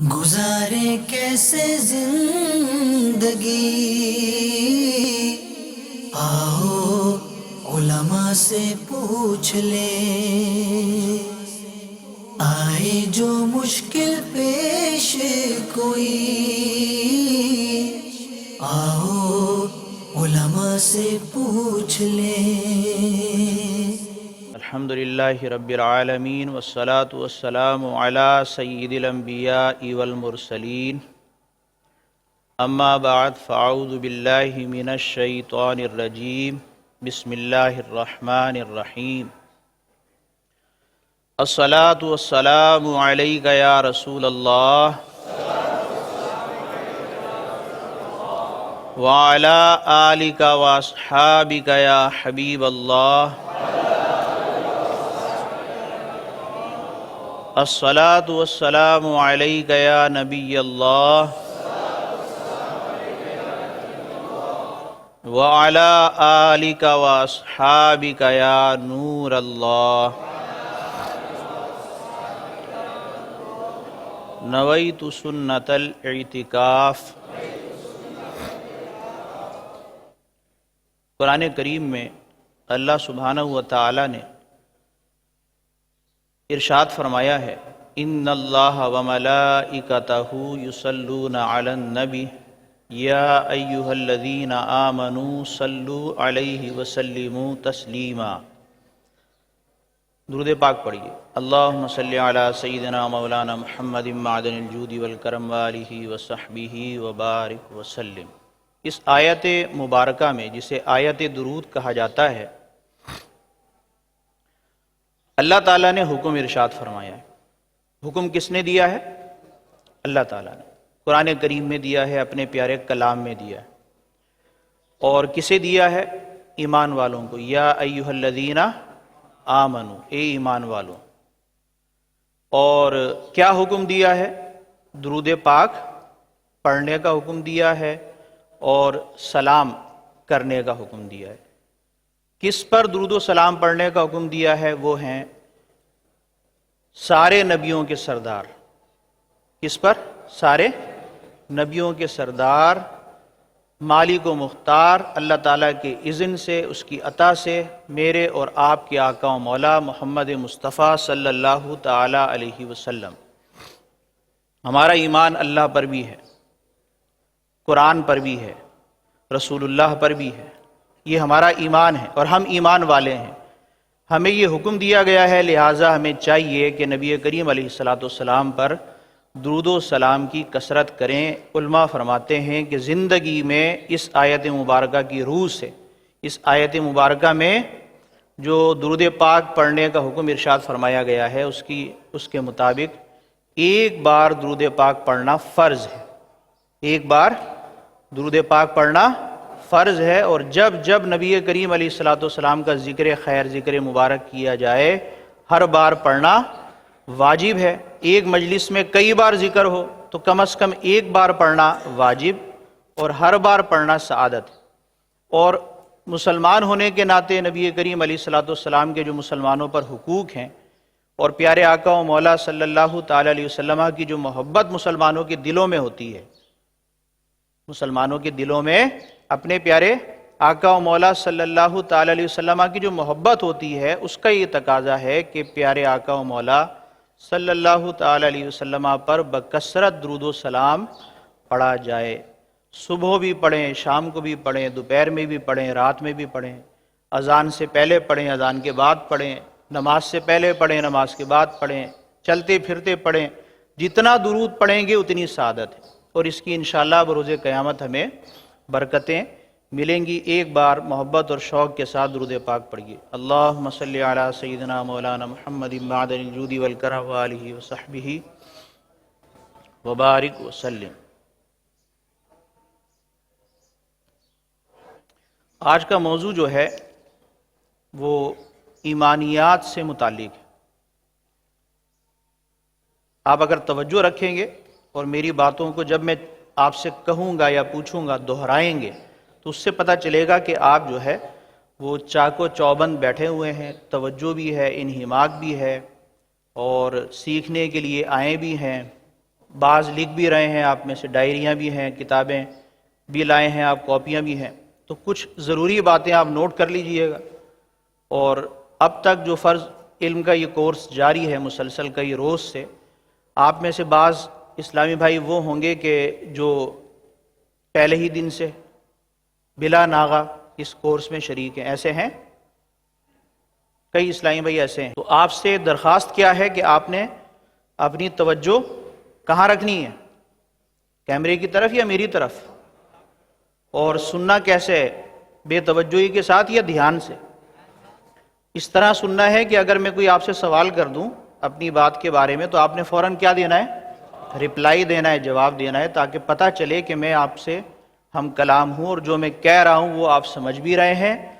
گزارے کیسے زندگی، آؤ علماء سے پوچھ لیں، آئے جو مشکل پیش کوئی، آؤ علماء سے پوچھ لیں۔ الحمد للہ رب العالمین والصلاة والسلام علی سید الانبیاء والمرسلین، اما بعد فاعوذ باللہ من الشیطان الرجیم، بسم اللہ الرحمن الرحیم۔ الصلاة والسلام علیک یا رسول اللہ وعلی آلک واصحابک یا حبیب اللہ۔ الصلاة والسلام علیک یا نبی اللہ وعلی آلک واصحابک یا نور اللہ۔ نویت سنت الاعتکاف۔ قرآن کریم میں اللہ سبحانہ و تعالی نے ارشاد فرمایا ہے، ان اللہ وملائکتہ یصلون علی النبی یا ایہا الذین آمنوا صلوا علیہ وسلموا تسلیما۔ درود پاک پڑھیے۔ اللہم صلی علی سیدنا مولانا محمد معدن الجود والکرم وآلہ وصحبہ وبارک وسلم۔ اس آیت مبارکہ میں، جسے آیت درود کہا جاتا ہے، اللہ تعالیٰ نے حکم ارشاد فرمایا ہے۔ حکم کس نے دیا ہے؟ اللہ تعالیٰ نے قرآن کریم میں دیا ہے، اپنے پیارے کلام میں دیا ہے۔ اور کسے دیا ہے؟ ایمان والوں کو۔ یا ایہا الذین آمنو، اے ایمان والوں۔ اور کیا حکم دیا ہے؟ درود پاک پڑھنے کا حکم دیا ہے اور سلام کرنے کا حکم دیا ہے۔ کس پر درود و سلام پڑھنے کا حکم دیا ہے؟ وہ ہیں سارے نبیوں کے سردار۔ کس پر؟ سارے نبیوں کے سردار، مالک و مختار، اللہ تعالیٰ کے اذن سے، اس کی عطا سے، میرے اور آپ کے آقا و مولا محمد مصطفیٰ صلی اللہ تعالیٰ علیہ وسلم۔ ہمارا ایمان اللہ پر بھی ہے، قرآن پر بھی ہے، رسول اللہ پر بھی ہے۔ یہ ہمارا ایمان ہے اور ہم ایمان والے ہیں۔ ہمیں یہ حکم دیا گیا ہے، لہٰذا ہمیں چاہیے کہ نبی کریم علیہ السلام پر درود و سلام کی کثرت کریں۔ علماء فرماتے ہیں کہ زندگی میں اس آیت مبارکہ کی روح سے، اس آیت مبارکہ میں جو درود پاک پڑھنے کا حکم ارشاد فرمایا گیا ہے، اس کے مطابق ایک بار درود پاک پڑھنا فرض ہے۔ ایک بار درود پاک پڑھنا فرض ہے، اور جب جب نبی کریم علیہ السلام کا ذکر خیر، ذکر مبارک کیا جائے، ہر بار پڑھنا واجب ہے۔ ایک مجلس میں کئی بار ذکر ہو تو کم از کم ایک بار پڑھنا واجب، اور ہر بار پڑھنا سعادت ہے۔ اور مسلمان ہونے کے ناطے نبی کریم علیہ السلام کے جو مسلمانوں پر حقوق ہیں، اور پیارے آقا و مولا صلی اللہ تعالیٰ علیہ وسلم کی جو محبت مسلمانوں کے دلوں میں ہوتی ہے، مسلمانوں کے دلوں میں اپنے پیارے آقا و مولا صلی اللہ تعالیٰ علیہ وسلم کی جو محبت ہوتی ہے، اس کا یہ تقاضا ہے کہ پیارے آقا و مولا صلی اللہ تعالیٰ علیہ وسلم پر بکثرت درود و سلام پڑھا جائے۔ صبح بھی پڑھیں، شام کو بھی پڑھیں، دوپہر میں بھی پڑھیں، رات میں بھی پڑھیں، اذان سے پہلے پڑھیں، اذان کے بعد پڑھیں، نماز سے پہلے پڑھیں، نماز کے بعد پڑھیں، چلتے پھرتے پڑھیں۔ جتنا درود پڑھیں گے اتنی سعادت ہے، اور اس کی انشاءاللہ بروز قیامت ہمیں برکتیں ملیں گی۔ ایک بار محبت اور شوق کے ساتھ درود پاک پڑھیے۔ اللہم صلی علی سیدنا مولانا محمد معدن الجود والکرم وآلہ وصحبہ وبارک وسلم۔ آج کا موضوع جو ہے وہ ایمانیات سے متعلق ہے۔ آپ اگر توجہ رکھیں گے اور میری باتوں کو جب میں آپ سے کہوں گا یا پوچھوں گا دہرائیں گے، تو اس سے پتہ چلے گا کہ آپ جو ہے وہ چاق و چوبند بیٹھے ہوئے ہیں، توجہ بھی ہے، انہماک بھی ہے، اور سیکھنے کے لیے آئے بھی ہیں، بعض لکھ بھی رہے ہیں آپ میں سے، ڈائریاں بھی ہیں، کتابیں بھی لائے ہیں آپ، کاپیاں بھی ہیں، تو کچھ ضروری باتیں آپ نوٹ کر لیجئے گا۔ اور اب تک جو فرض علم کا یہ کورس جاری ہے مسلسل کئی روز سے، آپ میں سے بعض اسلامی بھائی وہ ہوں گے کہ جو پہلے ہی دن سے بلا ناغہ اس کورس میں شریک ہیں، ایسے ہیں کئی اسلامی بھائی ایسے ہیں۔ تو آپ سے درخواست کیا ہے کہ آپ نے اپنی توجہ کہاں رکھنی ہے؟ کیمرے کی طرف یا میری طرف؟ اور سننا کیسے ہے؟ بے توجہی کے ساتھ یا دھیان سے؟ اس طرح سننا ہے کہ اگر میں کوئی آپ سے سوال کر دوں اپنی بات کے بارے میں تو آپ نے فوراً کیا دینا ہے؟ رپلائی دینا ہے، جواب دینا ہے، تاکہ پتہ چلے کہ میں آپ سے ہم کلام ہوں اور جو میں کہہ رہا ہوں وہ آپ سمجھ بھی رہے ہیں،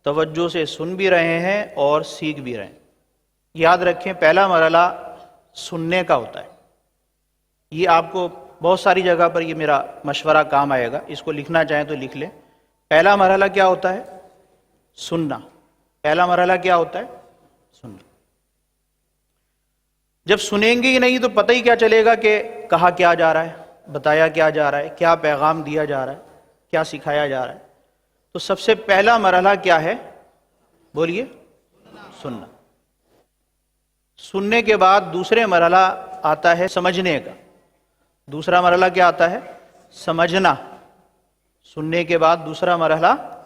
توجہ سے سن بھی رہے ہیں اور سیکھ بھی رہے ہیں۔ یاد رکھیں پہلا مرحلہ سننے کا ہوتا ہے۔ یہ آپ کو بہت ساری جگہ پر یہ میرا مشورہ کام آئے گا، اس کو لکھنا چاہیں تو لکھ لیں۔ پہلا مرحلہ کیا ہوتا ہے؟ سننا۔ پہلا مرحلہ کیا ہوتا ہے؟ سننا۔ جب سنیں گے ہی نہیں تو پتہ ہی کیا چلے گا کہ کہا کیا جا رہا ہے، بتایا کیا جا رہا ہے، کیا پیغام دیا جا رہا ہے، کیا سکھایا جا رہا ہے۔ تو سب سے پہلا مرحلہ کیا ہے؟ بولیے، سننا۔ سننے کے بعد دوسرے مرحلہ آتا ہے سمجھنے کا۔ دوسرا مرحلہ کیا آتا ہے؟ سمجھنا۔ سننے کے بعد دوسرا مرحلہ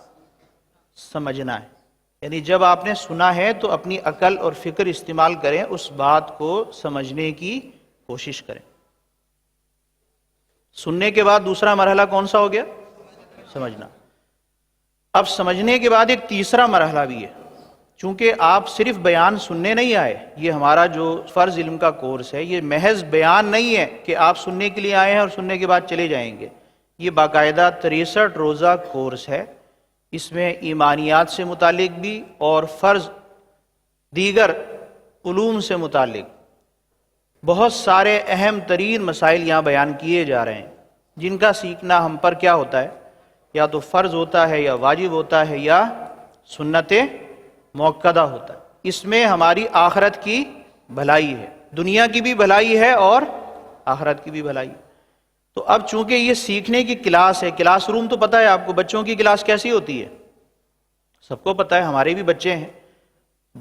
سمجھنا ہے۔ یعنی جب آپ نے سنا ہے تو اپنی عقل اور فکر استعمال کریں، اس بات کو سمجھنے کی کوشش کریں۔ سننے کے بعد دوسرا مرحلہ کون سا ہو گیا؟ سمجھنا۔ اب سمجھنے کے بعد ایک تیسرا مرحلہ بھی ہے، چونکہ آپ صرف بیان سننے نہیں آئے، یہ ہمارا جو فرض علم کا کورس ہے یہ محض بیان نہیں ہے کہ آپ سننے کے لیے آئے ہیں اور سننے کے بعد چلے جائیں گے۔ یہ باقاعدہ 63 روزہ کورس ہے۔ اس میں ایمانیات سے متعلق بھی اور فرض دیگر علوم سے متعلق بہت سارے اہم ترین مسائل یہاں بیان کیے جا رہے ہیں، جن کا سیکھنا ہم پر کیا ہوتا ہے؟ یا تو فرض ہوتا ہے یا واجب ہوتا ہے یا سنت موقدہ ہوتا ہے۔ اس میں ہماری آخرت کی بھلائی ہے، دنیا کی بھی بھلائی ہے اور آخرت کی بھی بھلائی ہے۔ تو اب چونکہ یہ سیکھنے کی کلاس ہے، کلاس روم تو پتہ ہے آپ کو بچوں کی کلاس کیسی ہوتی ہے، سب کو پتہ ہے، ہمارے بھی بچے ہیں،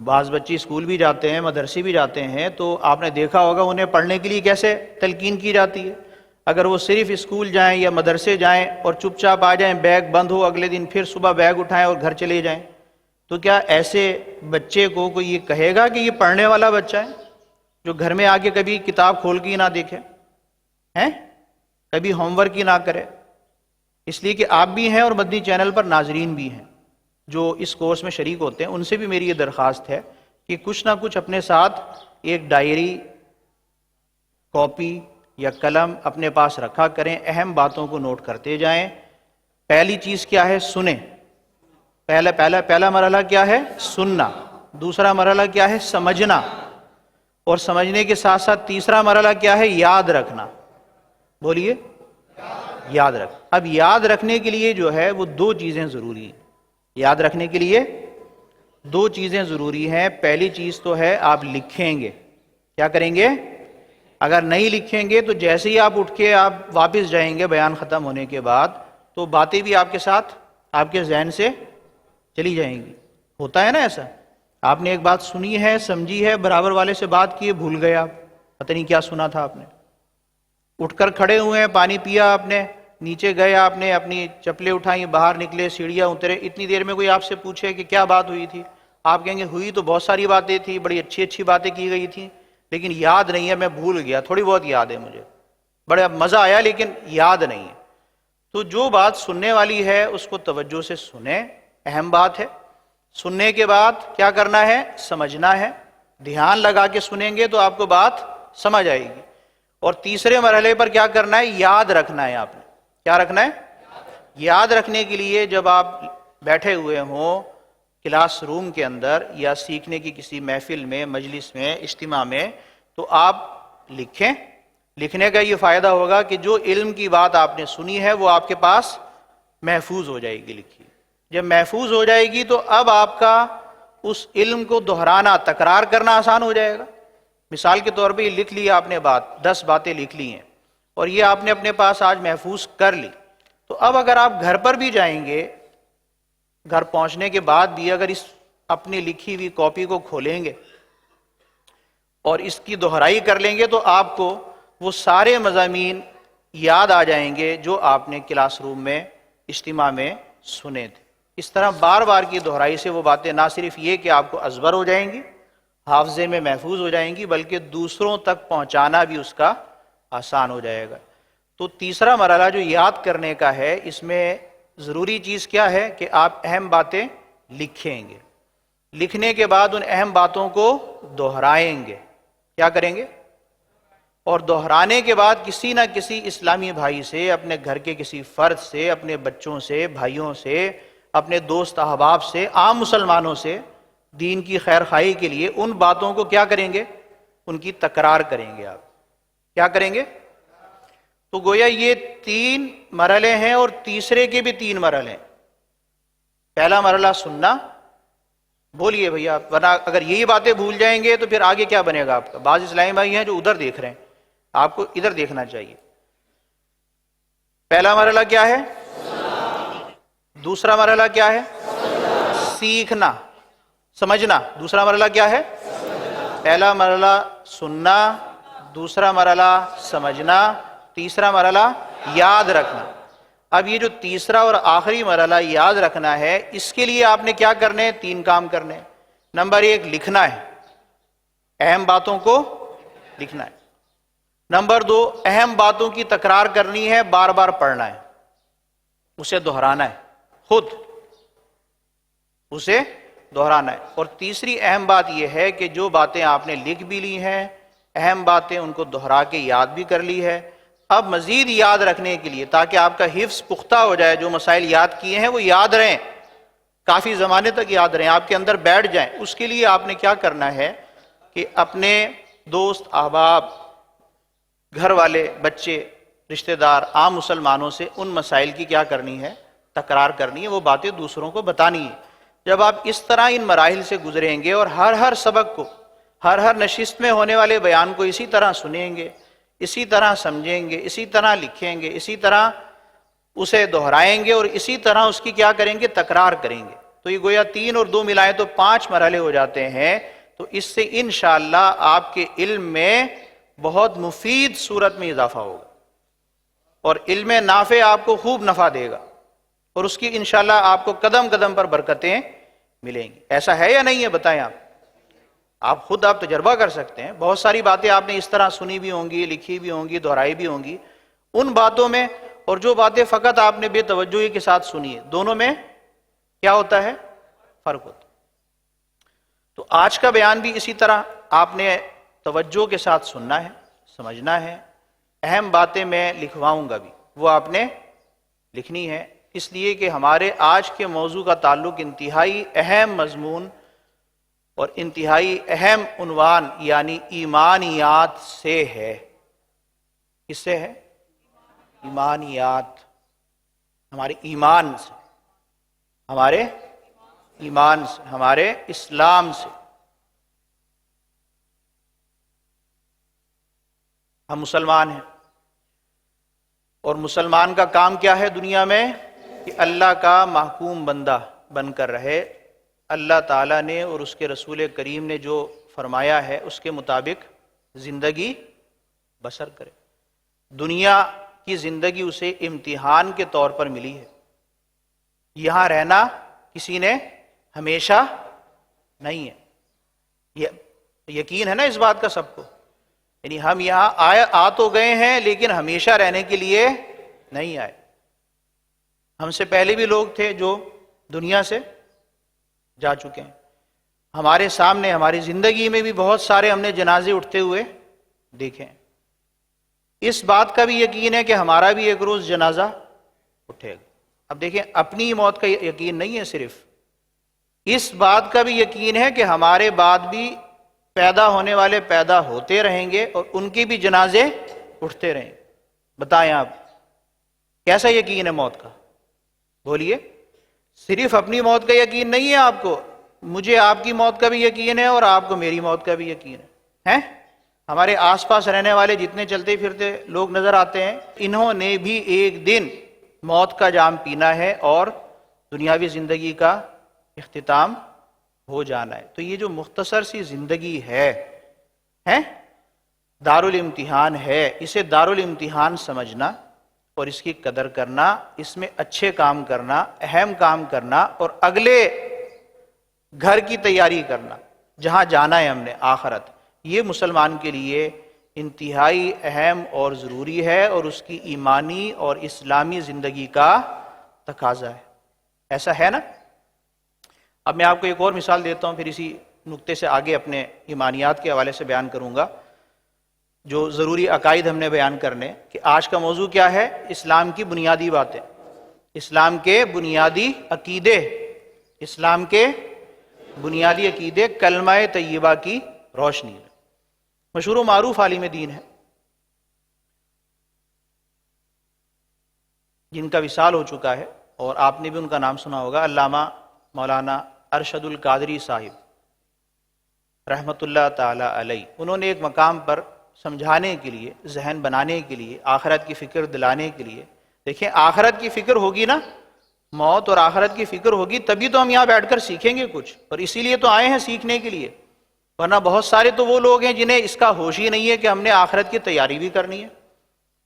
بعض بچے اسکول بھی جاتے ہیں، مدرسے بھی جاتے ہیں، تو آپ نے دیکھا ہوگا انہیں پڑھنے کے لیے کیسے تلقین کی جاتی ہے۔ اگر وہ صرف اسکول جائیں یا مدرسے جائیں اور چپ چاپ آ جائیں، بیگ بند ہو، اگلے دن پھر صبح بیگ اٹھائیں اور گھر چلے جائیں، تو کیا ایسے بچے کو کوئی یہ کہے گا کہ یہ پڑھنے والا بچہ ہے، جو گھر میں آ کے کبھی کتاب کھول کے ہی نہ دیکھے ہیں، کبھی ہوم ورک ہی نہ کرے؟ اس لیے کہ آپ بھی ہیں اور مدنی چینل پر ناظرین بھی ہیں جو اس کورس میں شریک ہوتے ہیں، ان سے بھی میری یہ درخواست ہے کہ کچھ نہ کچھ اپنے ساتھ ایک ڈائری، کاپی یا قلم اپنے پاس رکھا کریں، اہم باتوں کو نوٹ کرتے جائیں۔ پہلی چیز کیا ہے؟ سنیں۔ پہلا مرحلہ کیا ہے؟ سننا۔ دوسرا مرحلہ کیا ہے؟ سمجھنا۔ اور سمجھنے کے ساتھ ساتھ تیسرا مرحلہ کیا ہے؟ یاد رکھنا۔ بولیے، یاد رکھ۔ اب یاد رکھنے کے لیے جو ہے وہ دو چیزیں ضروری ہیں۔ یاد رکھنے کے لیے دو چیزیں ضروری ہیں۔ پہلی چیز تو ہے آپ لکھیں گے۔ کیا کریں گے؟ اگر نہیں لکھیں گے تو جیسے ہی آپ اٹھ کے آپ واپس جائیں گے بیان ختم ہونے کے بعد، تو باتیں بھی آپ کے ساتھ آپ کے ذہن سے چلی جائیں گی۔ ہوتا ہے نا ایسا؟ آپ نے ایک بات سنی ہے، سمجھی ہے، برابر والے سے بات کی، بھول گئے آپ، پتہ نہیں کیا سنا تھا آپ نے۔ اٹھ کر کھڑے ہوئے ہیں، پانی پیا آپ نے، نیچے گئے آپ نے، اپنی چپلیں اٹھائیں، باہر نکلے، سیڑھیاں اترے، اتنی دیر میں کوئی آپ سے پوچھے کہ کیا بات ہوئی تھی، آپ کہیں گے ہوئی تو بہت ساری باتیں تھیں، بڑی اچھی اچھی باتیں کی گئی تھیں، لیکن یاد نہیں ہے، میں بھول گیا، تھوڑی بہت یاد ہے مجھے، بڑا مزہ آیا لیکن یاد نہیں ہے۔ تو جو بات سننے والی ہے اس کو توجہ سے سنیں، اہم بات ہے۔ سننے کے بعد کیا کرنا ہے؟ سمجھنا ہے۔ دھیان لگا کے سنیں گے تو آپ کو بات سمجھ آئے گی۔ اور تیسرے مرحلے پر کیا کرنا ہے؟ یاد رکھنا ہے۔ آپ نے کیا رکھنا ہے؟ یاد رکھنے کے لیے جب آپ بیٹھے ہوئے ہوں کلاس روم کے اندر یا سیکھنے کی کسی محفل میں، مجلس میں، اجتماع میں، تو آپ لکھیں۔ لکھنے کا یہ فائدہ ہوگا کہ جو علم کی بات آپ نے سنی ہے وہ آپ کے پاس محفوظ ہو جائے گی لکھی۔ جب محفوظ ہو جائے گی تو اب آپ کا اس علم کو دہرانا، تکرار کرنا آسان ہو جائے گا۔ مثال کے طور پہ یہ لکھ لی آپ نے بات، 10 باتیں لکھ لی ہیں اور یہ آپ نے اپنے پاس آج محفوظ کر لی، تو اب اگر آپ گھر پر بھی جائیں گے، گھر پہنچنے کے بعد بھی اگر اس اپنی لکھی ہوئی کاپی کو کھولیں گے اور اس کی دہرائی کر لیں گے تو آپ کو وہ سارے مضامین یاد آ جائیں گے جو آپ نے کلاس روم میں اجتماع میں سنے تھے۔ اس طرح بار بار کی دہرائی سے وہ باتیں نہ صرف یہ کہ آپ کو ازبر ہو جائیں گی، حافظے میں محفوظ ہو جائیں گی، بلکہ دوسروں تک پہنچانا بھی اس کا آسان ہو جائے گا۔ تو تیسرا مرحلہ جو یاد کرنے کا ہے، اس میں ضروری چیز کیا ہے کہ آپ اہم باتیں لکھیں گے، لکھنے کے بعد ان اہم باتوں کو دہرائیں گے۔ کیا کریں گے؟ اور دہرانے کے بعد کسی نہ کسی اسلامی بھائی سے، اپنے گھر کے کسی فرد سے، اپنے بچوں سے، بھائیوں سے، اپنے دوست احباب سے، عام مسلمانوں سے دین کی خیر خواہی کے لیے ان باتوں کو کیا کریں گے؟ ان کی تکرار کریں گے۔ آپ کیا کریں گے؟ تو گویا یہ 3 مرحلے ہیں اور تیسرے کے بھی 3 مرحلے ہیں۔ پہلا مرحلہ سننا، بولیے بھیا، ورنہ اگر یہی باتیں بھول جائیں گے تو پھر آگے کیا بنے گا آپ کا؟ بعض اسلامی بھائی ہیں جو ادھر دیکھ رہے ہیں، آپ کو ادھر دیکھنا چاہیے۔ پہلا مرحلہ کیا ہے؟ دوسرا مرحلہ کیا ہے؟ سیکھنا، سمجھنا۔ دوسرا مرحلہ کیا ہے؟ پہلا مرحلہ سننا، دوسرا مرحلہ سمجھنا، تیسرا مرحلہ یاد رکھنا۔ اب یہ جو تیسرا اور آخری مرحلہ یاد رکھنا ہے، اس کے لیے آپ نے کیا کرنے؟ 3 کام کرنے۔ نمبر 1 لکھنا ہے، اہم باتوں کو لکھنا ہے۔ نمبر 2 اہم باتوں کی تکرار کرنی ہے، بار بار پڑھنا ہے، اسے دہرانا ہے، خود اسے دہرانا ہے۔ اور تیسری اہم بات یہ ہے کہ جو باتیں آپ نے لکھ بھی لی ہیں، اہم باتیں، ان کو دہرا کے یاد بھی کر لی ہے، اب مزید یاد رکھنے کے لیے تاکہ آپ کا حفظ پختہ ہو جائے، جو مسائل یاد کیے ہیں وہ یاد رہیں، کافی زمانے تک یاد رہیں، آپ کے اندر بیٹھ جائیں، اس کے لیے آپ نے کیا کرنا ہے کہ اپنے دوست احباب، گھر والے، بچے، رشتہ دار، عام مسلمانوں سے ان مسائل کی کیا کرنی ہے؟ تکرار کرنی ہے، وہ باتیں دوسروں کو بتانی ہے۔ جب آپ اس طرح ان مراحل سے گزریں گے اور ہر سبق کو، ہر نشست میں ہونے والے بیان کو اسی طرح سنیں گے، اسی طرح سمجھیں گے، اسی طرح لکھیں گے، اسی طرح اسے دہرائیں گے اور اسی طرح اس کی کیا کریں گے؟ تکرار کریں گے، تو یہ گویا 3 اور 2 ملائیں تو 5 مرحلے ہو جاتے ہیں۔ تو اس سے انشاءاللہ آپ کے علم میں بہت مفید صورت میں اضافہ ہوگا اور علم نافع آپ کو خوب نفع دے گا اور اس کی انشاءاللہ آپ کو قدم قدم پر برکتیں ملیں گی۔ ایسا ہے یا نہیں ہے؟ بتائیں آپ خود آپ تجربہ کر سکتے ہیں۔ بہت ساری باتیں آپ نے اس طرح سنی بھی ہوں گی، لکھی بھی ہوں گی، دہرائی بھی ہوں گی، ان باتوں میں اور جو باتیں فقط آپ نے بے توجہی کے ساتھ سنی ہے، دونوں میں کیا ہوتا ہے؟ فرق ہوتا ہے۔ تو آج کا بیان بھی اسی طرح آپ نے توجہ کے ساتھ سننا ہے، سمجھنا ہے، اہم باتیں میں لکھواؤں گا بھی، وہ آپ نے لکھنی ہے، اس لیے کہ ہمارے آج کے موضوع کا تعلق انتہائی اہم مضمون اور انتہائی اہم عنوان یعنی ایمانیات سے ہے۔ کس سے ہے؟ ایمانیات، ہمارے ایمان سے، ہمارے ایمان سے، ہمارے اسلام سے۔ ہم مسلمان ہیں اور مسلمان کا کام کیا ہے دنیا میں؟ کہ اللہ کا محکوم بندہ بن کر رہے، اللہ تعالیٰ نے اور اس کے رسول کریم نے جو فرمایا ہے اس کے مطابق زندگی بسر کرے۔ دنیا کی زندگی اسے امتحان کے طور پر ملی ہے، یہاں رہنا کسی نے ہمیشہ نہیں ہے، یہ یقین ہے نا اس بات کا سب کو، یعنی ہم یہاں آ تو گئے ہیں لیکن ہمیشہ رہنے کے لیے نہیں آئے۔ ہم سے پہلے بھی لوگ تھے جو دنیا سے جا چکے ہیں، ہمارے سامنے ہماری زندگی میں بھی بہت سارے ہم نے جنازے اٹھتے ہوئے دیکھے ہیں۔ اس بات کا بھی یقین ہے کہ ہمارا بھی ایک روز جنازہ اٹھے گا۔ اب دیکھیں، اپنی موت کا یقین نہیں ہے، صرف اس بات کا بھی یقین ہے کہ ہمارے بعد بھی پیدا ہونے والے پیدا ہوتے رہیں گے اور ان کے بھی جنازے اٹھتے رہیں گے۔ بتائیں آپ کیسا یقین ہے موت کا؟ بولیے۔ صرف اپنی موت کا یقین نہیں ہے آپ کو، مجھے آپ کی موت کا بھی یقین ہے اور آپ کو میری موت کا بھی یقین ہے۔ ہمارے آس پاس رہنے والے جتنے چلتے پھرتے لوگ نظر آتے ہیں، انہوں نے بھی ایک دن موت کا جام پینا ہے اور دنیاوی زندگی کا اختتام ہو جانا ہے۔ تو یہ جو مختصر سی زندگی ہے دارالامتحان ہے، اسے دارالامتحان سمجھنا اور اس کی قدر کرنا، اس میں اچھے کام کرنا، اہم کام کرنا اور اگلے گھر کی تیاری کرنا جہاں جانا ہے ہم نے آخرت، یہ مسلمان کے لیے انتہائی اہم اور ضروری ہے اور اس کی ایمانی اور اسلامی زندگی کا تقاضا ہے۔ ایسا ہے نا؟ اب میں آپ کو ایک اور مثال دیتا ہوں، پھر اسی نقطے سے آگے اپنے ایمانیات کے حوالے سے بیان کروں گا جو ضروری عقائد ہم نے بیان کرنے، کہ آج کا موضوع کیا ہے؟ اسلام کی بنیادی باتیں، اسلام کے بنیادی عقیدے، اسلام کے بنیادی عقیدے کلمہ طیبہ کی روشنی میں۔ مشہور و معروف عالم دین ہے جن کا وصال ہو چکا ہے اور آپ نے بھی ان کا نام سنا ہوگا، علامہ مولانا ارشد القادری صاحب رحمۃ اللہ تعالی علیہ۔ انہوں نے ایک مقام پر سمجھانے کے لیے، ذہن بنانے کے لیے، آخرت کی فکر دلانے کے لیے، دیکھیں آخرت کی فکر ہوگی نا، موت اور آخرت کی فکر ہوگی تبھی تو ہم یہاں بیٹھ کر سیکھیں گے کچھ، اور اسی لیے تو آئے ہیں سیکھنے کے لیے، ورنہ بہت سارے تو وہ لوگ ہیں جنہیں اس کا ہوش ہی نہیں ہے کہ ہم نے آخرت کی تیاری بھی کرنی ہے۔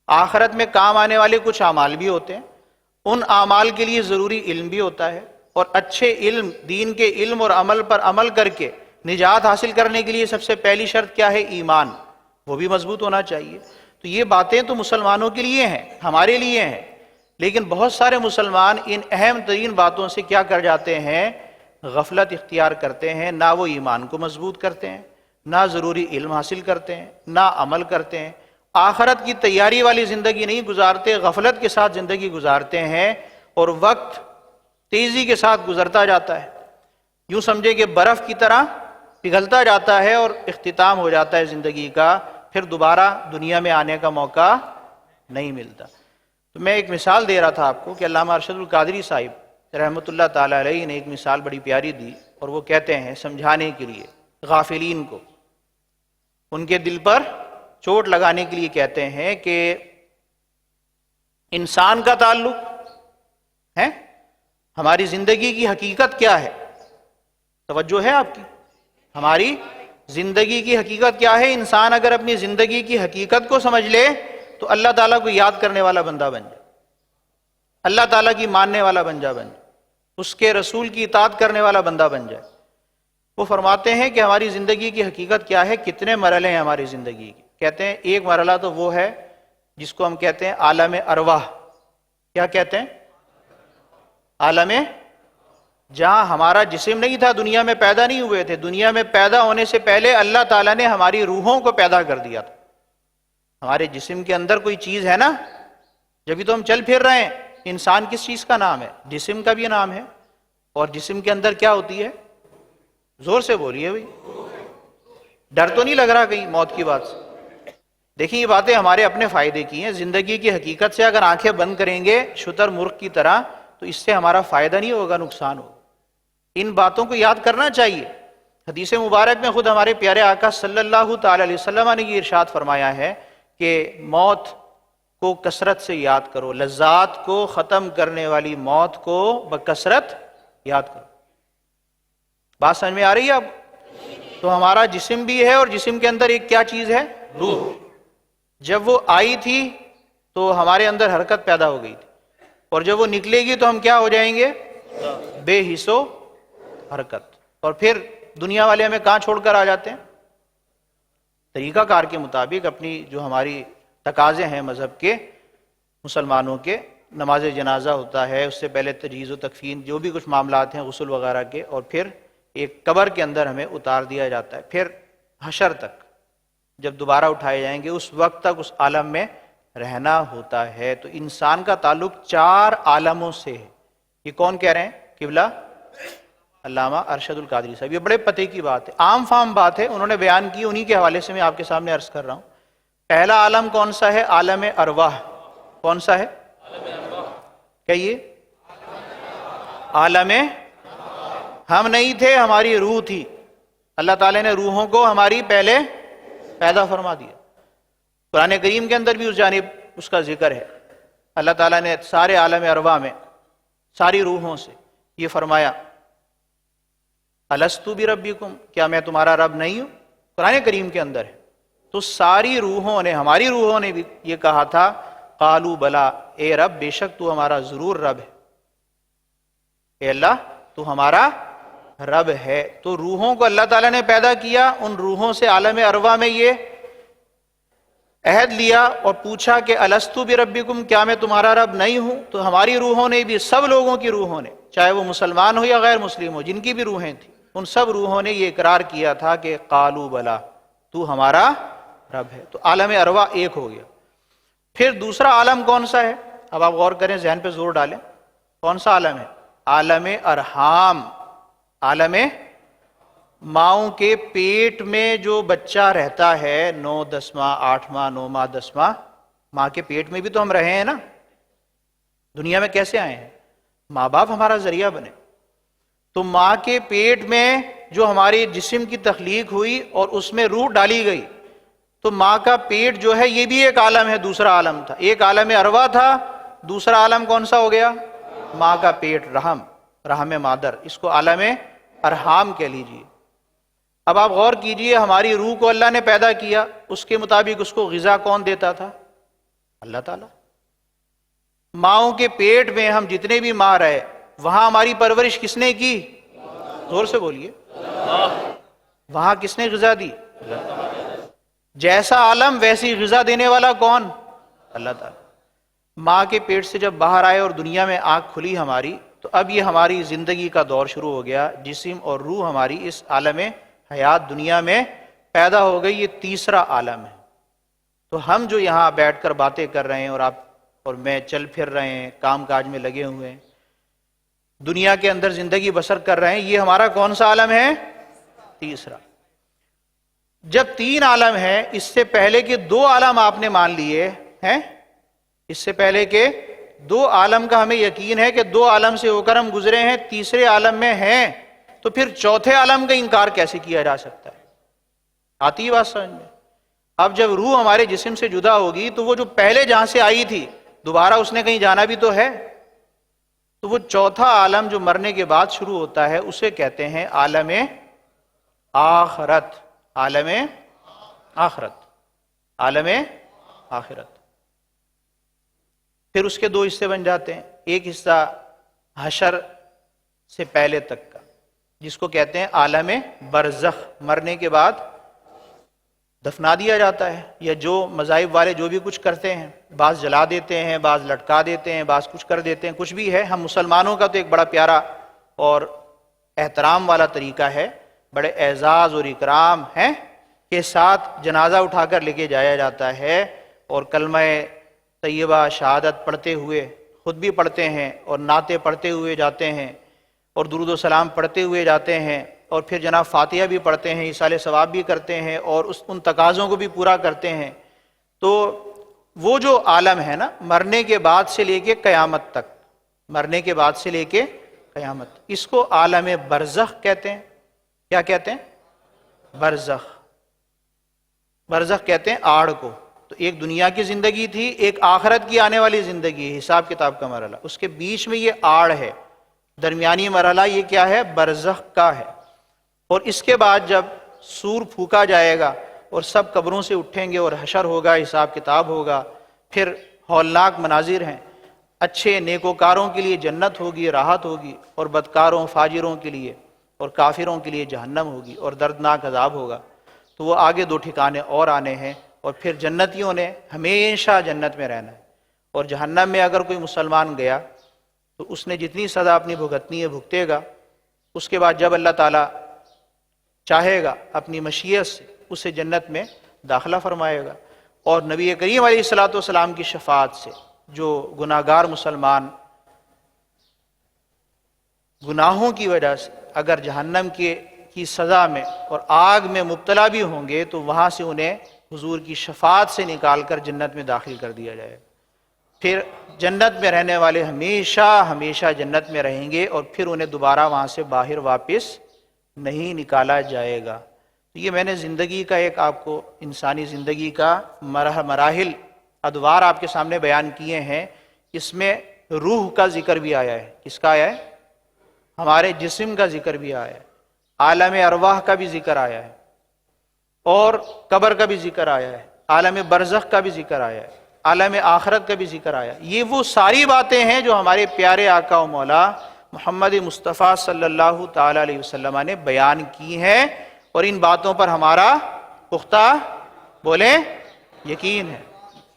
آخرت میں کام آنے والے کچھ اعمال بھی ہوتے ہیں، ان اعمال کے لیے ضروری علم بھی ہوتا ہے، اور اچھے علم، دین کے علم اور عمل پر عمل کر کے نجات حاصل کرنے کے لیے سب سے پہلی شرط کیا ہے؟ ایمان، وہ بھی مضبوط ہونا چاہیے۔ تو یہ باتیں تو مسلمانوں کے لیے ہیں، ہمارے لیے ہیں، لیکن بہت سارے مسلمان ان اہم ترین باتوں سے کیا کر جاتے ہیں؟ غفلت اختیار کرتے ہیں، نہ وہ ایمان کو مضبوط کرتے ہیں، نہ ضروری علم حاصل کرتے ہیں، نہ عمل کرتے ہیں، آخرت کی تیاری والی زندگی نہیں گزارتے، غفلت کے ساتھ زندگی گزارتے ہیں، اور وقت تیزی کے ساتھ گزرتا جاتا ہے، یوں سمجھے کہ برف کی طرح پگھلتا جاتا ہے اور اختتام ہو جاتا ہے زندگی کا، پھر دوبارہ دنیا میں آنے کا موقع نہیں ملتا۔ تو میں ایک مثال دے رہا تھا آپ کو کہ علامہ ارشد القادری صاحب رحمۃ اللہ تعالی علیہ نے ایک مثال بڑی پیاری دی، اور وہ کہتے ہیں سمجھانے کے لیے غافلین کو، ان کے دل پر چوٹ لگانے کے لیے کہتے ہیں کہ انسان کا تعلق ہے، ہماری زندگی کی حقیقت کیا ہے؟ توجہ ہے آپ کی؟ ہماری زندگی کی حقیقت کیا ہے؟ انسان اگر اپنی زندگی کی حقیقت کو سمجھ لے تو اللہ تعالیٰ کو یاد کرنے والا بندہ بن جائے، اللہ تعالیٰ کی ماننے والا بن جائے، اس کے رسول کی اطاعت کرنے والا بندہ بن جائے۔ وہ فرماتے ہیں کہ ہماری زندگی کی حقیقت کیا ہے؟ کتنے مرحلے ہیں ہماری زندگی کے؟ کہتے ہیں ایک مرحلہ تو وہ ہے جس کو ہم کہتے ہیں عالم ارواح۔ کیا کہتے ہیں؟ عالم، جہاں ہمارا جسم نہیں تھا، دنیا میں پیدا نہیں ہوئے تھے، دنیا میں پیدا ہونے سے پہلے اللہ تعالیٰ نے ہماری روحوں کو پیدا کر دیا تھا۔ ہمارے جسم کے اندر کوئی چیز ہے نا، جبھی تو ہم چل پھر رہے ہیں۔ انسان کس چیز کا نام ہے؟ جسم کا بھی نام ہے۔ اور جسم کے اندر کیا ہوتی ہے؟ زور سے بولیے بھائی، ڈر تو نہیں لگ رہا کہیں موت کی بات سے؟ دیکھیں یہ باتیں ہمارے اپنے فائدے کی ہیں، زندگی کی حقیقت سے اگر آنکھیں بند کریں گے شتر مرغ کی طرح تو اس سے ہمارا فائدہ نہیں ہوگا، نقصان ہوگا۔ ان باتوں کو یاد کرنا چاہیے۔ حدیث مبارک میں خود ہمارے پیارے آقا صلی اللہ تعالی علیہ وسلم نے یہ ارشاد فرمایا ہے کہ موت کو کثرت سے یاد کرو، لذات کو ختم کرنے والی موت کو بکثرت یاد کرو۔ بات سمجھ میں آ رہی ہے اب؟ تو ہمارا جسم بھی ہے، اور جسم کے اندر ایک کیا چیز ہے؟ روح۔ جب وہ آئی تھی تو ہمارے اندر حرکت پیدا ہو گئی تھی، اور جب وہ نکلے گی تو ہم کیا ہو جائیں گے؟ بے حس و حرکت۔ اور پھر دنیا والے ہمیں کہاں چھوڑ کر آ جاتے ہیں؟ طریقہ کار کے مطابق اپنی جو ہماری تقاضے ہیں مذہب کے، مسلمانوں کے، نماز جنازہ ہوتا ہے، اس سے پہلے تجہیز و تکفین، جو بھی کچھ معاملات ہیں غسل وغیرہ کے، اور پھر ایک قبر کے اندر ہمیں اتار دیا جاتا ہے، پھر حشر تک جب دوبارہ اٹھائے جائیں گے اس وقت تک اس عالم میں رہنا ہوتا ہے۔ تو انسان کا تعلق 4 عالموں سے ہے۔ یہ کون کہہ رہے ہیں؟ قبلہ علامہ ارشد القادری صاحب۔ یہ بڑے پتے کی بات ہے، عام فام بات ہے، انہوں نے بیان کی، انہی کے حوالے سے میں آپ کے سامنے عرض کر رہا ہوں۔ پہلا عالم کون سا ہے؟ عالم ارواح۔ کون سا ہے؟ کہیے، عالم ہم نہیں تھے، ہماری روح تھی۔ اللہ تعالیٰ نے روحوں کو ہماری پہلے پیدا فرما دیا۔ قرآن کریم کے اندر بھی اس جانب اس کا ذکر ہے۔ اللہ تعالیٰ نے سارے عالم ارواح میں ساری روحوں سے یہ فرمایا الستو بربکم، کیا میں تمہارا رب نہیں ہوں؟ قرآن کریم کے اندر ہے۔ تو ساری روحوں نے، ہماری روحوں نے بھی یہ کہا تھا قالوا بلا، اے رب بے شک تو ہمارا ضرور رب ہے، اے اللہ تو ہمارا رب ہے۔ تو روحوں کو اللہ تعالیٰ نے پیدا کیا، ان روحوں سے عالم ارواح میں یہ عہد لیا اور پوچھا کہ الستو بربکم، کیا میں تمہارا رب نہیں ہوں؟ تو ہماری روحوں نے بھی، سب لوگوں کی روحوں نے، چاہے وہ مسلمان ہو یا غیر مسلم ہو، جن کی بھی روحیں تھیں، ان سب روحوں نے یہ اقرار کیا تھا کہ قالوا بلا، تو ہمارا رب ہے۔ تو عالم ارواح ایک ہو گیا۔ پھر دوسرا عالم کون سا ہے؟ اب آپ غور کریں، ذہن پہ زور ڈالیں، کون سا عالم ہے؟ عالم ارحام، عالم ماؤں کے پیٹ میں جو بچہ رہتا ہے 9 10 ماہ 8 ماہ 9 ماہ 10 ماہ، ماں کے پیٹ میں بھی تو ہم رہے ہیں نا، دنیا میں کیسے آئے ہیں؟ ماں باپ ہمارا ذریعہ بنے۔ تو ماں کے پیٹ میں جو ہمارے جسم کی تخلیق ہوئی اور اس میں روح ڈالی گئی، تو ماں کا پیٹ جو ہے یہ بھی ایک عالم ہے، دوسرا عالم تھا۔ ایک عالم ارواح تھا، دوسرا عالم کون سا ہو گیا؟ ماں کا پیٹ، رحم مادر، اس کو عالم ارحام کہہ لیجیے۔ اب آپ غور کیجئے، ہماری روح کو اللہ نے پیدا کیا، اس کے مطابق اس کو غذا کون دیتا تھا؟ اللہ تعالیٰ۔ ماؤں کے پیٹ میں ہم جتنے بھی ماں رہے، وہاں ہماری پرورش کس نے کی؟ زور سے بولیے، وہاں کس نے غذا دی؟ جیسا عالم ویسی غذا دینے والا کون؟ اللہ تعالیٰ۔ ماں کے پیٹ سے جب باہر آئے اور دنیا میں آنکھ کھلی ہماری، تو اب یہ ہماری زندگی کا دور شروع ہو گیا، جسم اور روح ہماری اس عالم حیات دنیا میں پیدا ہو گئی، یہ تیسرا عالم ہے۔ تو ہم جو یہاں بیٹھ کر باتیں کر رہے ہیں اور آپ اور میں چل پھر رہے ہیں، کام کاج میں لگے ہوئے ہیں، دنیا کے اندر زندگی بسر کر رہے ہیں، یہ ہمارا کون سا عالم ہے؟ تیسرا۔ جب 3 عالم ہیں، اس سے پہلے کے 2 عالم آپ نے مان لیے ہیں، اس سے پہلے کے 2 عالم کا ہمیں یقین ہے کہ 2 عالم سے ہو کر ہم گزرے ہیں، تیسرے عالم میں ہیں، تو پھر چوتھے عالم کا انکار کیسے کیا جا سکتا ہے؟ آتی ہے بات سمجھ میں؟ اب جب روح ہمارے جسم سے جدا ہوگی تو وہ جو پہلے جہاں سے آئی تھی دوبارہ اس نے کہیں جانا بھی تو ہے، تو وہ چوتھا عالم جو مرنے کے بعد شروع ہوتا ہے اسے کہتے ہیں عالم آخرت، عالم آخرت، عالم آخرت۔ پھر اس کے 2 حصے بن جاتے ہیں، ایک حصہ حشر سے پہلے تک کا، جس کو کہتے ہیں عالم برزخ، مرنے کے بعد دفنا دیا جاتا ہے، یا جو مذاہب والے جو بھی کچھ کرتے ہیں، بعض جلا دیتے ہیں، بعض لٹکا دیتے ہیں، بعض کچھ کر دیتے ہیں، کچھ بھی ہے۔ ہم مسلمانوں کا تو ایک بڑا پیارا اور احترام والا طریقہ ہے، بڑے اعزاز اور اکرام ہیں کے ساتھ جنازہ اٹھا کر لے کے جایا جاتا ہے، اور کلمہ طیبہ شہادت پڑھتے ہوئے، خود بھی پڑھتے ہیں اور نعتیں پڑھتے ہوئے جاتے ہیں اور درود و سلام پڑھتے ہوئے جاتے ہیں، اور پھر جناب فاتحہ بھی پڑھتے ہیں، ایصال ثواب بھی کرتے ہیں، اور ان تقاضوں کو بھی پورا کرتے ہیں۔ تو وہ جو عالم ہے نا، مرنے کے بعد سے لے کے قیامت تک، مرنے کے بعد سے لے کے قیامت، اس کو عالم برزخ کہتے ہیں۔ کیا کہتے ہیں؟ برزخ۔ برزخ کہتے ہیں آڑ کو۔ تو ایک دنیا کی زندگی تھی، ایک آخرت کی آنے والی زندگی ہے، حساب کتاب کا مرحلہ، اس کے بیچ میں یہ آڑ ہے، درمیانی مرحلہ یہ کیا ہے؟ برزخ کا ہے۔ اور اس کے بعد جب سور پھونکا جائے گا اور سب قبروں سے اٹھیں گے اور حشر ہوگا، حساب کتاب ہوگا، پھر ہولناک مناظر ہیں، اچھے نیکوکاروں کے لیے جنت ہوگی، راحت ہوگی، اور بدکاروں فاجروں کے لیے اور کافروں کے لیے جہنم ہوگی اور دردناک عذاب ہوگا۔ تو وہ آگے 2 ٹھکانے اور آنے ہیں، اور پھر جنتیوں نے ہمیشہ جنت میں رہنا ہے، اور جہنم میں اگر کوئی مسلمان گیا تو اس نے جتنی سزا اپنی بھگتنی ہے بھگتے گا۔ اس کے بعد جب اللہ تعالیٰ چاہے گا اپنی مشیت سے اسے جنت میں داخلہ فرمائے گا، اور نبی کریم علیہ الصلوۃ والسلام کی شفاعت سے جو گناہگار مسلمان گناہوں کی وجہ سے اگر جہنم کی سزا میں اور آگ میں مبتلا بھی ہوں گے تو وہاں سے انہیں حضور کی شفاعت سے نکال کر جنت میں داخل کر دیا جائے گا۔ پھر جنت میں رہنے والے ہمیشہ ہمیشہ جنت میں رہیں گے، اور پھر انہیں دوبارہ وہاں سے باہر واپس نہیں نکالا جائے گا۔ یہ میں نے زندگی کا ایک آپ کو انسانی زندگی کا مراحل ادوار آپ کے سامنے بیان کیے ہیں. اس میں روح کا ذکر بھی آیا ہے. کس کا آیا ہے؟ ہمارے جسم کا ذکر بھی آیا ہے. عالم ارواح کا بھی ذکر آیا ہے, اور قبر کا بھی ذکر آیا ہے, عالم برزخ کا بھی ذکر آیا ہے, عالم آخرت کا بھی ذکر آیا. یہ وہ ساری باتیں ہیں جو ہمارے پیارے آقا و مولا محمد مصطفیٰ صلی اللہ تعالی علیہ وسلم نے بیان کی ہیں, اور ان باتوں پر ہمارا پختہ بولیں یقین ہے,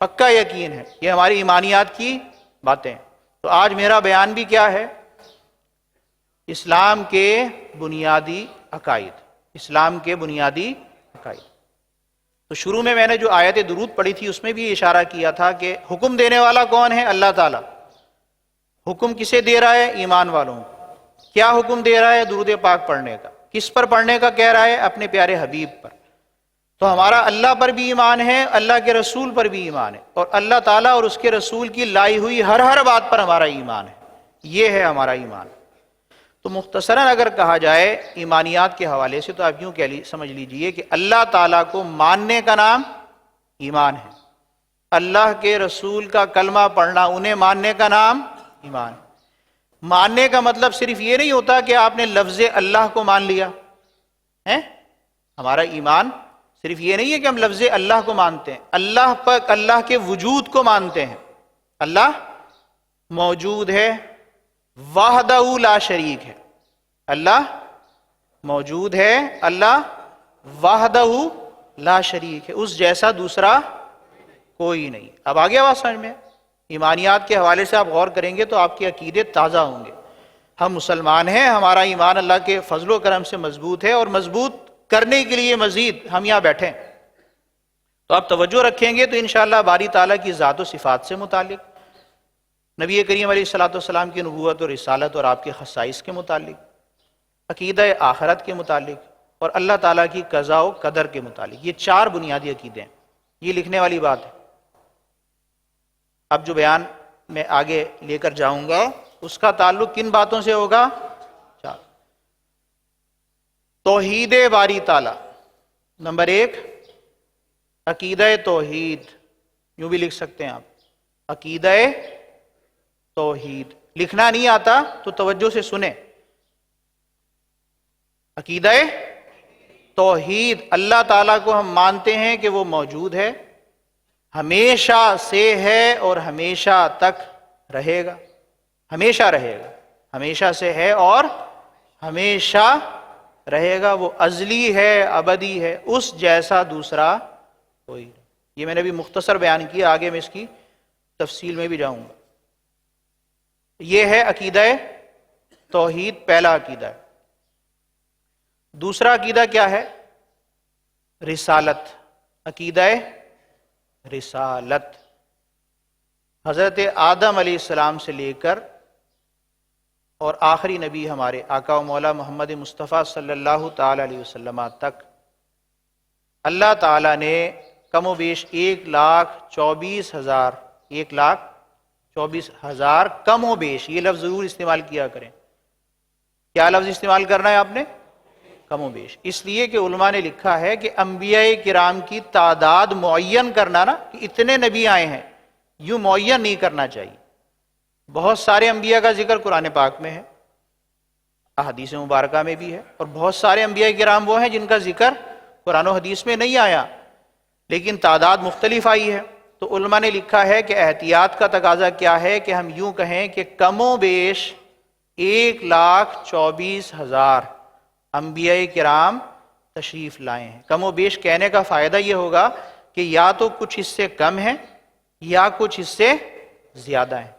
پکا یقین ہے. یہ ہماری ایمانیات کی باتیں. تو آج میرا بیان بھی کیا ہے؟ اسلام کے بنیادی عقائد. اسلام کے بنیادی عقائد. تو شروع میں نے جو آیت درود پڑھی تھی اس میں بھی اشارہ کیا تھا کہ حکم دینے والا کون ہے؟ اللہ تعالیٰ. حکم کسے دے رہا ہے؟ ایمان والوں کو. کیا حکم دے رہا ہے؟ درود پاک پڑھنے کا. کس پر پڑھنے کا کہہ رہا ہے؟ اپنے پیارے حبیب پر. تو ہمارا اللہ پر بھی ایمان ہے, اللہ کے رسول پر بھی ایمان ہے, اور اللہ تعالیٰ اور اس کے رسول کی لائی ہوئی ہر بات پر ہمارا ایمان ہے. یہ ہے ہمارا ایمان. تو مختصراً اگر کہا جائے ایمانیات کے حوالے سے تو آپ یوں سمجھ لیجئے کہ اللہ تعالیٰ کو ماننے کا نام ایمان ہے. اللہ کے رسول کا کلمہ پڑھنا, انہیں ماننے کا نام ایمان ہے. ماننے کا مطلب صرف یہ نہیں ہوتا کہ آپ نے لفظ اللہ کو مان لیا ہے. ہمارا ایمان صرف یہ نہیں ہے کہ ہم لفظ اللہ کو مانتے ہیں, اللہ پر اللہ کے وجود کو مانتے ہیں. اللہ موجود ہے, وحدہ لا شریک ہے. اللہ موجود ہے, اللہ وحدہ لا شریک ہے, اس جیسا دوسرا کوئی نہیں. اب آگے آواز سمجھ میں؟ ایمانیات کے حوالے سے آپ غور کریں گے تو آپ کے عقیدے تازہ ہوں گے. ہم مسلمان ہیں, ہمارا ایمان اللہ کے فضل و کرم سے مضبوط ہے, اور مضبوط کرنے کے لیے مزید ہم یہاں بیٹھے ہیں. تو آپ توجہ رکھیں گے تو انشاءاللہ باری تعالیٰ کی ذات و صفات سے متعلق, نبی کریم علیہ الصلوۃ والسلام کی نبوت اور رسالت اور آپ کے خصائص کے متعلق, عقیدہ آخرت کے متعلق, اور اللہ تعالیٰ کی قضاء و قدر کے متعلق. یہ 4 بنیادی عقیدے ہیں. یہ لکھنے والی بات ہے. اب جو بیان میں آگے لے کر جاؤں گا اس کا تعلق کن باتوں سے ہوگا؟ 4. توحید باری تعالیٰ. نمبر 1 عقیدہ توحید. یوں بھی لکھ سکتے ہیں آپ, عقیدہ توحید. لکھنا نہیں آتا تو توجہ سے سنیں. عقیدہ توحید, اللہ تعالیٰ کو ہم مانتے ہیں کہ وہ موجود ہے, ہمیشہ سے ہے اور ہمیشہ تک رہے گا. ہمیشہ رہے گا, ہمیشہ سے ہے اور ہمیشہ رہے گا. وہ ازلی ہے, ابدی ہے, اس جیسا دوسرا کوئی نہیں. یہ میں نے بھی مختصر بیان کیا, آگے میں اس کی تفصیل میں بھی جاؤں گا. یہ ہے عقیدہ توحید, پہلا عقیدہ ہے. دوسرا عقیدہ کیا ہے؟ رسالت. عقیدہ رسالت. حضرت آدم علیہ السلام سے لے کر اور آخری نبی ہمارے آقا و مولا محمد مصطفیٰ صلی اللہ تعالی علیہ وسلم تک اللہ تعالیٰ نے کم و بیش 1,24,000 1,24,000 کم و بیش, یہ لفظ ضرور استعمال کیا کریں. کیا لفظ استعمال کرنا ہے آپ نے؟ کم و بیش. اس لیے کہ علماء نے لکھا ہے کہ انبیاء کرام کی تعداد معین کرنا نا, کہ اتنے نبی آئے ہیں, یوں معین نہیں کرنا چاہیے. بہت سارے انبیاء کا ذکر قرآن پاک میں ہے, احادیث مبارکہ میں بھی ہے, اور بہت سارے انبیاء کرام وہ ہیں جن کا ذکر قرآن و حدیث میں نہیں آیا, لیکن تعداد مختلف آئی ہے. تو علماء نے لکھا ہے کہ احتیاط کا تقاضا کیا ہے کہ ہم یوں کہیں کہ کم و بیش 1,24,000 انبیاء کرام تشریف لائے ہیں. کم و بیش کہنے کا فائدہ یہ ہوگا کہ یا تو کچھ اس سے کم ہیں یا کچھ اس سے زیادہ ہیں.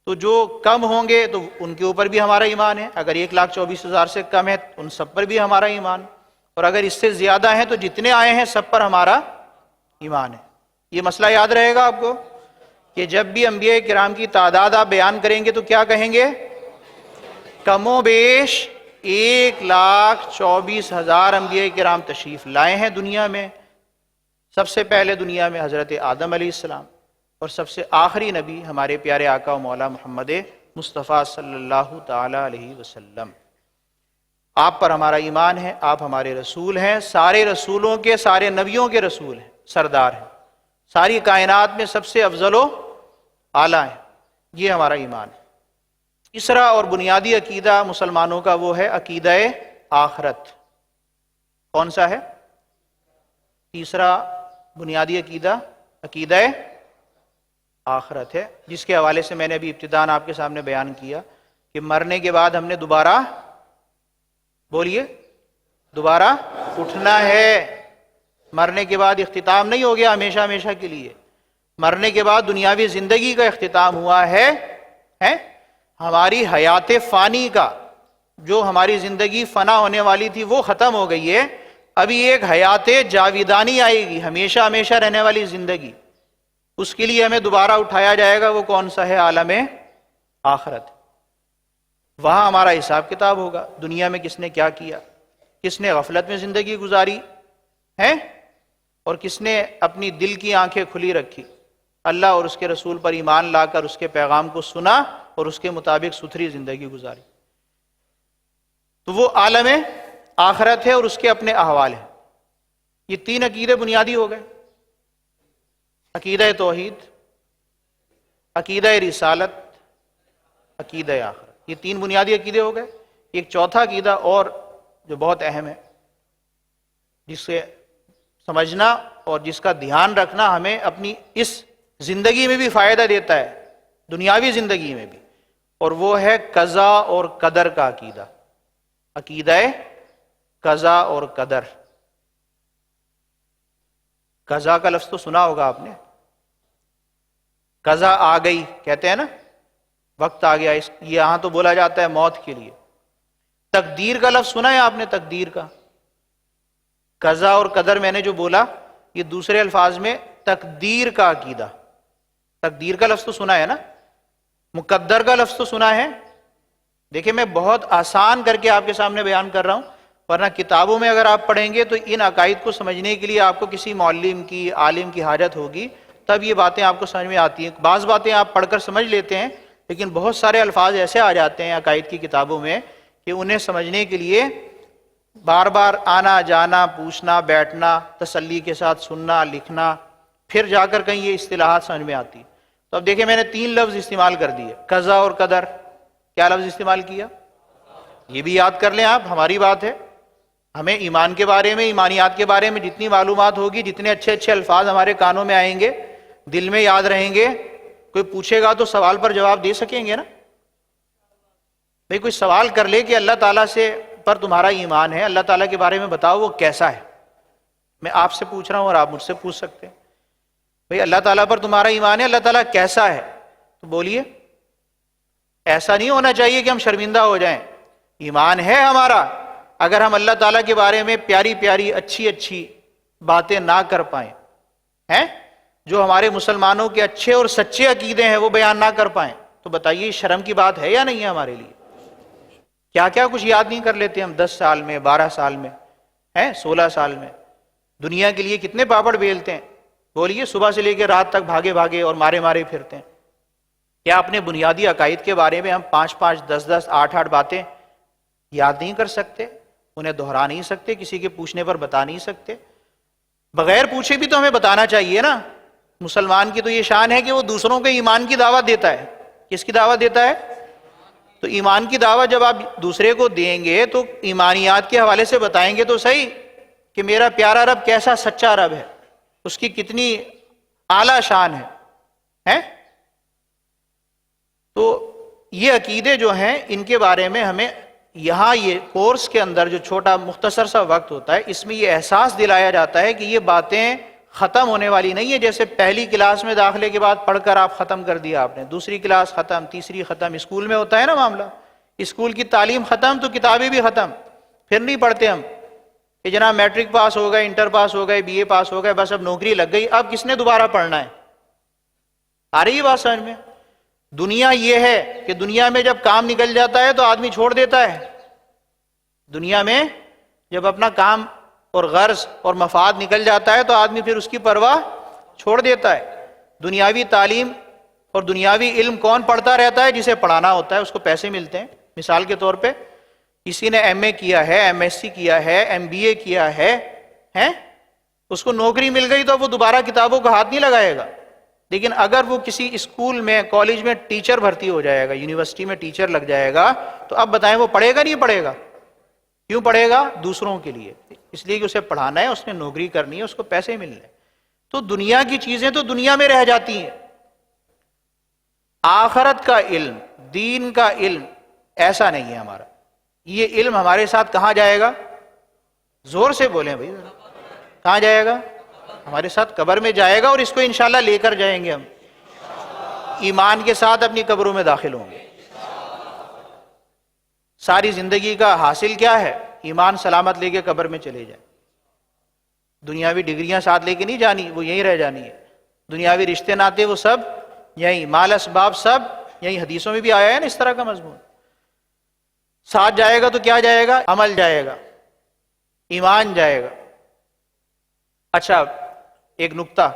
تو جو کم ہوں گے تو ان کے اوپر بھی ہمارا ایمان ہے, اگر 1,24,000 سے کم ہے ان سب پر بھی ہمارا ایمان ہے, اور اگر اس سے زیادہ ہیں تو جتنے آئے ہیں سب پر ہمارا ایمان ہے. یہ مسئلہ یاد رہے گا آپ کو کہ جب بھی انبیاء کرام کی تعداد آپ بیان کریں گے تو کیا کہیں گے؟ کم و بیش 1,24,000 انبیاء کرام تشریف لائے ہیں دنیا میں. سب سے پہلے دنیا میں حضرت آدم علیہ السلام, اور سب سے آخری نبی ہمارے پیارے آقا و مولا محمد مصطفیٰ صلی اللہ تعالی علیہ وسلم. آپ پر ہمارا ایمان ہے، آپ ہمارے رسول ہیں، سارے رسولوں کے، سارے نبیوں کے رسول ہیں، سردار ہیں، ساری کائنات میں سب سے افضل و اعلیٰ ہیں، یہ ہمارا ایمان ہے۔ تیسرا اور بنیادی عقیدہ مسلمانوں کا وہ ہے عقیدہ آخرت۔ کون سا ہے؟ تیسرا بنیادی عقیدہ عقیدہ آخرت ہے، جس کے حوالے سے میں نے ابھی ابتداً آپ کے سامنے بیان کیا کہ مرنے کے بعد ہم نے دوبارہ، بولیے، دوبارہ اٹھنا ہے۔ مرنے کے بعد اختتام نہیں ہو گیا ہمیشہ ہمیشہ کے لیے، مرنے کے بعد دنیاوی زندگی کا اختتام ہوا ہے ہماری حیات فانی کا، جو ہماری زندگی فنا ہونے والی تھی وہ ختم ہو گئی ہے، ابھی ایک حیات جاویدانی آئے گی، ہمیشہ ہمیشہ رہنے والی زندگی، اس کے لیے ہمیں دوبارہ اٹھایا جائے گا۔ وہ کون سا ہے؟ عالم آخرت۔ وہاں ہمارا حساب کتاب ہوگا، دنیا میں کس نے کیا کیا، کس نے غفلت میں زندگی گزاری ہے اور کس نے اپنی دل کی آنکھیں کھلی رکھی، اللہ اور اس کے رسول پر ایمان لا کر اس کے پیغام کو سنا اور اس کے مطابق ستھری زندگی گزاری۔ تو وہ عالم آخرت ہے اور اس کے اپنے احوال ہیں۔ یہ تین عقیدے بنیادی ہو گئے، عقیدہ توحید، عقیدہ رسالت، عقیدہ آخرت، یہ تین بنیادی عقیدے ہو گئے۔ ایک چوتھا عقیدہ اور جو بہت اہم ہے، جس سے سمجھنا اور جس کا دھیان رکھنا ہمیں اپنی اس زندگی میں بھی فائدہ دیتا ہے، دنیاوی زندگی میں بھی، اور وہ ہے قضا اور قدر کا عقیدہ، عقیدہ قضا اور قدر۔ قضا کا لفظ تو سنا ہوگا آپ نے، قضا آ گئی کہتے ہیں نا، وقت آ گیا، یہاں تو بولا جاتا ہے موت کے لیے۔ تقدیر کا لفظ سنا ہے آپ نے؟ تقدیر کا، قضا اور قدر میں نے جو بولا یہ دوسرے الفاظ میں تقدیر کا عقیدہ۔ تقدیر کا لفظ تو سنا ہے نا، مقدر کا لفظ تو سنا ہے۔ دیکھیں میں بہت آسان کر کے آپ کے سامنے بیان کر رہا ہوں، ورنہ کتابوں میں اگر آپ پڑھیں گے تو ان عقائد کو سمجھنے کے لیے آپ کو کسی معلم کی، عالم کی حاجت ہوگی، تب یہ باتیں آپ کو سمجھ میں آتی ہیں۔ بعض باتیں آپ پڑھ کر سمجھ لیتے ہیں، لیکن بہت سارے الفاظ ایسے آ جاتے ہیں عقائد کی کتابوں میں کہ انہیں سمجھنے کے لیے بار بار آنا جانا، پوچھنا، بیٹھنا، تسلی کے ساتھ سننا، لکھنا، پھر جا کر کہیں یہ اصطلاحات سمجھ میں آتی۔ تو اب دیکھیں میں نے تین لفظ استعمال کر دیے، قضا اور قدر۔ کیا لفظ استعمال کیا؟ یہ بھی یاد کر لیں آپ، ہماری بات ہے، ہمیں ایمان کے بارے میں، ایمانیات کے بارے میں جتنی معلومات ہوگی، جتنے اچھے اچھے الفاظ ہمارے کانوں میں آئیں گے، دل میں یاد رہیں گے، کوئی پوچھے گا تو سوال پر جواب دے سکیں گے نا۔ بھئی کوئی سوال کر لے کہ اللہ تعالیٰ سے پر تمہارا ایمان ہے، اللہ تعالیٰ کے بارے میں بتاؤ وہ کیسا ہے، میں آپ سے پوچھ رہا ہوں اور آپ مجھ سے پوچھ سکتے ہیں، بھئی اللہ تعالیٰ پر تمہارا ایمان ہے، اللہ تعالیٰ کیسا ہے؟ تو بولیے، ایسا نہیں ہونا چاہیے کہ ہم شرمندہ ہو جائیں۔ ایمان ہے ہمارا، اگر ہم اللہ تعالیٰ کے بارے میں پیاری پیاری اچھی اچھی باتیں نہ کر پائیں، ہیں جو ہمارے مسلمانوں کے اچھے اور سچے عقیدے ہیں وہ بیان نہ کر پائیں، تو بتائیے شرم کی بات ہے یا نہیں ہے ہمارے لیے؟ کیا کیا کچھ یاد نہیں کر لیتے ہم 10 سال میں، 12 سال میں، 16 سال میں، دنیا کے لیے کتنے پاپڑ بیلتے ہیں، بولیے، صبح سے لے کے رات تک بھاگے بھاگے اور مارے مارے پھرتے ہیں۔ کیا اپنے بنیادی عقائد کے بارے میں ہم 5 10 8 باتیں یاد نہیں کر سکتے، انہیں دہرا نہیں سکتے، کسی کے پوچھنے پر بتا نہیں سکتے؟ بغیر پوچھے بھی تو ہمیں بتانا چاہیے نا۔ مسلمان کی تو یہ شان ہے کہ وہ دوسروں کے ایمان کی دعوت دیتا ہے۔ کس کی دعوت دیتا ہے؟ تو ایمان کی دعوت جب آپ دوسرے کو دیں گے تو ایمانیات کے حوالے سے بتائیں گے تو صحیح کہ میرا پیارا رب کیسا سچا رب ہے، اس کی کتنی اعلیٰ شان ہے۔ تو یہ عقیدے جو ہیں ان کے بارے میں ہمیں یہاں یہ کورس کے اندر جو چھوٹا مختصر سا وقت ہوتا ہے، اس میں یہ احساس دلایا جاتا ہے کہ یہ باتیں ختم ہونے والی نہیں ہے۔ جیسے پہلی کلاس میں داخلے کے بعد پڑھ کر آپ ختم کر دیا آپ نے، دوسری کلاس ختم، تیسری ختم، اسکول میں ہوتا ہے نا معاملہ، اسکول کی تعلیم ختم تو کتابیں بھی ختم، پھر نہیں پڑھتے ہم کہ جناب میٹرک پاس ہو گئے، انٹر پاس ہو گئے، بی اے پاس ہو گئے، بس اب نوکری لگ گئی، اب کس نے دوبارہ پڑھنا ہے؟ آ رہی ہے بات سمجھ میں؟ دنیا یہ ہے کہ دنیا میں جب کام نکل جاتا ہے تو آدمی چھوڑ دیتا ہے، دنیا میں جب اپنا کام اور غرض اور مفاد نکل جاتا ہے تو آدمی پھر اس کی پرواہ چھوڑ دیتا ہے۔ دنیاوی تعلیم اور دنیاوی علم کون پڑھتا رہتا ہے؟ جسے پڑھانا ہوتا ہے، اس کو پیسے ملتے ہیں۔ مثال کے طور پہ کسی نے ایم اے کیا ہے، ایم ایس سی کیا ہے، ایم بی اے کیا ہے، اس کو نوکری مل گئی تو وہ دوبارہ کتابوں کا ہاتھ نہیں لگائے گا. لیکن اگر وہ کسی اسکول میں، کالج میں ٹیچر بھرتی ہو جائے گا، یونیورسٹی میں ٹیچر لگ جائے گا، تو اب بتائیں وہ پڑھے گا نہیں پڑھے گا؟ کیوں پڑھے گا؟ دوسروں کے لیے، اس لیے کہ اسے پڑھانا ہے، اس نے نوکری کرنی ہے، اس کو پیسے ملنے ہیں. تو دنیا کی چیزیں تو دنیا میں رہ جاتی ہیں. آخرت کا علم، دین کا علم ایسا نہیں ہے ہمارا. یہ علم ہمارے ساتھ کہاں جائے گا؟ زور سے بولیں بھائی، کہاں جائے گا؟ ہمارے ساتھ قبر میں جائے گا، اور اس کو انشاءاللہ لے کر جائیں گے ہم، ایمان کے ساتھ اپنی قبروں میں داخل ہوں گے. ساری زندگی کا حاصل کیا ہے؟ ایمان سلامت لے کے قبر میں چلے جائیں. دنیاوی ڈگریاں ساتھ لے کے نہیں جانی، وہ یہیں رہ جانی ہے. دنیاوی رشتے ناتے وہ سب یہیں، مال اسباب سب یہیں. حدیثوں میں بھی آیا ہے نا اس طرح کا مضمون. ساتھ جائے گا تو کیا جائے گا؟ عمل جائے گا، ایمان جائے گا. اچھا ایک نکتہ،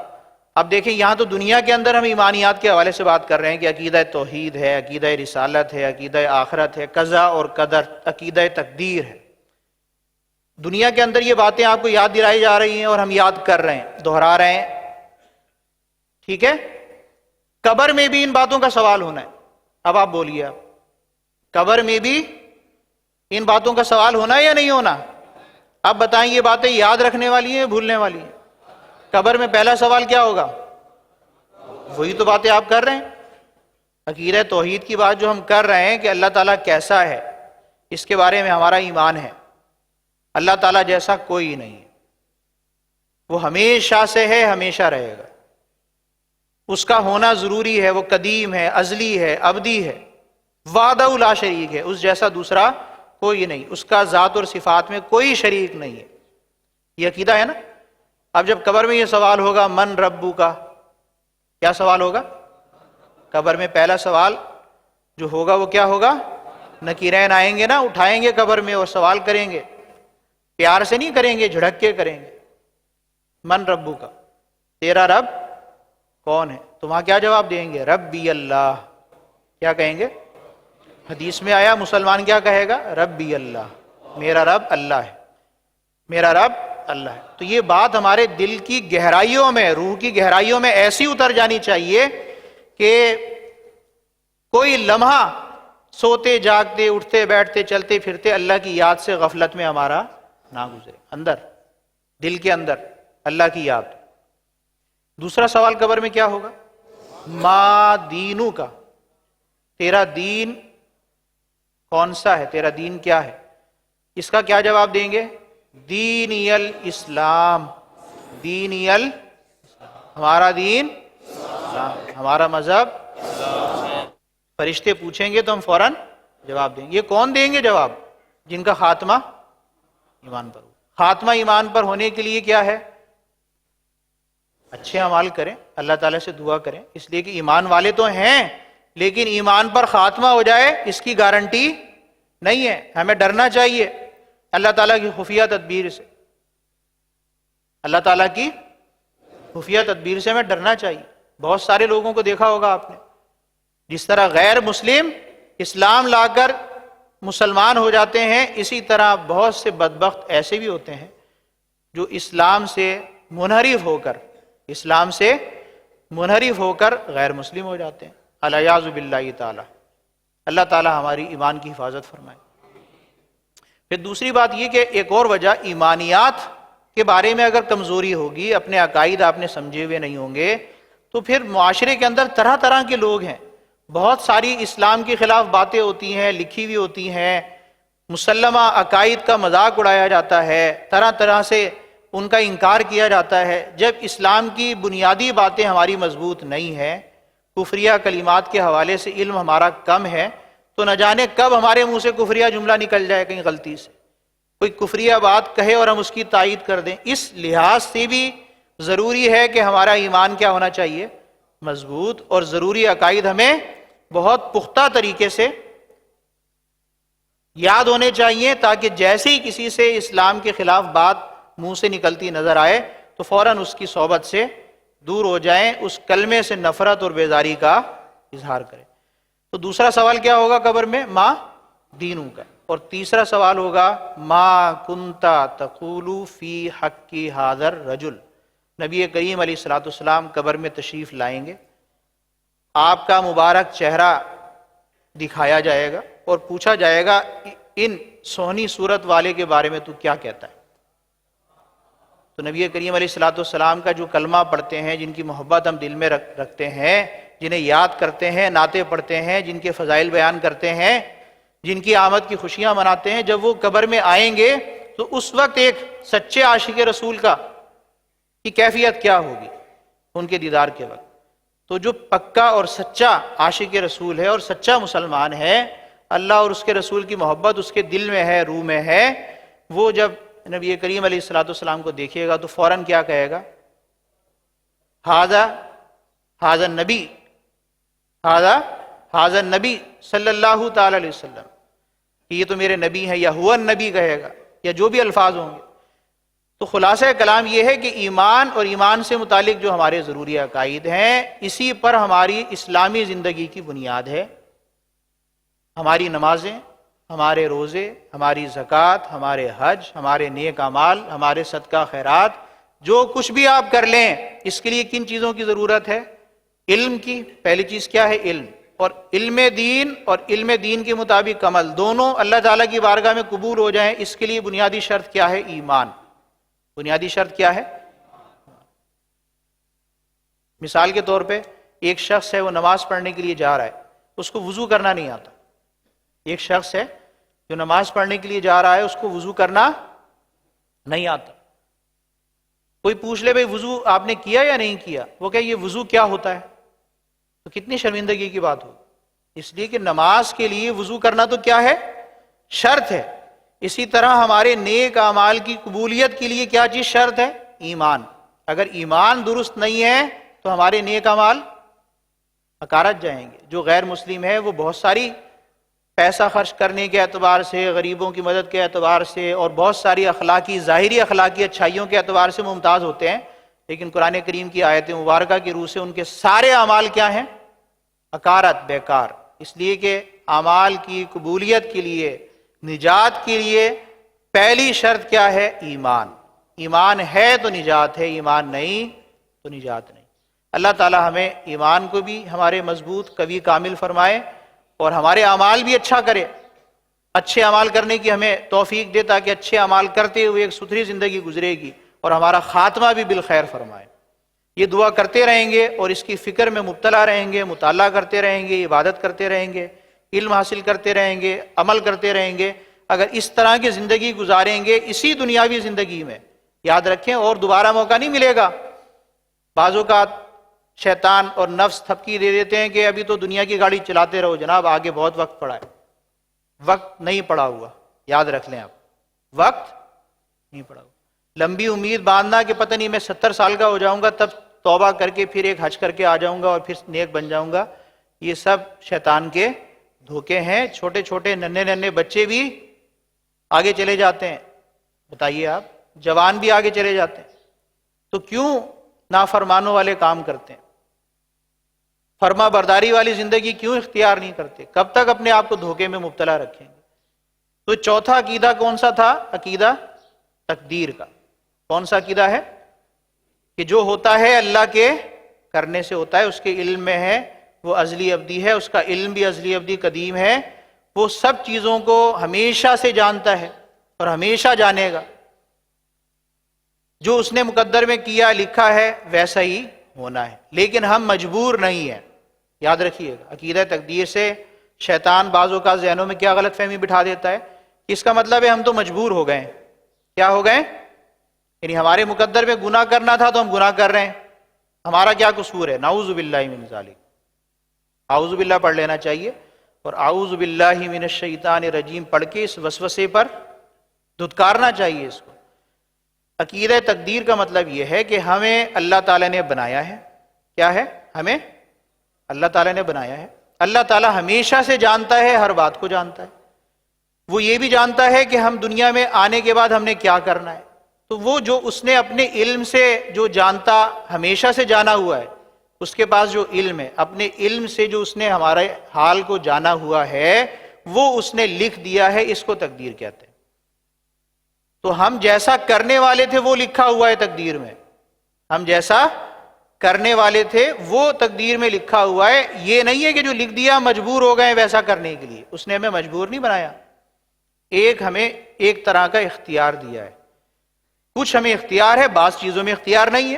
اب دیکھیں یہاں تو دنیا کے اندر ہم ایمانیات کے حوالے سے بات کر رہے ہیں کہ عقیدہ توحید ہے، عقیدہ رسالت ہے، عقیدہ آخرت ہے، قضا اور قدر، عقیدہ تقدیر ہے. دنیا کے اندر یہ باتیں آپ کو یاد دلائی جا رہی ہیں اور ہم یاد کر رہے ہیں، دہرا رہے ہیں، ٹھیک ہے. قبر میں بھی ان باتوں کا سوال ہونا ہے. اب آپ بولیے، آپ قبر میں بھی ان باتوں کا سوال ہونا ہے یا نہیں ہونا؟ اب بتائیں یہ باتیں یاد رکھنے والی ہیں، بھولنے والی ہیں؟ قبر میں پہلا سوال کیا ہوگا؟ وہی تو باتیں آپ کر رہے ہیں. عقیدہ توحید کی بات جو ہم کر رہے ہیں کہ اللہ تعالیٰ کیسا ہے، اس کے بارے میں ہمارا ایمان ہے. اللہ تعالیٰ جیسا کوئی نہیں ہے، وہ ہمیشہ سے ہے، ہمیشہ رہے گا. اس کا ہونا ضروری ہے، وہ قدیم ہے، ازلی ہے، ابدی ہے، وحدہ لا شریک ہے، اس جیسا دوسرا کوئی نہیں. اس کا ذات اور صفات میں کوئی شریک نہیں ہے. یہ عقیدہ ہے نا. اب جب قبر میں یہ سوال ہوگا من ربو کا، کیا سوال ہوگا؟ قبر میں پہلا سوال جو ہوگا وہ کیا ہوگا؟ نکیرین آئیں گے نا، اٹھائیں گے قبر میں اور سوال کریں گے. پیار سے نہیں کریں گے، جھڑک کے کریں گے. من ربو کا، تیرا رب کون ہے؟ تو وہاں کیا جواب دیں گے؟ ربی اللہ. کیا کہیں گے؟ حدیث میں آیا مسلمان کیا کہے گا؟ ربی اللہ، میرا رب اللہ ہے، میرا رب اللہ ہے. تو یہ بات ہمارے دل کی گہرائیوں میں، روح کی گہرائیوں میں ایسی اتر جانی چاہیے کہ کوئی لمحہ سوتے جاگتے، اٹھتے بیٹھتے، چلتے پھرتے اللہ کی یاد سے غفلت میں ہمارا نہ گزرے. اندر دل کے اندر اللہ کی یاد. دوسرا سوال قبر میں کیا ہوگا؟ ما دینو کا، تیرا دین کون سا ہے، تیرا دین کیا ہے؟ اس کا کیا جواب دیں گے؟ دینی الاسلام. دینی ہمارا دین اسلام، ہمارا مذہب. فرشتے پوچھیں گے تو ہم فوراً جواب دیں گے. یہ کون دیں گے جواب؟ جن کا خاتمہ ایمان پر ہو. خاتمہ ایمان پر ہونے کے لیے کیا ہے؟ اچھے اعمال کریں، اللہ تعالیٰ سے دعا کریں، اس لیے کہ ایمان والے تو ہیں لیکن ایمان پر خاتمہ ہو جائے اس کی گارنٹی نہیں ہے. ہمیں ڈرنا چاہیے اللہ تعالیٰ کی خفیہ تدبیر سے. اللہ تعالیٰ کی خفیہ تدبیر سے ہمیں ڈرنا چاہیے. بہت سارے لوگوں کو دیکھا ہوگا آپ نے، جس طرح غیر مسلم اسلام لا کر مسلمان ہو جاتے ہیں، اسی طرح بہت سے بدبخت ایسے بھی ہوتے ہیں جو اسلام سے منحرف ہو کر غیر مسلم ہو جاتے ہیں. الیاذ باللہ تعالی. اللہ تعالی ہماری ایمان کی حفاظت فرمائے. پھر دوسری بات یہ کہ ایک اور وجہ ایمانیات کے بارے میں اگر کمزوری ہوگی، اپنے عقائد آپ نے سمجھے ہوئے نہیں ہوں گے، تو پھر معاشرے کے اندر طرح طرح کے لوگ ہیں. بہت ساری اسلام کے خلاف باتیں ہوتی ہیں، لکھی ہوئی ہوتی ہیں، مسلمہ عقائد کا مذاق اڑایا جاتا ہے، طرح طرح سے ان کا انکار کیا جاتا ہے. جب اسلام کی بنیادی باتیں ہماری مضبوط نہیں ہیں، کفریہ کلمات کے حوالے سے علم ہمارا کم ہے، تو نہ جانے کب ہمارے منہ سے کفریہ جملہ نکل جائے کہیں غلطی سے، کوئی کفریہ بات کہے اور ہم اس کی تائید کر دیں. اس لحاظ سے بھی ضروری ہے کہ ہمارا ایمان کیا ہونا چاہیے؟ مضبوط. اور ضروری عقائد ہمیں بہت پختہ طریقے سے یاد ہونے چاہیے، تاکہ جیسے ہی کسی سے اسلام کے خلاف بات منہ سے نکلتی نظر آئے تو فوراً اس کی صحبت سے دور ہو جائیں، اس کلمے سے نفرت اور بیزاری کا اظہار کریں. تو دوسرا سوال کیا ہوگا قبر میں؟ ما دینوں کا. اور تیسرا سوال ہوگا ما کنتا تقول فی حق حاضر رجل. نبی کریم علیہ الصلوۃ والسلام قبر میں تشریف لائیں گے، آپ کا مبارک چہرہ دکھایا جائے گا اور پوچھا جائے گا ان سونی صورت والے کے بارے میں تو کیا کہتا ہے. تو نبی کریم علیہ الصلوۃ والسلام کا جو کلمہ پڑھتے ہیں، جن کی محبت ہم دل میں رکھتے ہیں، جنہیں یاد کرتے ہیں، نعتیں پڑھتے ہیں، جن کے فضائل بیان کرتے ہیں، جن کی آمد کی خوشیاں مناتے ہیں، جب وہ قبر میں آئیں گے تو اس وقت ایک سچے عاشق رسول کی کیفیت کیا ہوگی ان کے دیدار کے وقت. تو جو پکا اور سچا عاشق رسول ہے اور سچا مسلمان ہے، اللہ اور اس کے رسول کی محبت اس کے دل میں ہے، روح میں ہے، وہ جب نبی کریم علیہ الصلوۃ والسلام کو دیکھے گا تو فوراً کیا کہے گا؟ ھذا النبی، ھذا النبی صلی اللہ تعالی علیہ وسلم، کہ یہ تو میرے نبی ہیں، یا ہوا النبی کہے گا، یا جو بھی الفاظ ہوں گے. تو خلاصہ کلام یہ ہے کہ ایمان اور ایمان سے متعلق جو ہمارے ضروری عقائد ہیں، اسی پر ہماری اسلامی زندگی کی بنیاد ہے. ہماری نمازیں، ہمارے روزے، ہماری زکوٰۃ، ہمارے حج، ہمارے نیک اعمال، ہمارے صدقہ خیرات، جو کچھ بھی آپ کر لیں، اس کے لیے کن چیزوں کی ضرورت ہے؟ علم کی. پہلی چیز کیا ہے؟ علم. اور علم دین کے مطابق عمل، دونوں اللہ تعالیٰ کی بارگاہ میں قبول ہو جائیں، اس کے لیے بنیادی شرط کیا ہے؟ ایمان. بنیادی شرط کیا ہے؟ مثال کے طور پہ ایک شخص ہے، وہ نماز پڑھنے کے لیے جا رہا ہے، اس کو وضو کرنا نہیں آتا. ایک شخص ہے جو نماز پڑھنے کے لیے جا رہا ہے، اس کو وضو کرنا نہیں آتا. کوئی پوچھ لے بھئی وضو آپ نے کیا یا نہیں کیا، وہ کہ یہ وضو کیا ہوتا ہے، تو کتنی شرمندگی کی بات ہو. اس لیے کہ نماز کے لیے وضو کرنا تو کیا ہے؟ شرط ہے. اسی طرح ہمارے نیک اعمال کی قبولیت کے لیے کیا چیز شرط ہے؟ ایمان. اگر ایمان درست نہیں ہے تو ہمارے نیک اعمال حقارت جائیں گے. جو غیر مسلم ہے وہ بہت ساری پیسہ خرچ کرنے کے اعتبار سے، غریبوں کی مدد کے اعتبار سے، اور بہت ساری ظاہری اخلاقی اچھائیوں کے اعتبار سے ممتاز ہوتے ہیں، لیکن قرآن کریم کی آیت مبارکہ کی روح سے ان کے سارے اعمال کیا ہیں؟ حقارت، بیکار. اس لیے کہ اعمال کی قبولیت کے لیے، نجات کے لیے پہلی شرط کیا ہے؟ ایمان. ایمان ہے تو نجات ہے، ایمان نہیں تو نجات نہیں. اللہ تعالی ہمیں ایمان کو بھی ہمارے مضبوط، قوی، کامل فرمائے، اور ہمارے اعمال بھی اچھا کرے، اچھے اعمال کرنے کی ہمیں توفیق دے، تاکہ اچھے اعمال کرتے ہوئے ایک ستھری زندگی گزرے گی اور ہمارا خاتمہ بھی بالخیر فرمائے. یہ دعا کرتے رہیں گے اور اس کی فکر میں مبتلا رہیں گے، مطالعہ کرتے رہیں گے، عبادت کرتے رہیں گے، علم حاصل کرتے رہیں گے، عمل کرتے رہیں گے. اگر اس طرح کی زندگی گزاریں گے اسی دنیاوی زندگی میں، یاد رکھیں اور دوبارہ موقع نہیں ملے گا. بعض اوقات شیطان اور نفس تھپکی دے دیتے ہیں کہ ابھی تو دنیا کی گاڑی چلاتے رہو جناب، آگے بہت وقت پڑا ہے. وقت نہیں پڑا ہوا، یاد رکھ لیں آپ، وقت نہیں پڑا ہوا. لمبی امید باندھنا کہ پتہ نہیں میں 70 سال کا ہو جاؤں گا تب توبہ کر کے پھر ایک حج کر کے آ جاؤں گا اور پھر نیک بن جاؤں گا، یہ سب شیطان کے دھوکے ہیں. چھوٹے چھوٹے ننھے بچے بھی آگے چلے جاتے ہیں. بتائیے آپ، جوان بھی آگے چلے جاتے ہیں. تو کیوں نافرمانوں والے کام کرتے ہیں؟ فرما برداری والی زندگی کیوں اختیار نہیں کرتے؟ کب تک اپنے آپ کو دھوکے میں مبتلا رکھیں گے؟ تو چوتھا عقیدہ کون سا تھا؟ عقیدہ تقدیر کا. کون سا عقیدہ ہے؟ کہ جو ہوتا ہے اللہ کے کرنے سے ہوتا ہے، اس کے علم میں ہے، وہ ازلی ابدی ہے، اس کا علم بھی ازلی ابدی قدیم ہے، وہ سب چیزوں کو ہمیشہ سے جانتا ہے اور ہمیشہ جانے گا. جو اس نے مقدر میں کیا لکھا ہے ویسا ہی ہونا ہے، لیکن ہم مجبور نہیں ہیں. یاد رکھیے گا، عقیدہ تقدیر سے شیطان بعض اوقات ذہنوں میں کیا غلط فہمی بٹھا دیتا ہے کہ اس کا مطلب ہے ہم تو مجبور ہو گئے. کیا ہو گئے؟ یعنی ہمارے مقدر میں گناہ کرنا تھا تو ہم گناہ کر رہے ہیں، ہمارا کیا قصور ہے؟ نعوذ باللہ من ذالک. اعوذ باللہ پڑھ لینا چاہیے، اور اعوذ باللہ من الشیطان الرجیم پڑھ کے اس وسوسے پر دھتکارنا چاہیے اس کو. عقیدہ تقدیر کا مطلب یہ ہے کہ ہمیں اللہ تعالیٰ نے بنایا ہے. کیا ہے؟ ہمیں اللہ تعالیٰ نے بنایا ہے. اللہ تعالیٰ ہمیشہ سے جانتا ہے، ہر بات کو جانتا ہے. وہ یہ بھی جانتا ہے کہ ہم دنیا میں آنے کے بعد ہم نے کیا کرنا ہے. تو وہ جو اس نے اپنے علم سے جو جانتا، ہمیشہ سے جانا ہوا ہے، اس کے پاس جو علم ہے، اپنے علم سے جو اس نے ہمارے حال کو جانا ہوا ہے، وہ اس نے لکھ دیا ہے، اس کو تقدیر کہتے ہیں۔ تو ہم جیسا کرنے والے تھے وہ لکھا ہوا ہے تقدیر میں، ہم جیسا کرنے والے تھے وہ تقدیر میں لکھا ہوا ہے۔ یہ نہیں ہے کہ جو لکھ دیا مجبور ہو گئے ویسا کرنے کے لیے، اس نے ہمیں مجبور نہیں بنایا، ہمیں ایک طرح کا اختیار دیا ہے۔ کچھ ہمیں اختیار ہے، بعض چیزوں میں اختیار نہیں ہے۔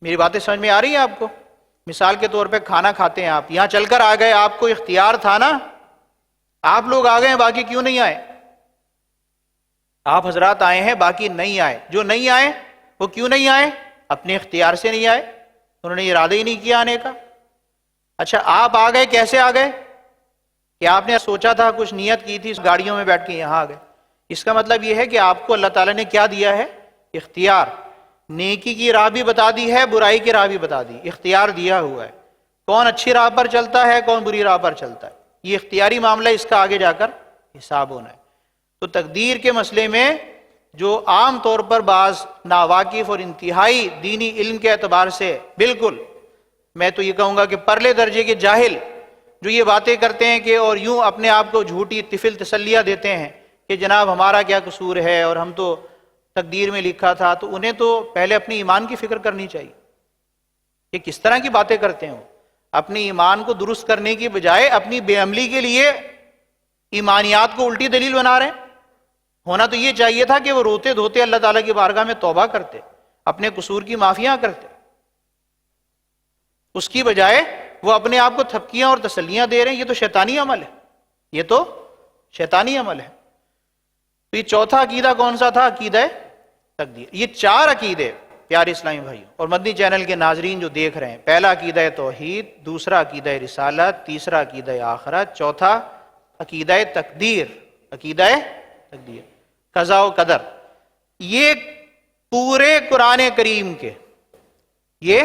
میری باتیں سمجھ میں آ رہی ہیں آپ کو؟ مثال کے طور پہ کھانا کھاتے ہیں، آپ یہاں چل کر آ گئے، آپ کو اختیار تھا نا، آپ لوگ آ گئے ہیں، باقی کیوں نہیں آئے؟ آپ حضرات آئے ہیں، باقی نہیں آئے۔ جو نہیں آئے وہ کیوں نہیں آئے؟ اپنے اختیار سے نہیں آئے، انہوں نے ارادہ ہی نہیں کیا آنے کا۔ اچھا آپ آ گئے، کیسے آ گئے؟ کہ آپ نے سوچا تھا، کچھ نیت کی تھی، گاڑیوں میں بیٹھ کے یہاں آ گئے۔ اس کا مطلب یہ ہے کہ آپ کو اللہ تعالیٰ نے کیا دیا ہے؟ اختیار۔ نیکی کی راہ بھی بتا دی ہے، برائی کی راہ بھی بتا دی، اختیار دیا ہوا ہے۔ کون اچھی راہ پر چلتا ہے، کون بری راہ پر چلتا ہے، یہ اختیاری معاملہ، اس کا آگے جا کر حساب ہونا ہے۔ تو تقدیر کے مسئلے میں جو عام طور پر بعض ناواقف اور انتہائی دینی علم کے اعتبار سے بالکل، میں تو یہ کہوں گا کہ پرلے درجے کے جاہل جو یہ باتیں کرتے ہیں کہ اور یوں اپنے آپ کو جھوٹی طفل تسلیاں دیتے ہیں کہ جناب ہمارا کیا قصور ہے اور ہم تو تقدیر میں لکھا تھا، تو انہیں تو پہلے اپنے ایمان کی فکر کرنی چاہیے۔ یہ کس طرح کی باتیں کرتے ہیں؟ اپنے ایمان کو درست کرنے کی بجائے اپنی بے عملی کے لیے ایمانیات کو الٹی دلیل بنا رہے ہیں۔ ہونا تو یہ چاہیے تھا کہ وہ روتے دھوتے اللہ تعالیٰ کی بارگاہ میں توبہ کرتے، اپنے قصور کی معافیاں کرتے، اس کی بجائے وہ اپنے آپ کو تھپکیاں اور تسلیاں دے رہے ہیں۔ یہ تو شیطانی عمل ہے، یہ تو شیطانی عمل ہے۔ تو یہ چوتھا عقیدہ کون سا تھا؟ عقیدہ تقدیر۔ یہ چار عقیدے پیارے اسلامی بھائیوں اور مدنی چینل کے ناظرین جو دیکھ رہے ہیں، پہلا عقیدہ توحید، دوسرا عقیدہ رسالت، تیسرا عقیدہ آخرت، چوتھا عقیدہ تقدیر۔ عقیدہ تقدیر، قضاء و قدر، یہ پورے قرآن کریم کے، یہ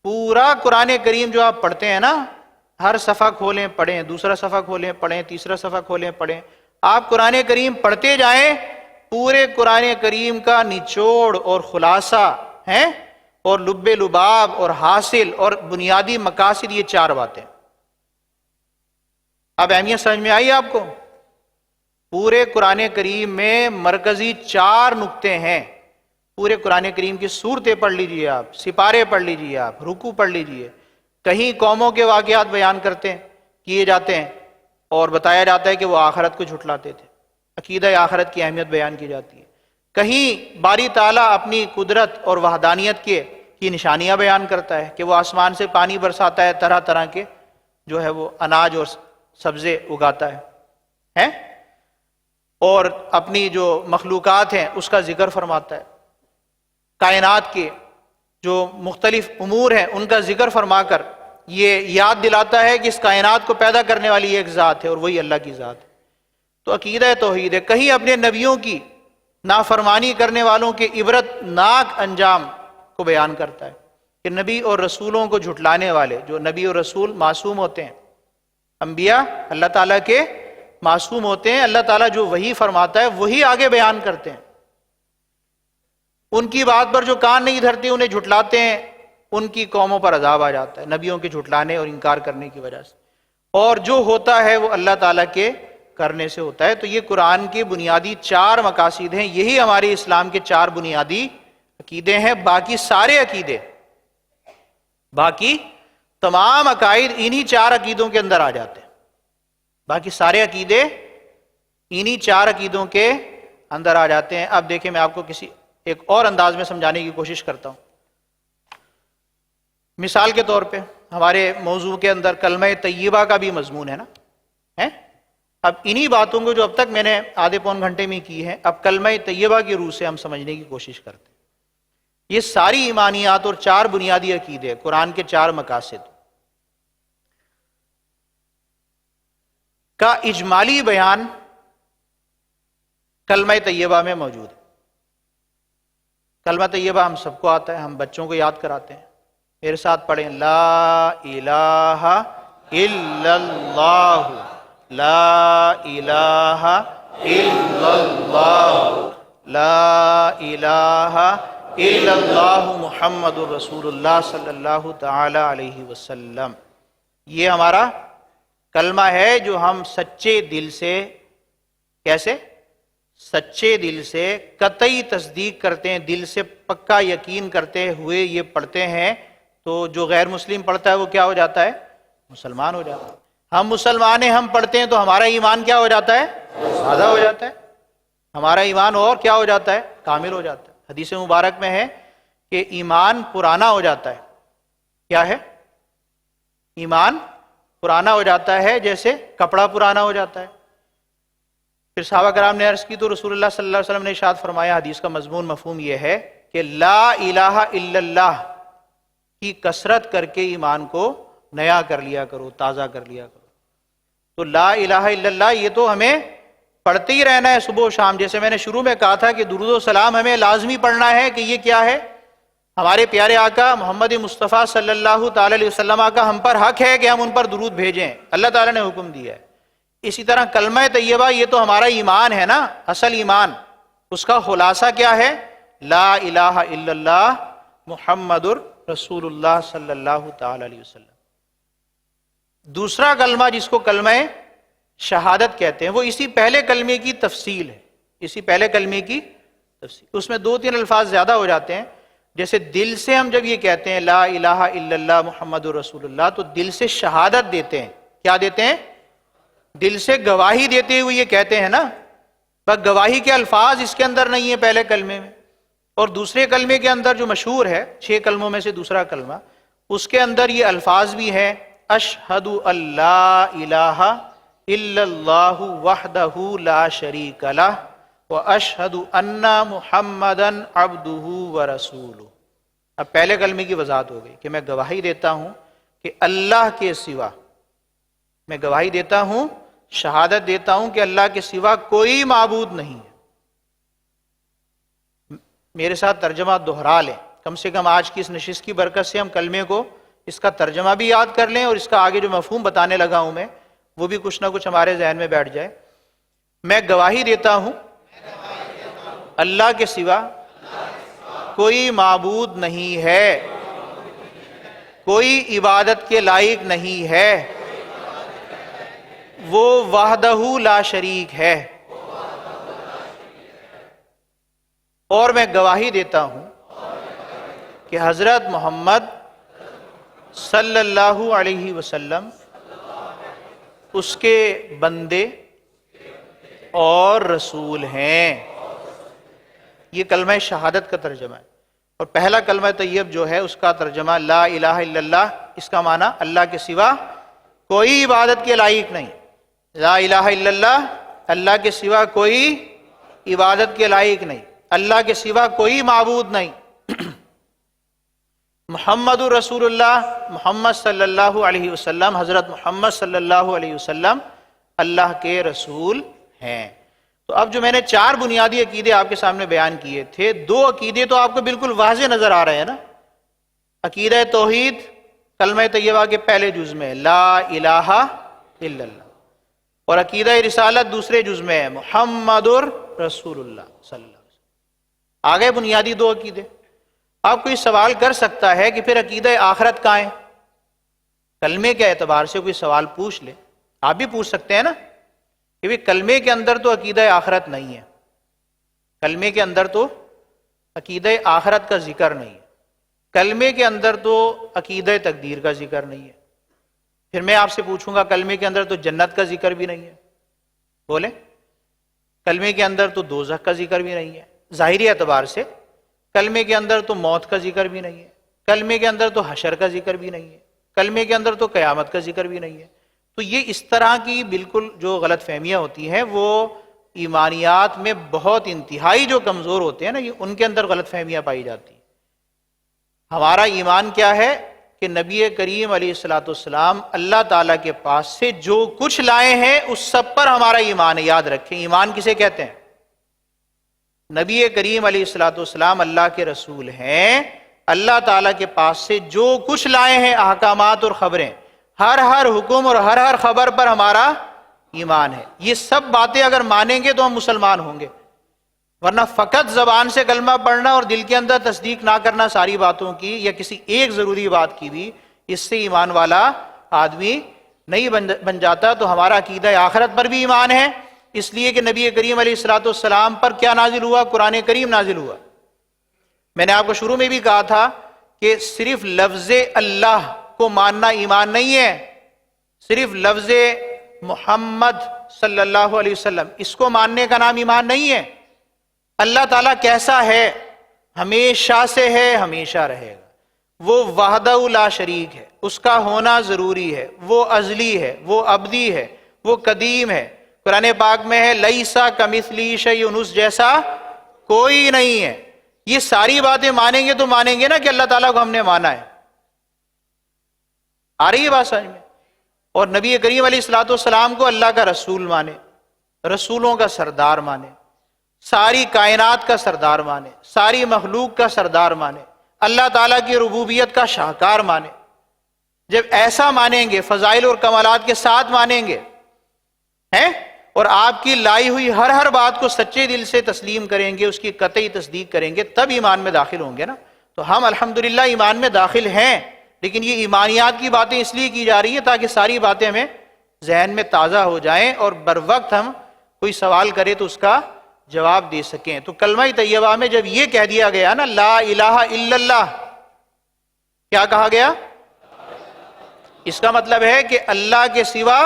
پورا قرآن کریم جو آپ پڑھتے ہیں نا، ہر صفحہ کھولیں پڑھیں، دوسرا صفحہ کھولیں پڑھیں، تیسرا صفحہ کھولیں پڑھیں، آپ قرآن کریم پڑھتے جائیں، پورے قرآن کریم کا نچوڑ اور خلاصہ ہے اور لب لباب اور حاصل اور بنیادی مقاصد، یہ چار باتیں۔ اب اہمیت سمجھ میں آئی آپ کو؟ پورے قرآن کریم میں مرکزی چار نقطے ہیں۔ پورے قرآن کریم کی سورتیں پڑھ لیجئے آپ، سپارے پڑھ لیجئے آپ، رکوع پڑھ لیجئے، کہیں قوموں کے واقعات بیان کرتے ہیں، کیے جاتے ہیں اور بتایا جاتا ہے کہ وہ آخرت کو جھٹلاتے تھے، عقیدہ آخرت کی اہمیت بیان کی جاتی ہے۔ کہیں باری تعالیٰ اپنی قدرت اور وحدانیت کی نشانیاں بیان کرتا ہے کہ وہ آسمان سے پانی برساتا ہے، طرح طرح کے جو ہے وہ اناج اور سبزے اگاتا ہے، اور اپنی جو مخلوقات ہیں اس کا ذکر فرماتا ہے، کائنات کے جو مختلف امور ہیں ان کا ذکر فرما کر یہ یاد دلاتا ہے کہ اس کائنات کو پیدا کرنے والی ایک ذات ہے اور وہی اللہ کی ذات ہے۔ تو عقیدہ توحید ہے۔ کہیں اپنے نبیوں کی نافرمانی کرنے والوں کے عبرت ناک انجام کو بیان کرتا ہے کہ نبی اور رسولوں کو جھٹلانے والے، جو نبی اور رسول معصوم ہوتے ہیں، انبیاء اللہ تعالیٰ کے معصوم ہوتے ہیں، اللہ تعالیٰ جو وحی فرماتا ہے وہی آگے بیان کرتے ہیں، ان کی بات پر جو کان نہیں دھرتے انہیں جھٹلاتے ہیں، ان کی قوموں پر عذاب آ جاتا ہے نبیوں کے جھٹلانے اور انکار کرنے کی وجہ سے، اور جو ہوتا ہے وہ اللہ تعالیٰ کے کرنے سے ہوتا ہے۔ تو یہ قرآن کے بنیادی چار مقاصد ہیں، یہی ہمارے اسلام کے چار بنیادی عقیدے ہیں۔ باقی سارے عقیدے، باقی تمام عقائد انہی چار عقیدوں کے اندر آ جاتے ہیں، باقی سارے عقیدے انہی چار عقیدوں کے اندر آ جاتے ہیں۔ اب دیکھیں میں آپ کو کسی ایک اور انداز میں سمجھانے کی کوشش کرتا ہوں۔ مثال کے طور پہ ہمارے موضوع کے اندر کلمہ طیبہ کا بھی مضمون ہے نا، اب انہی باتوں کو جو اب تک میں نے آدھے پون گھنٹے میں کی ہے، اب کلمہ طیبہ کی روح سے ہم سمجھنے کی کوشش کرتے ہیں۔ یہ ساری ایمانیات اور چار بنیادی عقیدے، قرآن کے چار مقاصد کا اجمالی بیان کلمہ طیبہ میں موجود ہے۔ کلمہ طیبہ ہم سب کو آتا ہے، ہم بچوں کو یاد کراتے ہیں۔ میرے ساتھ پڑھیں، لا الہ الا اللہ، لا الہ الا اللہ، لا الہ الا اللہ محمد الرسول اللہ صلی اللہ تعالی علیہ وسلم۔ یہ ہمارا کلمہ ہے جو ہم سچے دل سے، کیسے؟ سچے دل سے قطعی تصدیق کرتے ہیں، دل سے پکا یقین کرتے ہوئے یہ پڑھتے ہیں، تو جو غیر مسلم پڑھتا ہے وہ کیا ہو جاتا ہے؟ مسلمان ہو جاتا ہے۔ ہم مسلمان ہیں، ہم پڑھتے ہیں تو ہمارا ایمان کیا ہو جاتا ہے؟ تازہ ہو جاتا ہے، ہمارا ایمان اور کیا ہو جاتا ہے؟ کامل ہو جاتا ہے۔ حدیث مبارک میں ہے کہ ایمان پرانا ہو جاتا ہے۔ کیا ہے؟ ایمان پرانا ہو جاتا ہے جیسے کپڑا پرانا ہو جاتا ہے۔ پھر صحابہ کرام نے عرض کی تو رسول اللہ صلی اللہ علیہ وسلم نے ارشاد فرمایا، حدیث کا مضمون مفہوم یہ ہے کہ لا الہ الا اللہ کی کثرت کر کے ایمان کو نیا کر لیا کرو، تازہ کر لیا کرو۔ تو لا الہ الا اللہ یہ تو ہمیں پڑھتے ہی رہنا ہے صبح و شام، جیسے میں نے شروع میں کہا تھا کہ درود و سلام ہمیں لازمی پڑھنا ہے کہ یہ کیا ہے؟ ہمارے پیارے آقا محمد مصطفیٰ صلی اللہ تعالی علیہ وسلم کا ہم پر حق ہے کہ ہم ان پر درود بھیجیں، اللہ تعالیٰ نے حکم دیا ہے۔ اسی طرح کلمہ طیبہ یہ تو ہمارا ایمان ہے نا، اصل ایمان، اس کا خلاصہ کیا ہے؟ لا الہ الا اللہ محمد رسول اللہ صلی اللہ تعالی علیہ وسلم۔ دوسرا کلمہ جس کو کلمہ شہادت کہتے ہیں وہ اسی پہلے کلمے کی تفصیل ہے، اسی پہلے کلمے کی تفصیل۔ اس میں 2-3 الفاظ زیادہ ہو جاتے ہیں، جیسے دل سے ہم جب یہ کہتے ہیں لا الہ الا اللہ محمد رسول اللہ تو دل سے شہادت دیتے ہیں۔ کیا دیتے ہیں؟ دل سے گواہی دیتے ہوئے یہ کہتے ہیں نا، بس گواہی کے الفاظ اس کے اندر نہیں ہیں پہلے کلمے میں، اور دوسرے کلمے کے اندر جو مشہور ہے 6 کلموں میں سے دوسرا کلمہ، اس کے اندر یہ الفاظ بھی ہیں، اشہد اللہ الہ الا اللہ وحدہ لا شریک لہ واشہد ان محمدا عبدہ ورسولہ۔ اب پہلے کلمے کی وضاحت ہو گئی کہ میں گواہی دیتا ہوں کہ اللہ کے سوا، میں گواہی دیتا ہوں، شہادت دیتا ہوں کہ اللہ کے سوا کوئی معبود نہیں ہے۔ میرے ساتھ ترجمہ دہرا لیں، کم سے کم آج کی اس نشست کی برکت سے ہم کلمے کو، اس کا ترجمہ بھی یاد کر لیں، اور اس کا آگے جو مفہوم بتانے لگا ہوں میں وہ بھی کچھ نہ کچھ ہمارے ذہن میں بیٹھ جائے۔ میں گواہی دیتا ہوں اللہ کے سوا کوئی معبود نہیں ہے، کوئی عبادت کے لائق نہیں ہے، وہ وحدہ لا شریک ہے، اور میں گواہی دیتا ہوں کہ حضرت محمد صلی اللہ علیہ وسلم اس کے بندے اور رسول ہیں۔ یہ کلمہ شہادت کا ترجمہ ہے، اور پہلا کلمہ طیب جو ہے اس کا ترجمہ لا الہ الا اللہ، اس کا معنی اللہ کے سوا کوئی عبادت کے لائق نہیں۔ لا الہ الا اللہ، اللہ کے سوا کوئی عبادت کے لائق نہیں، اللہ کے سوا کوئی معبود نہیں۔ محمد رسول اللہ، محمد صلی اللہ علیہ وسلم، حضرت محمد صلی اللہ علیہ وسلم اللہ کے رسول ہیں۔ تو اب جو میں نے 4 بنیادی عقیدے آپ کے سامنے بیان کیے تھے، 2 عقیدے تو آپ کو بالکل واضح نظر آ رہے ہیں نا۔ عقیدہ توحید کلمہ طیبہ کے پہلے جز میں لا الہ الا اللہ، اور عقیدہ رسالت دوسرے جز میں ہے محمد رسول اللہ صلی اللہ علیہ وسلم۔ آگے بنیادی 2 عقیدے۔ آپ کوئی سوال کر سکتا ہے کہ پھر عقیدہ آخرت کہاں ہے؟ کلمے کے اعتبار سے کوئی سوال پوچھ لے، آپ بھی پوچھ سکتے ہیں نا کہ بھی کلمے کے اندر تو عقیدہ آخرت نہیں ہے، کلمے کے اندر تو عقیدہ آخرت کا ذکر نہیں ہے، کلمے کے اندر تو عقیدہ تقدیر کا ذکر نہیں ہے۔ پھر میں آپ سے پوچھوں گا کلمے کے اندر تو جنت کا ذکر بھی نہیں ہے، بولیں؟ کلمے کے اندر تو دوزخ کا ذکر بھی نہیں ہے، ظاہری اعتبار سے کلمے کے اندر تو موت کا ذکر بھی نہیں ہے، کلمے کے اندر تو حشر کا ذکر بھی نہیں ہے، کلمے کے اندر تو قیامت کا ذکر بھی نہیں ہے۔ تو یہ اس طرح کی بالکل جو غلط فہمیاں ہوتی ہیں وہ ایمانیات میں بہت انتہائی جو کمزور ہوتے ہیں نا، یہ ان کے اندر غلط فہمیاں پائی جاتی ہیں۔ ہمارا ایمان کیا ہے کہ نبی کریم علیہ الصلوۃ والسلام اللہ تعالیٰ کے پاس سے جو کچھ لائے ہیں اس سب پر ہمارا ایمان ہے۔ یاد رکھیں ایمان کسے کہتے ہیں؟ نبی کریم علیہ الصلوۃ والسلام اللہ کے رسول ہیں، اللہ تعالیٰ کے پاس سے جو کچھ لائے ہیں احکامات اور خبریں، ہر حکم اور ہر خبر پر ہمارا ایمان ہے۔ یہ سب باتیں اگر مانیں گے تو ہم مسلمان ہوں گے، ورنہ فقط زبان سے کلمہ پڑھنا اور دل کے اندر تصدیق نہ کرنا ساری باتوں کی یا کسی ایک ضروری بات کی بھی، اس سے ایمان والا آدمی نہیں بن جاتا تو ہمارا عقیدہ آخرت پر بھی ایمان ہے، اس لیے کہ نبی کریم علیہ الصلوۃ والسلام پر کیا نازل ہوا؟ قرآن کریم نازل ہوا۔ میں نے آپ کو شروع میں بھی کہا تھا کہ صرف لفظ اللہ کو ماننا ایمان نہیں ہے، صرف لفظ محمد صلی اللہ علیہ وسلم اس کو ماننے کا نام ایمان نہیں ہے۔ اللہ تعالیٰ کیسا ہے؟ ہمیشہ سے ہے، ہمیشہ رہے گا۔ وہ وحدہ لا شریک ہے، اس کا ہونا ضروری ہے، وہ ازلی ہے، وہ ابدی ہے، وہ قدیم ہے۔ قرآن پاک میں ہے لیسا کمثلی شیء، اس جیسا کوئی نہیں ہے۔ یہ ساری باتیں مانیں گے تو مانیں گے نا کہ اللہ تعالیٰ کو ہم نے مانا ہے۔ آ رہی ہے بات سمجھ میں؟ اور نبی کریم علیہ الصلوۃ والسلام کو اللہ کا رسول مانے، رسولوں کا سردار مانے، ساری کائنات کا سردار مانے، ساری مخلوق کا سردار مانے، اللہ تعالیٰ کی ربوبیت کا شاہکار مانے۔ جب ایسا مانیں گے، فضائل اور کمالات کے ساتھ مانیں گے ہیں، اور آپ کی لائی ہوئی ہر بات کو سچے دل سے تسلیم کریں گے، اس کی قطعی تصدیق کریں گے، تب ایمان میں داخل ہوں گے نا۔ تو ہم الحمدللہ ایمان میں داخل ہیں، لیکن یہ ایمانیات کی باتیں اس لیے کی جا رہی ہیں تاکہ ساری باتیں ہمیں ذہن میں تازہ ہو جائیں اور بر وقت ہم کوئی سوال کرے تو اس کا جواب دے سکیں۔ تو کلمہ طیبہ میں جب یہ کہہ دیا گیا نا لا الہ الا اللہ، کیا کہا گیا؟ اس کا مطلب ہے کہ اللہ کے سوا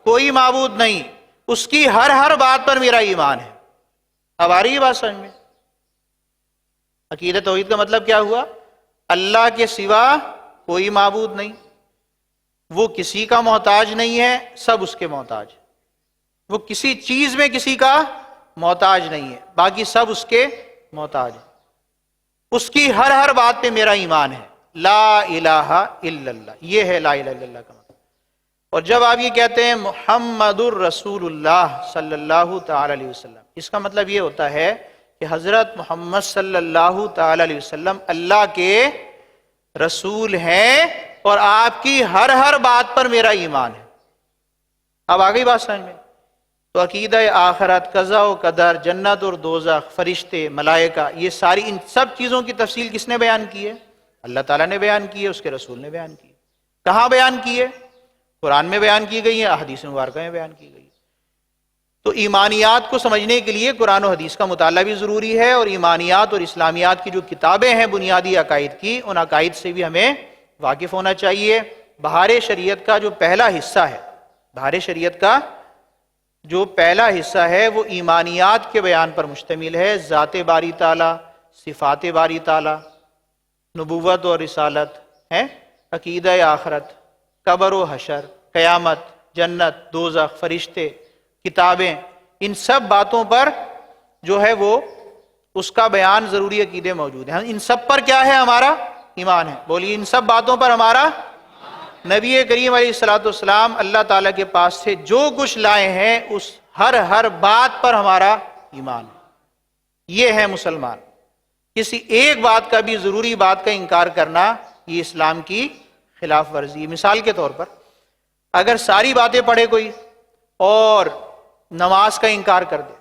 کوئی معبود نہیں، اس کی ہر بات پر میرا ایمان ہے۔ اب آ رہی ہے بات سمجھ میں؟ عقیدہ توحید کا مطلب کیا ہوا؟ اللہ کے سوا کوئی معبود نہیں، وہ کسی کا محتاج نہیں ہے، سب اس کے محتاج، وہ کسی چیز میں کسی کا محتاج نہیں ہے، باقی سب اس کے محتاج ہیں۔ اس کی ہر بات پہ میرا ایمان ہے۔ لا الہ الا اللہ، یہ ہے لا الہ الا اللہ کا مطلب۔ اور جب آپ یہ کہتے ہیں محمد الرسول اللہ صلی اللہ تعالی علیہ وسلم، اس کا مطلب یہ ہوتا ہے کہ حضرت محمد صلی اللہ تعالی علیہ وسلم اللہ کے رسول ہیں اور آپ کی ہر بات پر میرا ایمان ہے۔ اب آگئی بات سمجھ میں؟ تو عقیدہ آخرت، قضاء و قدر، جنت اور دوزخ، فرشتے، ملائکہ، یہ ساری ان سب چیزوں کی تفصیل کس نے بیان کی ہے؟ اللہ تعالیٰ نے بیان کی ہے، اس کے رسول نے بیان کی ہے۔ کہاں بیان کی ہے؟ قرآن میں بیان کی گئی ہے، احادیث مبارکہ میں بیان کی گئی ہے۔ تو ایمانیات کو سمجھنے کے لیے قرآن و حدیث کا مطالعہ بھی ضروری ہے، اور ایمانیات اور اسلامیات کی جو کتابیں ہیں بنیادی عقائد کی، ان عقائد سے بھی ہمیں واقف ہونا چاہیے۔ بہار شریعت کا جو پہلا حصہ ہے، بہار شریعت کا جو پہلا حصہ ہے وہ ایمانیات کے بیان پر مشتمل ہے، ذات باری تعالیٰ، صفات باری تعالیٰ، نبوت اور رسالت ہے، عقیدہ آخرت، قبر و حشر، قیامت، جنت، دوزخ، فرشتے، کتابیں، ان سب باتوں پر جو ہے وہ اس کا بیان ضروری عقیدے موجود ہیں۔ ان سب پر کیا ہے؟ ہمارا ایمان ہے۔ بولیے، ان سب باتوں پر ہمارا، نبی کریم علیہ الصلوۃ والسلام اللہ تعالیٰ کے پاس سے جو کچھ لائے ہیں اس ہر بات پر ہمارا ایمان ہے۔ یہ ہے مسلمان۔ کسی ایک بات کا بھی، ضروری بات کا انکار کرنا یہ اسلام کی خلاف ورزی ہے۔ مثال کے طور پر اگر ساری باتیں پڑھے کوئی اور نماز کا انکار کر دے،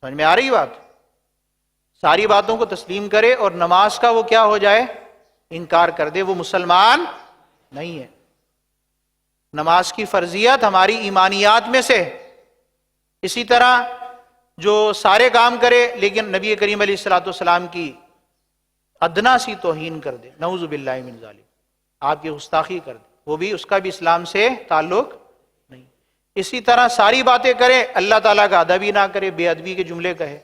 سمجھ میں آ رہی بات؟ ساری باتوں کو تسلیم کرے اور نماز کا وہ کیا ہو جائے؟ انکار کر دے، وہ مسلمان نہیں ہے۔ نماز کی فرضیت ہماری ایمانیات میں سے۔ اسی طرح جو سارے کام کرے لیکن نبی کریم علیہ الصلوۃ والسلام کی ادنا سی توہین کر دے، نعوذ باللہ من ذالک، آپ کی گستاخی کر دے، وہ بھی، اس کا بھی اسلام سے تعلق نہیں۔ اسی طرح ساری باتیں کرے، اللہ تعالیٰ کا ادب ہی نہ کرے، بے ادبی کے جملے کہے،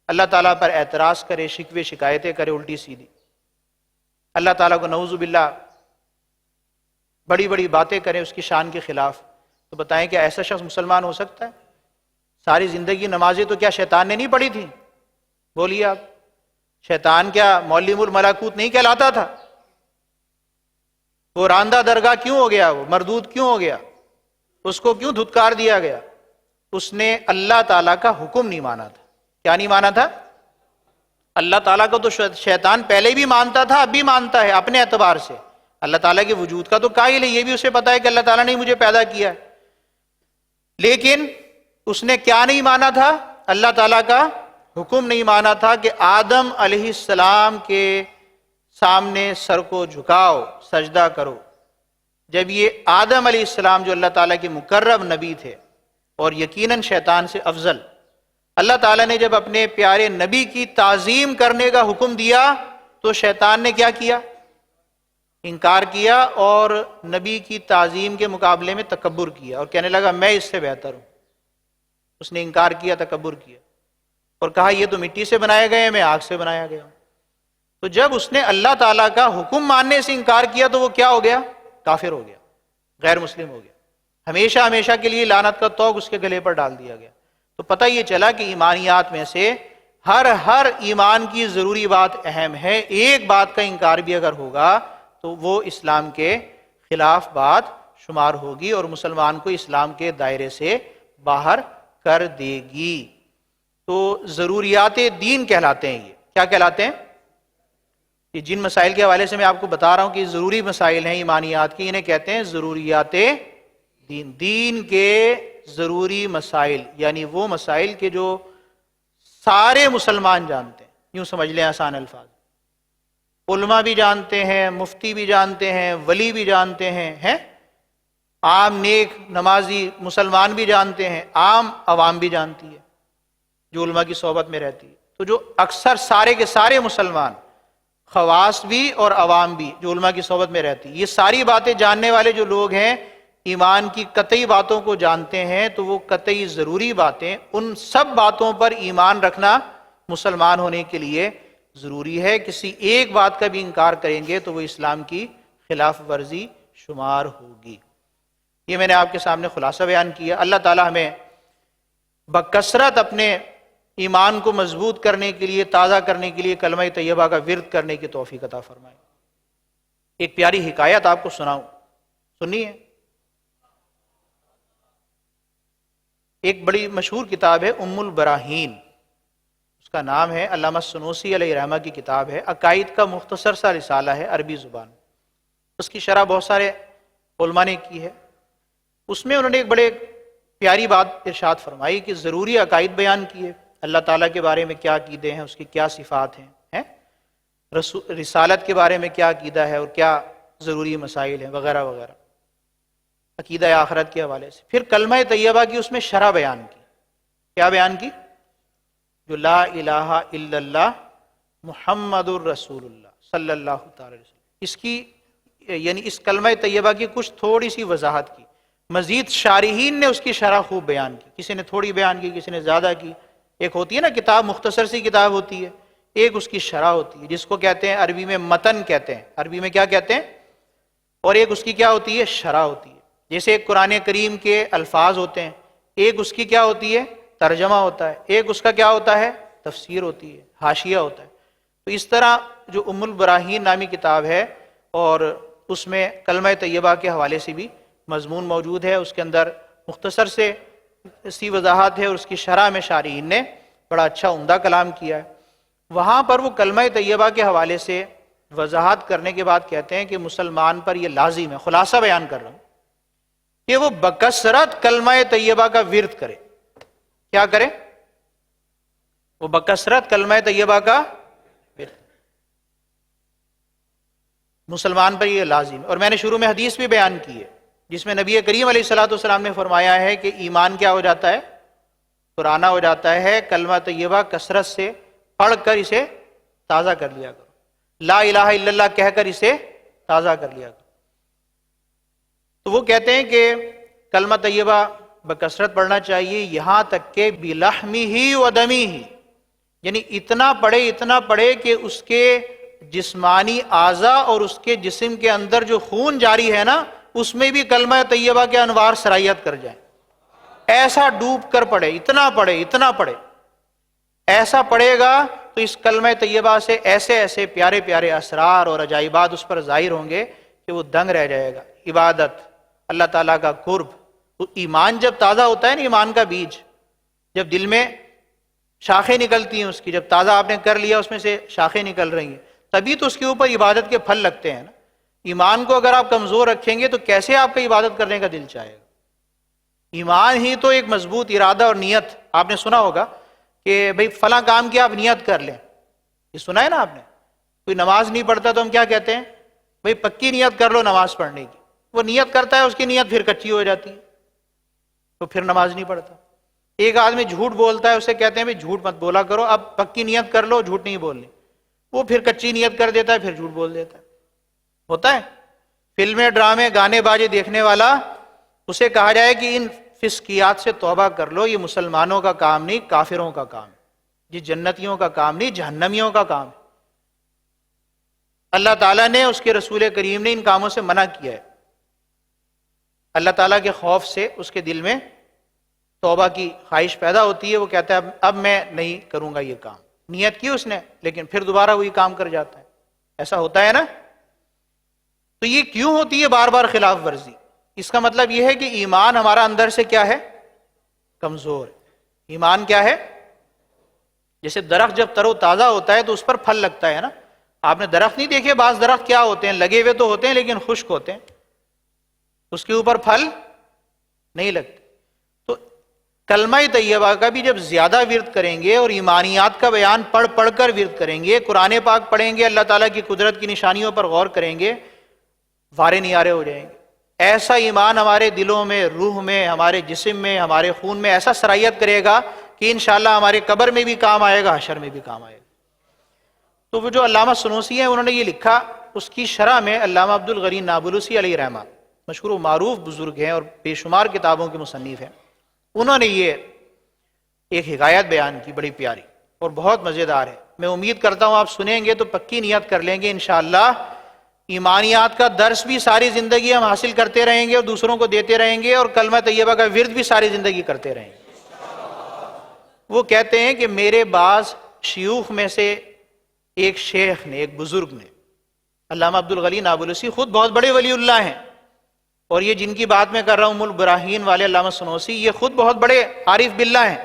اللہ تعالیٰ پر اعتراض کرے، شکوے شکایتیں کرے الٹی سیدھی، اللہ تعالیٰ کو نعوذ باللہ بڑی بڑی باتیں کریں اس کی شان کے خلاف، تو بتائیں کہ ایسا شخص مسلمان ہو سکتا ہے؟ ساری زندگی نمازیں تو کیا شیطان نے نہیں پڑھی تھی؟ بولیے آپ، شیطان کیا معلم الملکوت نہیں کہلاتا تھا؟ وہ راندہ درگاہ کیوں ہو گیا؟ وہ مردود کیوں ہو گیا؟ اس کو کیوں دھتکار دیا گیا؟ اس نے اللہ تعالیٰ کا حکم نہیں مانا تھا۔ کیا نہیں مانا تھا؟ اللہ تعالیٰ کو تو شیطان پہلے بھی مانتا تھا، اب بھی مانتا ہے اپنے اعتبار سے۔ اللہ تعالیٰ کے وجود کا تو قائل ہے، یہ بھی اسے پتا ہے کہ اللہ تعالیٰ نے مجھے پیدا کیا ہے، لیکن اس نے کیا نہیں مانا تھا؟ اللہ تعالیٰ کا حکم نہیں مانا تھا کہ آدم علیہ السلام کے سامنے سر کو جھکاؤ، سجدہ کرو۔ جب یہ آدم علیہ السلام جو اللہ تعالیٰ کے مقرب نبی تھے اور یقیناً شیطان سے افضل، اللہ تعالیٰ نے جب اپنے پیارے نبی کی تعظیم کرنے کا حکم دیا تو شیطان نے کیا کیا؟ انکار کیا اور نبی کی تعظیم کے مقابلے میں تکبر کیا اور کہنے لگا میں اس سے بہتر ہوں۔ اس نے انکار کیا، تکبر کیا اور کہا یہ تو مٹی سے بنائے گئے ہیں، میں آگ سے بنایا گیا ہوں۔ تو جب اس نے اللہ تعالیٰ کا حکم ماننے سے انکار کیا تو وہ کیا ہو گیا؟ کافر ہو گیا، غیر مسلم ہو گیا، ہمیشہ ہمیشہ کے لیے لعنت کا طوق اس کے گلے پر ڈال دیا گیا۔ تو پتہ یہ چلا کہ ایمانیات میں سے ہر ایمان کی ضروری بات اہم ہے، ایک بات کا انکار بھی اگر ہوگا تو وہ اسلام کے خلاف بات شمار ہوگی اور مسلمان کو اسلام کے دائرے سے باہر کر دے گی۔ تو ضروریات دین کہلاتے ہیں۔ یہ کیا کہلاتے ہیں؟ یہ جن مسائل کے حوالے سے میں آپ کو بتا رہا ہوں کہ ضروری مسائل ہیں ایمانیات کی، انہیں کہتے ہیں ضروریات دین۔ دین کے ضروری مسائل یعنی وہ مسائل کے جو سارے مسلمان جانتے ہیں، یوں سمجھ لیں آسان الفاظ، علماء بھی جانتے ہیں، مفتی بھی جانتے ہیں، ولی بھی جانتے ہیں عام نیک نمازی مسلمان بھی جانتے ہیں، عام عوام بھی جانتی ہے جو علماء کی صحبت میں رہتی ہے۔ تو جو اکثر سارے کے سارے مسلمان، خواص بھی اور عوام بھی جو علماء کی صحبت میں رہتی ہے، یہ ساری باتیں جاننے والے جو لوگ ہیں، ایمان کی قطعی باتوں کو جانتے ہیں، تو وہ قطعی ضروری باتیں، ان سب باتوں پر ایمان رکھنا مسلمان ہونے کے لیے ضروری ہے۔ کسی ایک بات کا بھی انکار کریں گے تو وہ اسلام کی خلاف ورزی شمار ہوگی۔ یہ میں نے آپ کے سامنے خلاصہ بیان کیا۔ اللہ تعالی ہمیں بکثرت اپنے ایمان کو مضبوط کرنے کے لیے، تازہ کرنے کے لیے کلمہ طیبہ کا ورد کرنے کی توفیق عطا فرمائے۔ ایک پیاری حکایت آپ کو سناؤں، سنیے۔ ایک بڑی مشہور کتاب ہے ام البراہین، اس کا نام ہے علامہ سنوسی علیہ رحمہ کی کتاب ہے، عقائد کا مختصر سا رسالہ ہے عربی زبان۔ اس کی شرح بہت سارے علماء نے کی ہے۔ اس میں انہوں نے ایک بڑے پیاری بات ارشاد فرمائی کہ ضروری عقائد بیان کیے، اللہ تعالیٰ کے بارے میں کیا عقیدے ہیں، اس کی کیا صفات ہیں، رسالت کے بارے میں کیا عقیدہ ہے اور کیا ضروری مسائل ہیں وغیرہ وغیرہ، عقیدہ آخرت کے حوالے سے۔ پھر کلمہ طیبہ کی اس میں شرح بیان کی۔ کیا بیان کی؟ جو لا الہ الا اللہ محمد الرسول اللہ صلی اللہ تعالی وسلم، اس کی یعنی اس کلمہ طیبہ کی کچھ تھوڑی سی وضاحت کی۔ مزید شارحین نے اس کی شرح خوب بیان کی، کسی نے تھوڑی بیان کی، کسی نے زیادہ کی۔ ایک ہوتی ہے نا کتاب، مختصر سی کتاب ہوتی ہے، ایک اس کی شرح ہوتی ہے جس کو کہتے ہیں عربی میں متن کہتے ہیں، عربی میں کیا کہتے ہیں، اور ایک اس کی کیا ہوتی ہے، شرح ہوتی ہے۔ جیسے ایک قرآن کریم کے الفاظ ہوتے ہیں، ایک اس کی کیا ہوتی ہے، ترجمہ ہوتا ہے، ایک اس کا کیا ہوتا ہے، تفسیر ہوتی ہے، حاشیہ ہوتا ہے۔ تو اس طرح جو ام البراہین نامی کتاب ہے اور اس میں کلمہ طیبہ کے حوالے سے بھی مضمون موجود ہے، اس کے اندر مختصر سے سی وضاحت ہے اور اس کی شرح میں شارحین نے بڑا اچھا عمدہ کلام کیا ہے۔ وہاں پر وہ کلمہ طیبہ کے حوالے سے وضاحت کرنے کے بعد کہتے ہیں کہ مسلمان پر یہ لازم ہے، خلاصہ بیان کر رہا ہوں، کہ وہ بکثرت کلمہ طیبہ کا ورد کرے۔ کیا کرے؟ وہ بکثرت کلمہ طیبہ کا ورد، مسلمان پر یہ لازم ہے۔ اور میں نے شروع میں حدیث بھی بیان کی ہے جس میں نبی کریم علیہ الصلوۃ والسلام نے فرمایا ہے کہ ایمان کیا ہو جاتا ہے، پرانا ہو جاتا ہے کلمہ طیبہ کثرت سے پڑھ کر اسے تازہ کر لیا کرو، لا الہ الا اللہ کہہ کر اسے تازہ کر لیا کرو۔ تو وہ کہتے ہیں کہ کلمہ طیبہ بکثرت پڑھنا چاہیے، یہاں تک کہ بلحمہ و دمہ، یعنی اتنا پڑھے کہ اس کے جسمانی اعضاء اور اس کے جسم کے اندر جو خون جاری ہے نا، اس میں بھی کلمہ طیبہ کے انوار سرایت کر جائیں۔ ایسا ڈوب کر پڑھے، اتنا پڑھے، ایسا پڑھے گا تو اس کلمہ طیبہ سے ایسے ایسے پیارے پیارے اسرار اور عجائبات اس پر ظاہر ہوں گے کہ وہ دنگ رہ جائے گا۔ عبادت، اللہ تعالیٰ کا قرب، تو ایمان جب تازہ ہوتا ہے نا، ایمان کا بیج جب دل میں شاخیں نکلتی ہیں اس کی، جب تازہ آپ نے کر لیا اس میں سے شاخیں نکل رہی ہیں، تبھی تو اس کے اوپر عبادت کے پھل لگتے ہیں نا۔ ایمان کو اگر آپ کمزور رکھیں گے تو کیسے آپ کا عبادت کرنے کا دل چاہے گا؟ ایمان ہی تو ایک مضبوط ارادہ اور نیت۔ آپ نے سنا ہوگا کہ بھئی فلاں کام کی آپ نیت کر لیں، یہ سنا ہے نا آپ نے؟ کوئی نماز نہیں پڑھتا تو ہم کیا کہتے ہیں؟ بھئی پکی نیت کر لو نماز پڑھنے کی۔ وہ نیت کرتا ہے، اس کی نیت پھر کچی ہو جاتی ہے تو پھر نماز نہیں پڑھتا۔ ایک آدمی جھوٹ بولتا ہے، اسے کہتے ہیں بھی جھوٹ مت بولا کرو، اب پکی نیت کر لو جھوٹ نہیں بولنی، وہ پھر کچی نیت کر دیتا ہے، پھر جھوٹ بول دیتا ہے۔ ہوتا ہے فلمیں، ڈرامے، گانے باجے دیکھنے والا، اسے کہا جائے کہ ان فسقیات سے توبہ کر لو، یہ مسلمانوں کا کام نہیں، کافروں کا کام ہے، یہ جنتیوں کا کام نہیں، جہنمیوں کا کام ہے۔ اللہ تعالیٰ نے، اس کے رسول کریم نے ان کاموں سے منع کیا ہے۔ اللہ تعالیٰ کے خوف سے اس کے دل میں توبہ کی خواہش پیدا ہوتی ہے، وہ کہتا ہے اب میں نہیں کروں گا یہ کام، نیت کی اس نے لیکن پھر دوبارہ وہی کام کر جاتا ہے۔ ایسا ہوتا ہے نا؟ تو یہ کیوں ہوتی ہے بار بار خلاف ورزی؟ اس کا مطلب یہ ہے کہ ایمان ہمارا اندر سے کیا ہے؟ کمزور ہے۔ ایمان کیا ہے؟ جیسے درخت جب تر و تازہ ہوتا ہے تو اس پر پھل لگتا ہے نا۔ آپ نے درخت نہیں دیکھے؟ بعض درخت کیا ہوتے ہیں، لگے ہوئے تو ہوتے ہیں لیکن خشک ہوتے ہیں، اس کے اوپر پھل نہیں لگتے۔ تو کلمہ طیبہ کا بھی جب زیادہ ورد کریں گے اور ایمانیات کا بیان پڑھ پڑھ کر ورد کریں گے، قرآن پاک پڑھیں گے، اللہ تعالیٰ کی قدرت کی نشانیوں پر غور کریں گے، وارے نیارے ہو جائیں گے۔ ایسا ایمان ہمارے دلوں میں، روح میں، ہمارے جسم میں، ہمارے خون میں ایسا سرایت کرے گا کہ انشاءاللہ ہمارے قبر میں بھی کام آئے گا، حشر میں بھی کام آئے گا۔ تو وہ جو علامہ سنوسی ہیں انہوں نے یہ لکھا، اس کی شرح میں علامہ عبد الغنی نابلسی علیہ رحمہ، مشہور و معروف بزرگ ہیں اور بے شمار کتابوں کے مصنف ہیں، انہوں نے یہ ایک حکایت بیان کی بڑی پیاری اور بہت مزیدار ہے۔ میں امید کرتا ہوں آپ سنیں گے تو پکی نیت کر لیں گے انشاءاللہ ایمانیات کا درس بھی ساری زندگی ہم حاصل کرتے رہیں گے اور دوسروں کو دیتے رہیں گے، اور کلمہ طیبہ کا ورد بھی ساری زندگی کرتے رہیں گے۔ وہ کہتے ہیں کہ میرے بعض شیوخ میں سے ایک شیخ نے، ایک بزرگ نے، علامہ عبد الغنی نابلسی خود بہت بڑے ولی اللہ ہیں، اور یہ جن کی بات میں کر رہا ہوں ام البراہین والے علامہ سنوسی، یہ خود بہت بڑے عارف باللہ ہیں۔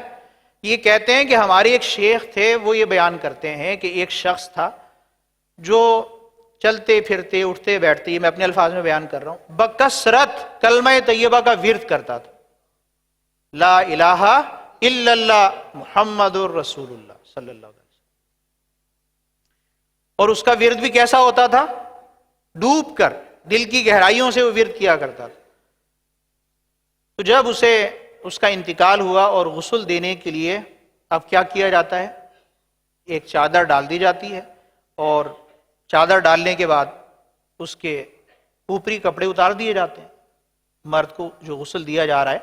یہ کہتے ہیں کہ ہمارے ایک شیخ تھے، وہ یہ بیان کرتے ہیں کہ ایک شخص تھا جو چلتے پھرتے اٹھتے بیٹھتے، یہ میں اپنے الفاظ میں بیان کر رہا ہوں، بکثرت کلمہ طیبہ کا ورد کرتا تھا، لا الہ الا اللہ محمد الرسول اللہ صلی اللہ علیہ وسلم۔ اور اس کا ورد بھی کیسا ہوتا تھا؟ ڈوب کر دل کی گہرائیوں سے وہ ورد کیا کرتا تھا۔ تو جب اس کا انتقال ہوا اور غسل دینے کے لیے اب کیا کیا جاتا ہے؟ ایک چادر ڈال دی جاتی ہے، اور چادر ڈالنے کے بعد اس کے اوپری کپڑے اتار دیے جاتے ہیں۔ مرد کو جو غسل دیا جا رہا ہے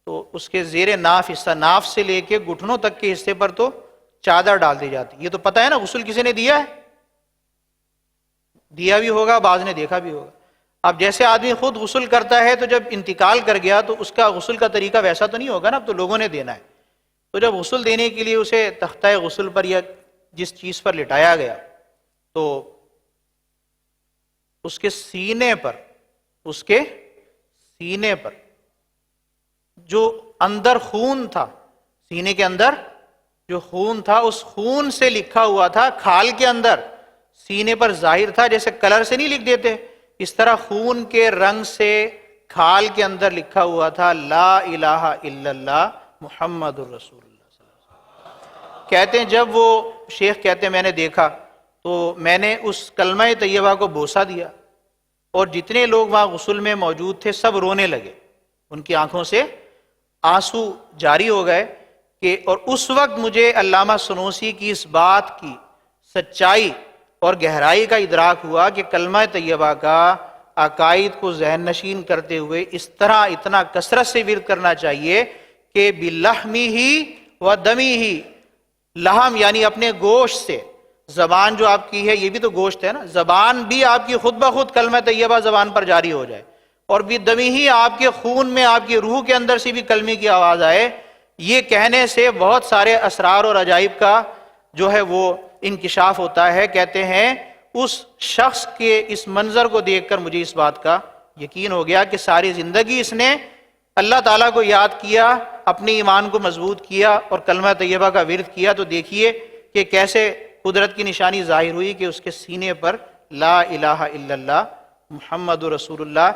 تو اس کے زیر ناف حصہ، ناف سے لے کے گھٹنوں تک کے حصے پر تو چادر ڈال دی جاتی ہے۔ یہ تو پتہ ہے نا غسل کسی نے دیا ہے؟ دیا بھی ہوگا، بعض نے دیکھا بھی ہوگا۔ اب جیسے آدمی خود غسل کرتا ہے تو جب انتقال کر گیا تو اس کا غسل کا طریقہ ویسا تو نہیں ہوگا نا، اب تو لوگوں نے دینا ہے۔ تو جب غسل دینے کے لیے اسے تختہ غسل پر یا جس چیز پر لٹایا گیا تو اس کے سینے پر جو اندر خون تھا، سینے کے اندر جو خون تھا، اس خون سے لکھا ہوا تھا، کھال کے اندر سینے پر ظاہر تھا، جیسے کلر سے نہیں لکھ دیتے، اس طرح خون کے رنگ سے کھال کے اندر لکھا ہوا تھا، لا الہ الا اللہ محمد الرسول اللہ صلی اللہ علیہ وسلم۔ کہتے ہیں جب وہ شیخ کہتے ہیں میں نے دیکھا تو میں نے اس کلمہ طیبہ کو بوسہ دیا، اور جتنے لوگ وہاں غسل میں موجود تھے سب رونے لگے، ان کی آنکھوں سے آنسو جاری ہو گئے کہ، اور اس وقت مجھے علامہ سنوسی کی اس بات کی سچائی اور گہرائی کا ادراک ہوا کہ کلمہ طیبہ کا عقائد کو ذہن نشین کرتے ہوئے اس طرح اتنا کثرت سے ورد کرنا چاہیے کہ بلحمہ و دمہ، لحم یعنی اپنے گوشت سے، زبان جو آپ کی ہے یہ بھی تو گوشت ہے نا، زبان بھی آپ کی خود بخود کلمہ طیبہ زبان پر جاری ہو جائے، اور بھی دمی ہی آپ کے خون میں، آپ کی روح کے اندر سے بھی کلمے کی آواز آئے۔ یہ کہنے سے بہت سارے اسرار اور عجائب کا جو ہے وہ انکشاف ہوتا ہے۔ کہتے ہیں اس شخص کے اس منظر کو دیکھ کر مجھے اس بات کا یقین ہو گیا کہ ساری زندگی اس نے اللہ تعالیٰ کو یاد کیا، اپنے ایمان کو مضبوط کیا اور کلمہ طیبہ کا ورد کیا۔ تو دیکھیے کہ کیسے قدرت کی نشانی ظاہر ہوئی کہ اس کے سینے پر لا الہ الا اللہ محمد رسول اللہ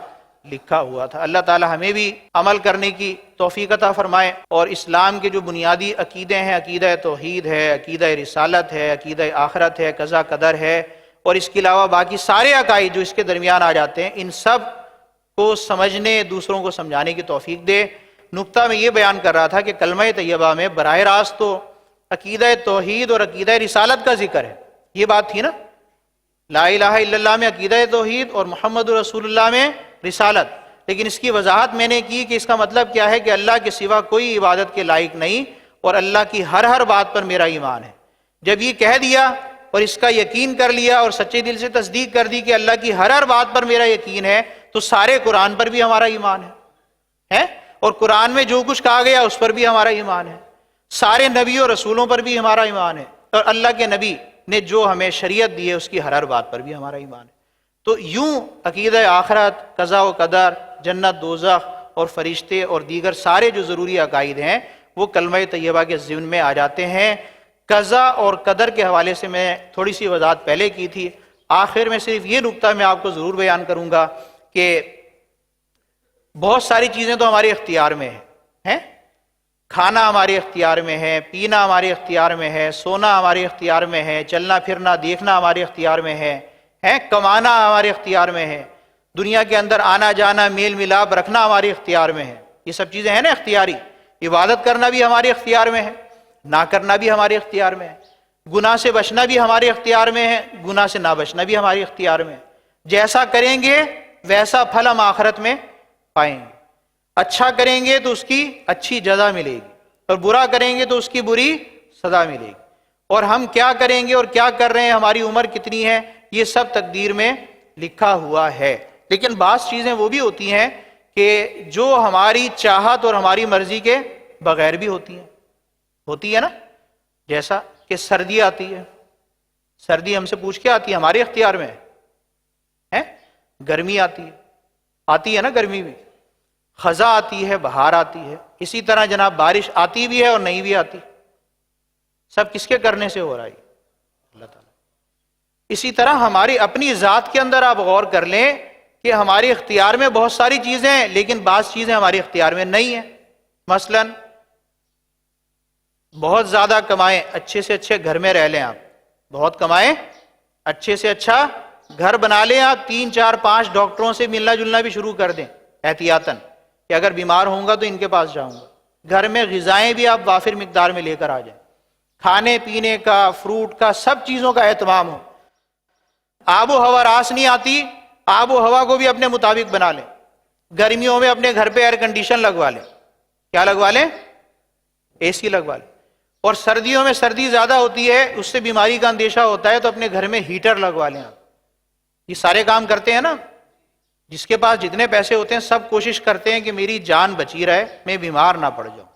لکھا ہوا تھا۔ اللہ تعالیٰ ہمیں بھی عمل کرنے کی توفیق عطا فرمائے، اور اسلام کے جو بنیادی عقیدے ہیں، عقیدہ توحید ہے، عقیدہ رسالت ہے، عقیدہ آخرت ہے، قضا قدر ہے، اور اس کے علاوہ باقی سارے عقائد جو اس کے درمیان آ جاتے ہیں، ان سب کو سمجھنے، دوسروں کو سمجھانے کی توفیق دے۔ نقطہ میں یہ بیان کر رہا تھا کہ کلمہ طیبہ میں براہ راست تو عقیدہ توحید اور عقیدہ رسالت کا ذکر ہے، یہ بات تھی نا، لا الہ الا اللہ میں عقیدہ توحید اور محمد رسول اللہ میں رسالت، لیکن اس کی وضاحت میں نے کی کہ اس کا مطلب کیا ہے کہ اللہ کے سوا کوئی عبادت کے لائق نہیں اور اللہ کی ہر بات پر میرا ایمان ہے۔ جب یہ کہہ دیا اور اس کا یقین کر لیا اور سچے دل سے تصدیق کر دی کہ اللہ کی ہر بات پر میرا یقین ہے، تو سارے قرآن پر بھی ہمارا ایمان ہے اور قرآن میں جو کچھ کہا گیا اس پر بھی ہمارا ایمان ہے، سارے نبیوں اور رسولوں پر بھی ہمارا ایمان ہے، اور اللہ کے نبی نے جو ہمیں شریعت دی ہے اس کی ہر بات پر بھی ہمارا ایمان ہے۔ تو یوں عقیدہ آخرت، قضا و قدر، جنت دوزخ اور فرشتے اور دیگر سارے جو ضروری عقائد ہیں وہ کلمہ طیبہ کے ضمن میں آ جاتے ہیں۔ قضا اور قدر کے حوالے سے میں تھوڑی سی وضاحت پہلے کی تھی، آخر میں صرف یہ نقطہ میں آپ کو ضرور بیان کروں گا کہ بہت ساری چیزیں تو ہمارے اختیار میں ہیں، کھانا ہمارے اختیار میں ہے، پینا ہمارے اختیار میں ہے، سونا ہمارے اختیار میں ہے، چلنا پھرنا دیکھنا ہمارے اختیار میں ہے، کمانا ہمارے اختیار میں ہے، دنیا کے اندر آنا جانا میل ملاپ رکھنا ہمارے اختیار میں ہے، یہ سب چیزیں ہیں نا اختیاری۔ عبادت کرنا بھی ہمارے اختیار میں ہے، نہ کرنا بھی ہمارے اختیار میں ہے، گناہ سے بچنا بھی ہمارے اختیار میں ہے، گناہ سے نہ بچنا بھی ہمارے اختیار میں ہے۔ جیسا کریں گے ویسا پھل ہم آخرت میں پائیں گے، اچھا کریں گے تو اس کی اچھی جزا ملے گی اور برا کریں گے تو اس کی بری سزا ملے گی، اور ہم کیا کریں گے اور کیا کر رہے ہیں، ہماری عمر کتنی ہے، یہ سب تقدیر میں لکھا ہوا ہے۔ لیکن بعض چیزیں وہ بھی ہوتی ہیں کہ جو ہماری چاہت اور ہماری مرضی کے بغیر بھی ہوتی ہے نا، جیسا کہ سردی آتی ہے، سردی ہم سے پوچھ کے آتی ہے، ہمارے اختیار میں ہے۔ گرمی آتی ہے نا، گرمی بھی، خزاں آتی ہے، بہار آتی ہے، اسی طرح جناب بارش آتی بھی ہے اور نہیں بھی آتی، سب کس کے کرنے سے ہو رہا ہے؟ اللہ تعالیٰ۔ اسی طرح ہماری اپنی ذات کے اندر آپ غور کر لیں کہ ہمارے اختیار میں بہت ساری چیزیں ہیں لیکن بعض چیزیں ہمارے اختیار میں نہیں ہیں۔ مثلا بہت زیادہ کمائیں، اچھے سے اچھے گھر میں رہ لیں، آپ بہت کمائیں، اچھے سے اچھا گھر بنا لیں، آپ 3 4 5 ڈاکٹروں سے ملنا جلنا بھی شروع کر دیں احتیاطاً کہ اگر بیمار ہوں گا تو ان کے پاس جاؤں گا۔ گھر میں غذائیں بھی آپ وافر مقدار میں لے کر آ جائیں، کھانے پینے کا، فروٹ کا، سب چیزوں کا اہتمام ہو۔ آب و ہوا راس نہیں آتی، آب و ہوا کو بھی اپنے مطابق بنا لیں۔ گرمیوں میں اپنے گھر پہ ایئر کنڈیشن لگوا لیں، کیا لگوا لیں؟ اے سی لگوا لیں۔ اور سردیوں میں سردی زیادہ ہوتی ہے، اس سے بیماری کا اندیشہ ہوتا ہے، تو اپنے گھر میں ہیٹر لگوا لیں۔ آپ یہ سارے کام کرتے ہیں نا، جس کے پاس جتنے پیسے ہوتے ہیں سب کوشش کرتے ہیں کہ میری جان بچی رہے، میں بیمار نہ پڑ جاؤں،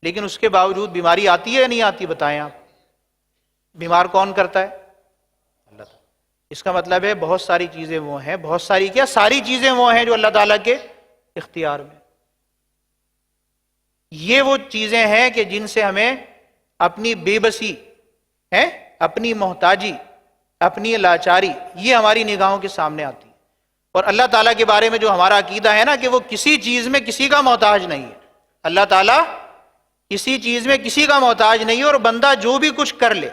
لیکن اس کے باوجود بیماری آتی ہے یا نہیں آتی؟ بتائیں آپ، بیمار کون کرتا ہے؟ اللہ تعالیٰ۔ اس کا مطلب ہے بہت ساری چیزیں وہ ہیں، بہت ساری کیا، ساری چیزیں وہ ہیں جو اللہ تعالیٰ کے اختیار میں۔ یہ وہ چیزیں ہیں کہ جن سے ہمیں اپنی بے بسی ہے، اپنی محتاجی، اپنی لاچاری، یہ ہماری نگاہوں کے سامنے آتی ہے۔ اور اللہ تعالیٰ کے بارے میں جو ہمارا عقیدہ ہے نا کہ وہ کسی چیز میں کسی کا محتاج نہیں ہے، اللہ تعالیٰ کسی چیز میں کسی کا محتاج نہیں ہے، اور بندہ جو بھی کچھ کر لے،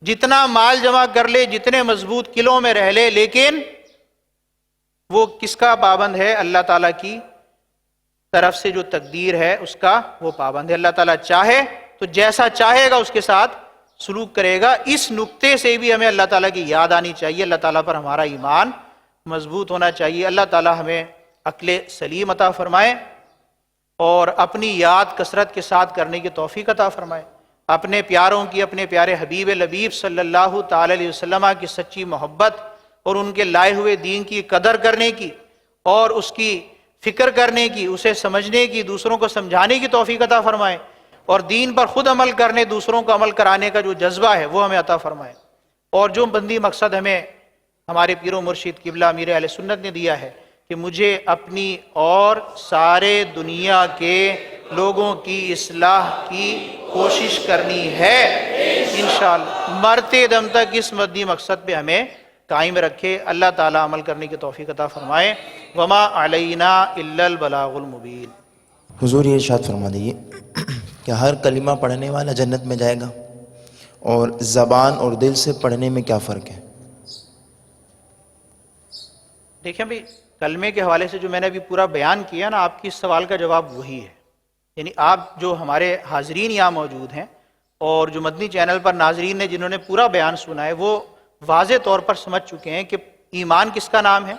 جتنا مال جمع کر لے، جتنے مضبوط قلعوں میں رہ لے، لیکن وہ کس کا پابند ہے؟ اللہ تعالیٰ کی طرف سے جو تقدیر ہے اس کا وہ پابند ہے۔ اللہ تعالیٰ چاہے تو جیسا چاہے گا اس کے ساتھ سلوک کرے گا۔ اس نقطے سے بھی ہمیں اللہ تعالیٰ کی یاد آنی چاہیے، اللہ تعالیٰ پر ہمارا ایمان مضبوط ہونا چاہیے۔ اللہ تعالیٰ ہمیں عقل سلیم عطا فرمائے اور اپنی یاد کثرت کے ساتھ کرنے کی توفیق عطا فرمائے، اپنے پیاروں کی، اپنے پیارے حبیب لبیب صلی اللہ تعالی علیہ وسلم کی سچی محبت اور ان کے لائے ہوئے دین کی قدر کرنے کی اور اس کی فکر کرنے کی، اسے سمجھنے کی، دوسروں کو سمجھانے کی توفیق عطا فرمائے، اور دین پر خود عمل کرنے، دوسروں کو عمل کرانے کا جو جذبہ ہے وہ ہمیں عطا فرمائے، اور جو بندی مقصد ہمیں ہمارے پیر و مرشد قبلہ امیر اہل سنت نے دیا ہے کہ مجھے اپنی اور سارے دنیا کے لوگوں کی اصلاح کی کوشش کرنی ہے، انشاءاللہ مرتے دم تک اس مدنی مقصد پہ ہمیں قائم رکھے۔ اللہ تعالیٰ عمل کرنے کی توفیق عطا فرمائے۔ وما علینا الا البلاغ المبین۔ حضور یہ ارشاد فرما دیجیے کہ ہر کلمہ پڑھنے والا جنت میں جائے گا، اور زبان اور دل سے پڑھنے میں کیا فرق ہے؟ دیکھیں بھائی، کلمے کے حوالے سے جو میں نے ابھی پورا بیان کیا نا، آپ کی اس سوال کا جواب وہی ہے. یعنی آپ جو ہمارے حاضرین یہاں موجود ہیں اور جو مدنی چینل پر ناظرین نے جنہوں نے پورا بیان سنا ہے، وہ واضح طور پر سمجھ چکے ہیں کہ ایمان کس کا نام ہے.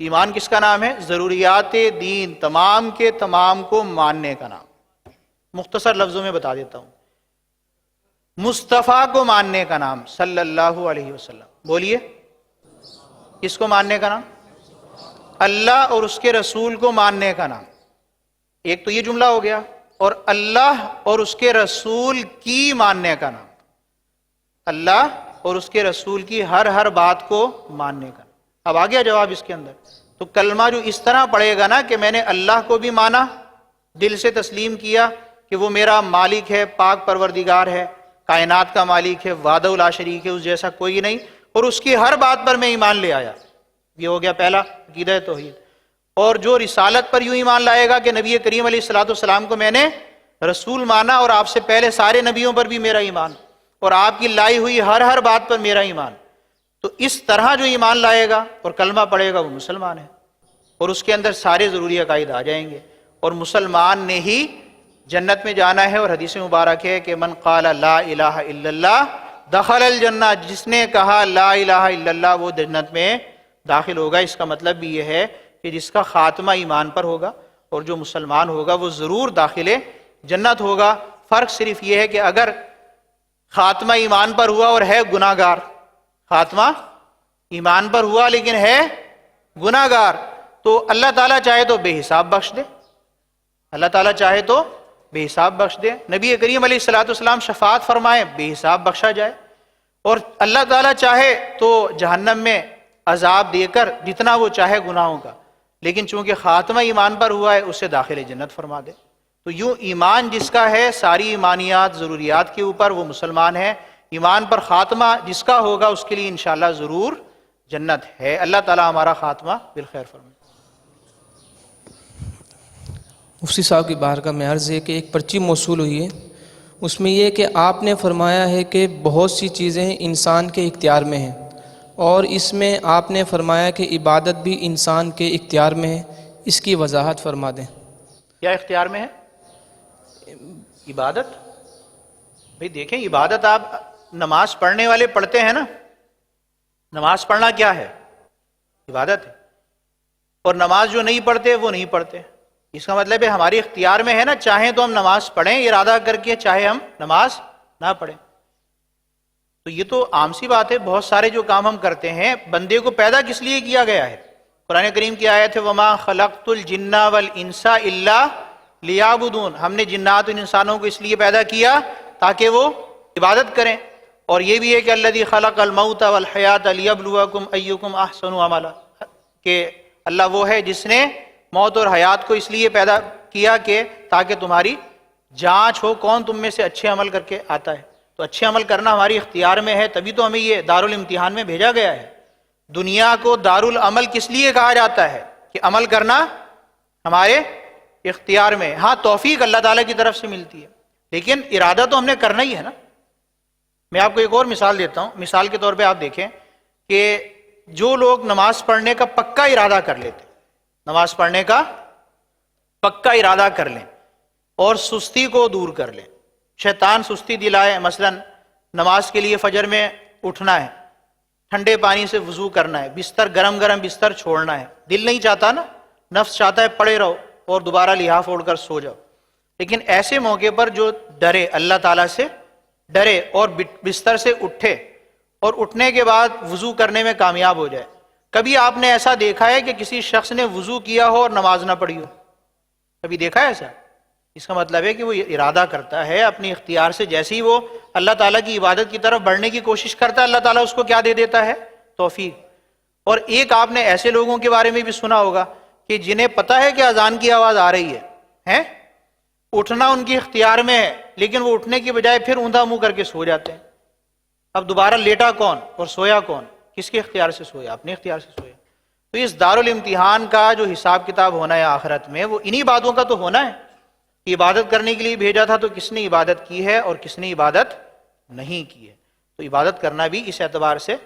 ایمان کس کا نام ہے؟ ضروریات دین تمام کے تمام کو ماننے کا نام. مختصر لفظوں میں بتا دیتا ہوں، مصطفیٰ کو ماننے کا نام صلی اللہ علیہ وسلم. بولیے، کس کو ماننے کا نام؟ اللہ اور اس کے رسول کو ماننے کا نام. ایک تو یہ جملہ ہو گیا، اور اللہ اور اس کے رسول کی ماننے کا نام. اللہ اور اس کے رسول کی ہر بات کو ماننے کا نام. اب آ گیا جواب اس کے اندر. تو کلمہ جو اس طرح پڑھے گا نا کہ میں نے اللہ کو بھی مانا، دل سے تسلیم کیا کہ وہ میرا مالک ہے، پاک پروردگار ہے، کائنات کا مالک ہے، وحدہ لا شریک ہے، اس جیسا کوئی نہیں، اور اس کی ہر بات پر میں ایمان لے آیا. یہ ہو گیا پہلا عقیدہ توحید. اور جو رسالت پر یوں ایمان لائے گا کہ نبی کریم علیہ الصلوۃ والسلام کو میں نے رسول مانا، اور آپ سے پہلے سارے نبیوں پر بھی میرا ایمان، اور آپ کی لائی ہوئی ہر بات پر میرا ایمان. تو اس طرح جو ایمان لائے گا اور کلمہ پڑھے گا وہ مسلمان ہے، اور اس کے اندر سارے ضروری عقائد آ جائیں گے، اور مسلمان نے ہی جنت میں جانا ہے. اور حدیث مبارک ہے کہ من قال لا الہ الا اللہ دخل الجنہ، جس نے کہا لا الہ الا اللہ وہ جنت میں داخل ہوگا. اس کا مطلب بھی یہ ہے کہ جس کا خاتمہ ایمان پر ہوگا اور جو مسلمان ہوگا وہ ضرور داخل جنت ہوگا. فرق صرف یہ ہے کہ اگر خاتمہ ایمان پر ہوا اور ہے گناہ گار، خاتمہ ایمان پر ہوا لیکن ہے گناہ گار، تو اللہ تعالیٰ چاہے تو بے حساب بخش دے. اللہ تعالیٰ چاہے تو بے حساب بخش دے. نبی کریم علیہ الصلوۃ والسلام شفاعت فرمائے، بے حساب بخشا جائے. اور اللہ تعالیٰ چاہے تو جہنم میں عذاب دے کر جتنا وہ چاہے گناہوں کا، لیکن چونکہ خاتمہ ایمان پر ہوا ہے اسے داخل جنت فرما دے. تو یوں ایمان جس کا ہے ساری ایمانیات ضروریات کے اوپر، وہ مسلمان ہے. ایمان پر خاتمہ جس کا ہوگا اس کے لیے انشاءاللہ ضرور جنت ہے. اللہ تعالیٰ ہمارا خاتمہ بالخیر فرمائے. مفتی صاحب کی بارگاہ میں عرض ہے کہ ایک پرچی موصول ہوئی ہے، اس میں یہ کہ آپ نے فرمایا ہے کہ بہت سی چیزیں انسان کے اختیار میں ہیں، اور اس میں آپ نے فرمایا کہ عبادت بھی انسان کے اختیار میں ہے. اس کی وضاحت فرما دیں. کیا اختیار میں ہے؟ عبادت. بھئی دیکھیں، عبادت آپ نماز پڑھنے والے پڑھتے ہیں نا، نماز پڑھنا کیا ہے؟ عبادت ہے. اور نماز جو نہیں پڑھتے وہ نہیں پڑھتے. اس کا مطلب ہے ہماری اختیار میں ہے نا، چاہیں تو ہم نماز پڑھیں ارادہ کر کے، چاہے ہم نماز نہ پڑھیں. تو یہ تو عام سی بات ہے. بہت سارے جو کام ہم کرتے ہیں، بندے کو پیدا کس لیے کیا گیا ہے؟ قرآن کریم کی آیت ہے وَمَا خَلَقْتُ الْجِنَّ وَالْإِنسَ إِلَّا لِيَعْبُدُونَ. ہم نے جنات اور انسانوں کو اس لیے پیدا کیا تاکہ وہ عبادت کریں. اور یہ بھی ہے کہ الذی خلق الموت والحیات لیبلوکم ایکم احسن عملا، کہ اللہ وہ ہے جس نے موت اور حیات کو اس لیے پیدا کیا کہ تاکہ تمہاری جانچ ہو کون تم میں سے اچھے عمل کر کے آتا ہے. تو اچھے عمل کرنا ہماری اختیار میں ہے، تبھی تو ہمیں یہ دارالامتحان میں بھیجا گیا ہے. دنیا کو دارالعمل کس لیے کہا جاتا ہے؟ کہ عمل کرنا ہمارے اختیار میں. ہاں توفیق اللہ تعالیٰ کی طرف سے ملتی ہے، لیکن ارادہ تو ہم نے کرنا ہی ہے نا. میں آپ کو ایک اور مثال دیتا ہوں. مثال کے طور پہ آپ دیکھیں کہ جو لوگ نماز پڑھنے کا پکا ارادہ کر لیتے، نماز پڑھنے کا پکا ارادہ کر لیں اور سستی کو دور کر لیں. شیطان سستی دلائے، مثلا نماز کے لیے فجر میں اٹھنا ہے، ٹھنڈے پانی سے وضو کرنا ہے، بستر گرم بستر چھوڑنا ہے. دل نہیں چاہتا نا، نفس چاہتا ہے پڑے رہو اور دوبارہ لحاف اوڑھ کر سو جاؤ. لیکن ایسے موقع پر جو ڈرے، اللہ تعالیٰ سے ڈرے اور بستر سے اٹھے اور اٹھنے کے بعد وضو کرنے میں کامیاب ہو جائے. کبھی آپ نے ایسا دیکھا ہے کہ کسی شخص نے وضو کیا ہو اور نماز نہ پڑھی ہو؟ کبھی دیکھا ہے ایسا؟ اس کا مطلب ہے کہ وہ ارادہ کرتا ہے اپنی اختیار سے. جیسے ہی وہ اللہ تعالیٰ کی عبادت کی طرف بڑھنے کی کوشش کرتا ہے، اللہ تعالیٰ اس کو کیا دے دیتا ہے؟ توفیق. اور ایک آپ نے ایسے لوگوں کے بارے میں بھی سنا ہوگا کہ جنہیں پتہ ہے کہ اذان کی آواز آ رہی ہے، اٹھنا ان کی اختیار میں ہے، لیکن وہ اٹھنے کی بجائے پھر اوندا منہ کر کے سو جاتے ہیں. اب دوبارہ لیٹا کون اور سویا کون؟ کس کے اختیار سے سویا؟ اپنے اختیار سے سویا. تو اس دارالامتحان کا جو حساب کتاب ہونا ہے آخرت میں، وہ انہی باتوں کا تو ہونا ہے کہ عبادت کرنے کے لیے بھیجا تھا تو کس نے عبادت کی ہے اور کس نے عبادت نہیں کی ہے. تو عبادت کرنا بھی اس اعتبار سے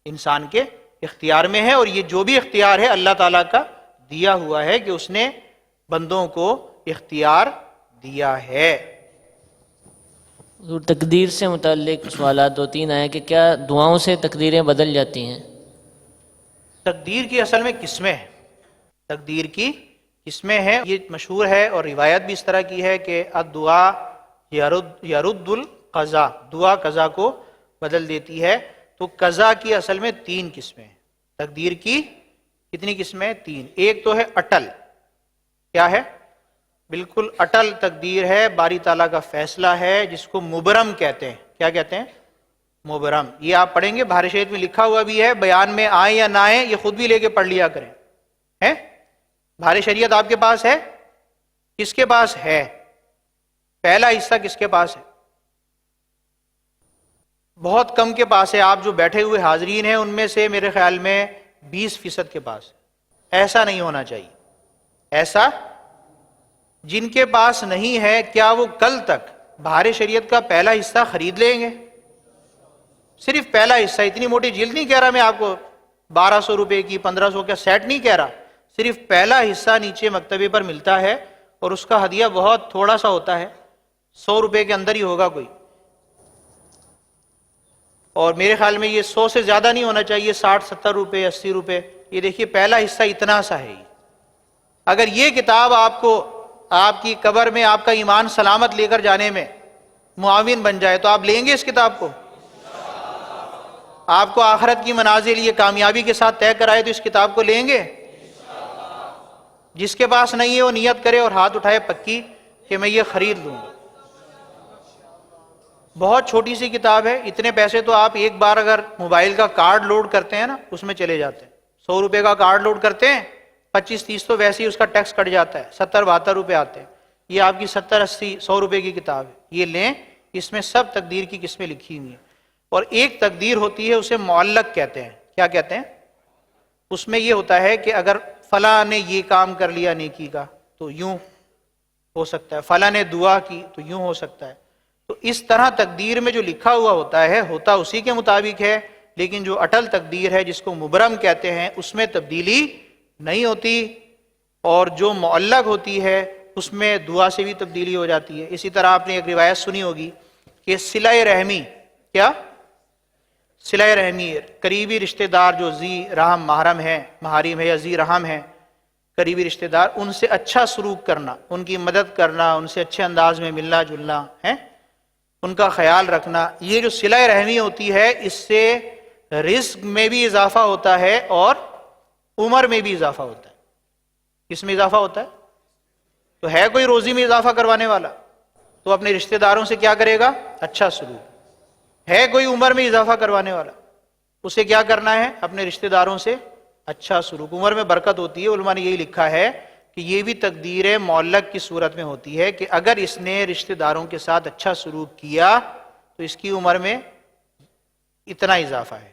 انسان کے اختیار میں ہے، اور یہ جو بھی اختیار ہے اللہ تعالیٰ کا دیا ہوا ہے کہ اس نے بندوں کو اختیار دیا ہے۔ حضور تقدیر سے متعلق سوالات 2-3 آئے کہ کیا دعاؤں سے تقدیریں بدل جاتی ہیں؟ تقدیر کی اصل میں قسمیں ہیں، تقدیر کی قسمیں ہیں، یہ مشہور ہے اور روایت بھی اس طرح کی ہے کہ الدعا یرد القضا، دعا قضا کو بدل دیتی ہے۔ تو قضا کی اصل میں 3 قسمیں ہیں، تقدیر کی کتنی قسمیں؟ 3۔ ایک تو ہے اٹل، کیا ہے؟ بالکل اٹل تقدیر ہے، باری تعالیٰ کا فیصلہ ہے، جس کو مبرم کہتے ہیں۔ کیا کہتے ہیں؟ مبرم۔ یہ آپ پڑھیں گے، بہار شریعت میں لکھا ہوا بھی ہے، بیان میں آئیں یا نہ آئیں یہ خود بھی لے کے پڑھ لیا کریں۔ ہے بہار شریعت آپ کے پاس ہے؟ کس کے پاس ہے؟ پہلا حصہ کس کے پاس ہے؟ بہت کم کے پاس ہے۔ آپ جو بیٹھے ہوئے حاضرین ہیں ان میں سے میرے خیال میں 20% کے پاس ہے۔ ایسا نہیں ہونا چاہیے۔ ایسا جن کے پاس نہیں ہے، کیا وہ کل تک بہار شریعت کا پہلا حصہ خرید لیں گے؟ صرف پہلا حصہ، اتنی موٹی جلد نہیں کہہ رہا میں آپ کو 1200 روپے کی 1500 کا سیٹ نہیں کہہ رہا، صرف پہلا حصہ نیچے مکتبے پر ملتا ہے اور اس کا ہدیہ بہت تھوڑا سا ہوتا ہے، 100 روپے کے اندر ہی ہوگا کوئی، اور میرے خیال میں یہ 100 سے زیادہ نہیں ہونا چاہیے، 60-70 روپے 80 روپے۔ یہ دیکھیے پہلا حصہ اتنا سا ہے۔ اگر یہ کتاب آپ کو آپ کی قبر میں آپ کا ایمان سلامت لے کر جانے میں معاون بن جائے تو آپ لیں گے اس کتاب کو؟ آپ کو آخرت کی منازل یہ کامیابی کے ساتھ طے کرائے تو اس کتاب کو لیں گے؟ جس کے پاس نہیں ہے وہ نیت کرے اور ہاتھ اٹھائے پکی کہ میں یہ خرید لوں گا۔ بہت چھوٹی سی کتاب ہے، اتنے پیسے تو آپ ایک بار اگر موبائل کا کارڈ لوڈ کرتے ہیں نا اس میں چلے جاتے ہیں۔ 100 روپے کا کارڈ لوڈ کرتے ہیں، 25-30 تو ویسے ہی اس کا ٹیکس کٹ جاتا ہے، 70-72 روپے آتے ہیں۔ یہ آپ کی 70-80-100 روپے کی کتاب ہے، یہ لیں، اس میں سب تقدیر کی قسمیں لکھی ہوئی ہیں۔ اور ایک تقدیر ہوتی ہے اسے معلق کہتے ہیں۔ کیا کہتے ہیں؟ اس میں یہ ہوتا ہے کہ اگر فلاں نے یہ کام کر لیا نیکی کا تو یوں ہو سکتا ہے، فلاں نے دعا کی تو یوں ہو سکتا ہے۔ تو اس طرح تقدیر میں جو لکھا ہوا ہوتا ہے ہوتا اسی کے مطابق ہے، لیکن جو اٹل تقدیر ہے جس کو مبرم کہتے ہیں اس میں تبدیلی نہیں ہوتی، اور جو معلق ہوتی ہے اس میں دعا سے بھی تبدیلی ہو جاتی ہے۔ اسی طرح آپ نے ایک روایت سنی ہوگی کہ صلہ رحمی، کیا؟ صلہ رحمی، قریبی رشتہ دار جو ذی رحم محرم ہے، محارم ہے یا ذی رحم ہے، قریبی رشتہ دار، ان سے اچھا سلوک کرنا، ان کی مدد کرنا، ان سے اچھے انداز میں ملنا جلنا ہے، ان کا خیال رکھنا۔ یہ جو صلہ رحمی ہوتی ہے اس سے رزق میں بھی اضافہ ہوتا ہے اور عمر میں بھی اضافہ ہوتا ہے۔ کس میں اضافہ ہوتا ہے؟ تو ہے کوئی روزی میں اضافہ کروانے والا تو اپنے رشتہ داروں سے کیا کرے گا؟ اچھا سلوک۔ ہے کوئی عمر میں اضافہ کروانے والا، اسے کیا کرنا ہے؟ اپنے رشتہ داروں سے اچھا سلوک۔ عمر میں برکت ہوتی ہے، علماء نے یہی لکھا ہے کہ یہ بھی تقدیر معلق کی صورت میں ہوتی ہے کہ اگر اس نے رشتہ داروں کے ساتھ اچھا سلوک کیا تو اس کی عمر میں اتنا اضافہ ہے،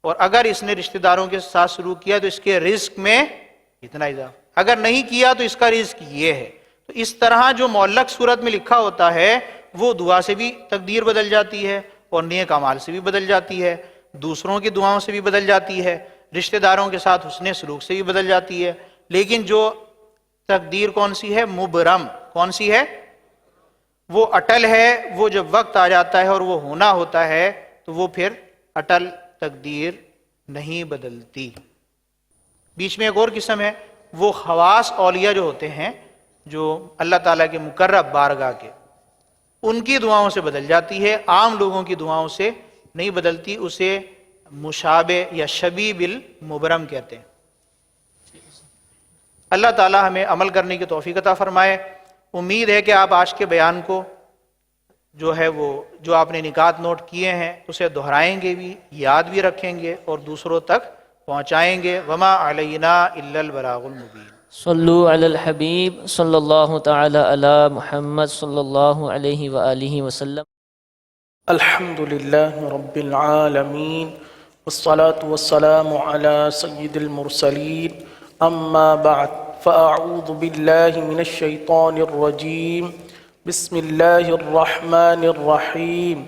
اور اگر اس نے رشتہ داروں کے ساتھ سلوک کیا تو اس کے رزق میں اتنا اضافہ، اگر نہیں کیا تو اس کا رزق یہ ہے۔ تو اس طرح جو معلق صورت میں لکھا ہوتا ہے وہ دعا سے بھی تقدیر بدل جاتی ہے اور نیک اعمال سے بھی بدل جاتی ہے، دوسروں کی دعاؤں سے بھی بدل جاتی ہے، رشتہ داروں کے ساتھ حسن سلوک سے بھی بدل جاتی ہے۔ لیکن جو تقدیر کون سی ہے؟ مبرم۔ کون سی ہے؟ وہ اٹل ہے، وہ جب وقت آ جاتا ہے اور وہ ہونا ہوتا ہے تو وہ پھر اٹل تقدیر نہیں بدلتی۔ بیچ میں ایک اور قسم ہے، وہ خواص اولیاء جو ہوتے ہیں، جو اللہ تعالیٰ کے مقرب بارگاہ کے، ان کی دعاؤں سے بدل جاتی ہے، عام لوگوں کی دعاؤں سے نہیں بدلتی۔ اسے مشابہ یا شبیہ بالمبرم کہتے ہیں۔ اللہ تعالیٰ ہمیں عمل کرنے کی توفیق عطا فرمائے۔ امید ہے کہ آپ آج کے بیان کو جو ہے وہ جو آپ نے نکات نوٹ کیے ہیں اسے دہرائیں گے بھی، یاد بھی رکھیں گے اور دوسروں تک پہنچائیں گے۔ وما علینا الا البلاغ المبین۔ صلو علی الحبیب صلی اللہ تعالی علی محمد صلی اللہ علیہ وآلہ وسلم۔ الحمد للہ رب العالمین والصلاة والسلام علی سید المرسلین، اما بعد فاعوذ باللہ من الشیطان الرجیم، بسم اللہ الرحمن الرحیم۔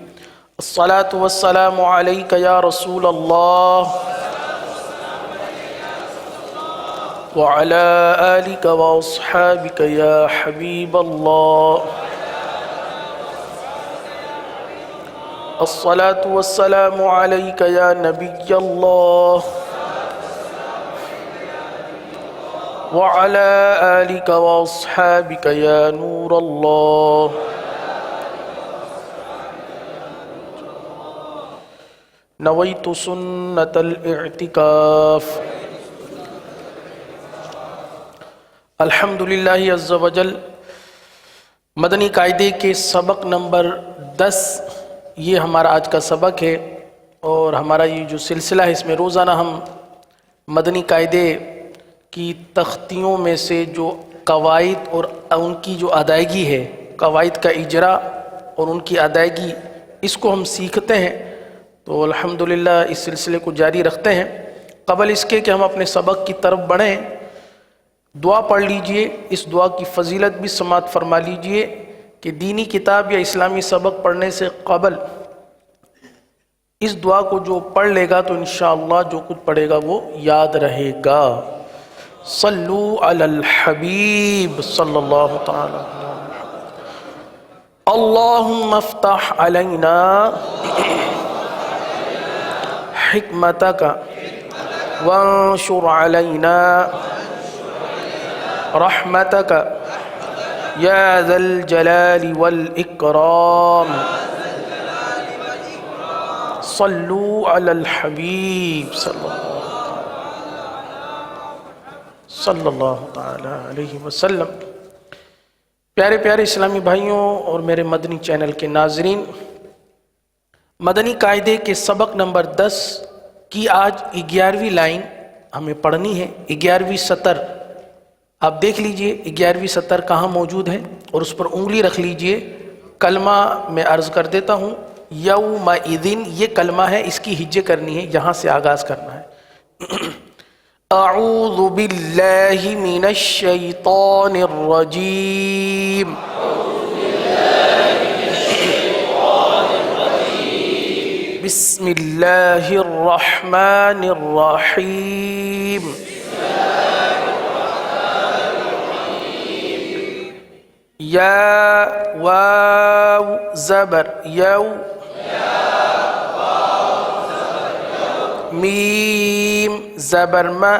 الصلاة والسلام علیک یا رسول اللہ، وعلى آلك وأصحابك يا حبيب الله. الصلاة والسلام عليك يا نبي الله وعلى آلك وأصحابك يا نور الله. نويت سنة الاعتكاف. الحمد للہ عز و جل. مدنی قاعدے کے سبق نمبر 10 یہ ہمارا آج کا سبق ہے، اور ہمارا یہ جو سلسلہ ہے اس میں روزانہ ہم مدنی قاعدے کی تختیوں میں سے جو قواعد اور ان کی جو ادائیگی ہے، قواعد کا اجرا اور ان کی ادائیگی، اس کو ہم سیکھتے ہیں. تو الحمدللہ اس سلسلے کو جاری رکھتے ہیں. قبل اس کے کہ ہم اپنے سبق کی طرف بڑھیں، دعا پڑھ لیجئے. اس دعا کی فضیلت بھی سماعت فرما لیجئے کہ دینی کتاب یا اسلامی سبق پڑھنے سے قبل اس دعا کو جو پڑھ لے گا تو انشاءاللہ جو کچھ پڑھے گا وہ یاد رہے گا. صلو علی الحبیب صلی اللہ تعالی علیہ وسلم. اللہم افتح علینا حکمتک وانشر علینا رحمتک یا ذا الجلال والاکرام. صلو علی الحبیب صلی اللہ تعالی علیہ وسلم. پیارے پیارے اسلامی بھائیوں اور میرے مدنی چینل کے ناظرین، مدنی قاعدے کے سبق نمبر 10 کی آج 11ویں لائن ہمیں پڑھنی ہے. 11ویں سطر آپ دیکھ لیجئے 11ویں سطر کہاں موجود ہے اور اس پر انگلی رکھ لیجئے. کلمہ میں عرض کر دیتا ہوں. یومئذ یہ کلمہ ہے، اس کی ہجے کرنی ہے، یہاں سے آغاز کرنا ہے. اعوذ باللہ من الشیطان الرجیم. بسم اللہ الرحمن الرحیم. یا واو زبر یو، میم زبر ما،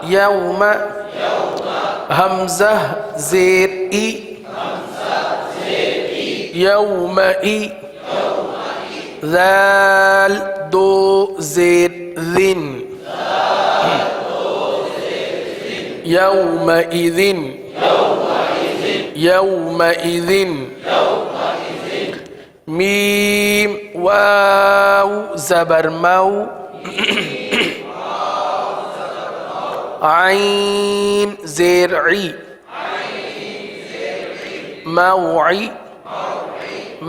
یوم، حمزہ زیر ای، یومئی، ذال دو زیر ذن، یومئذن، یومئذن، میم واو زبر مو، عین زیر عی، موعی،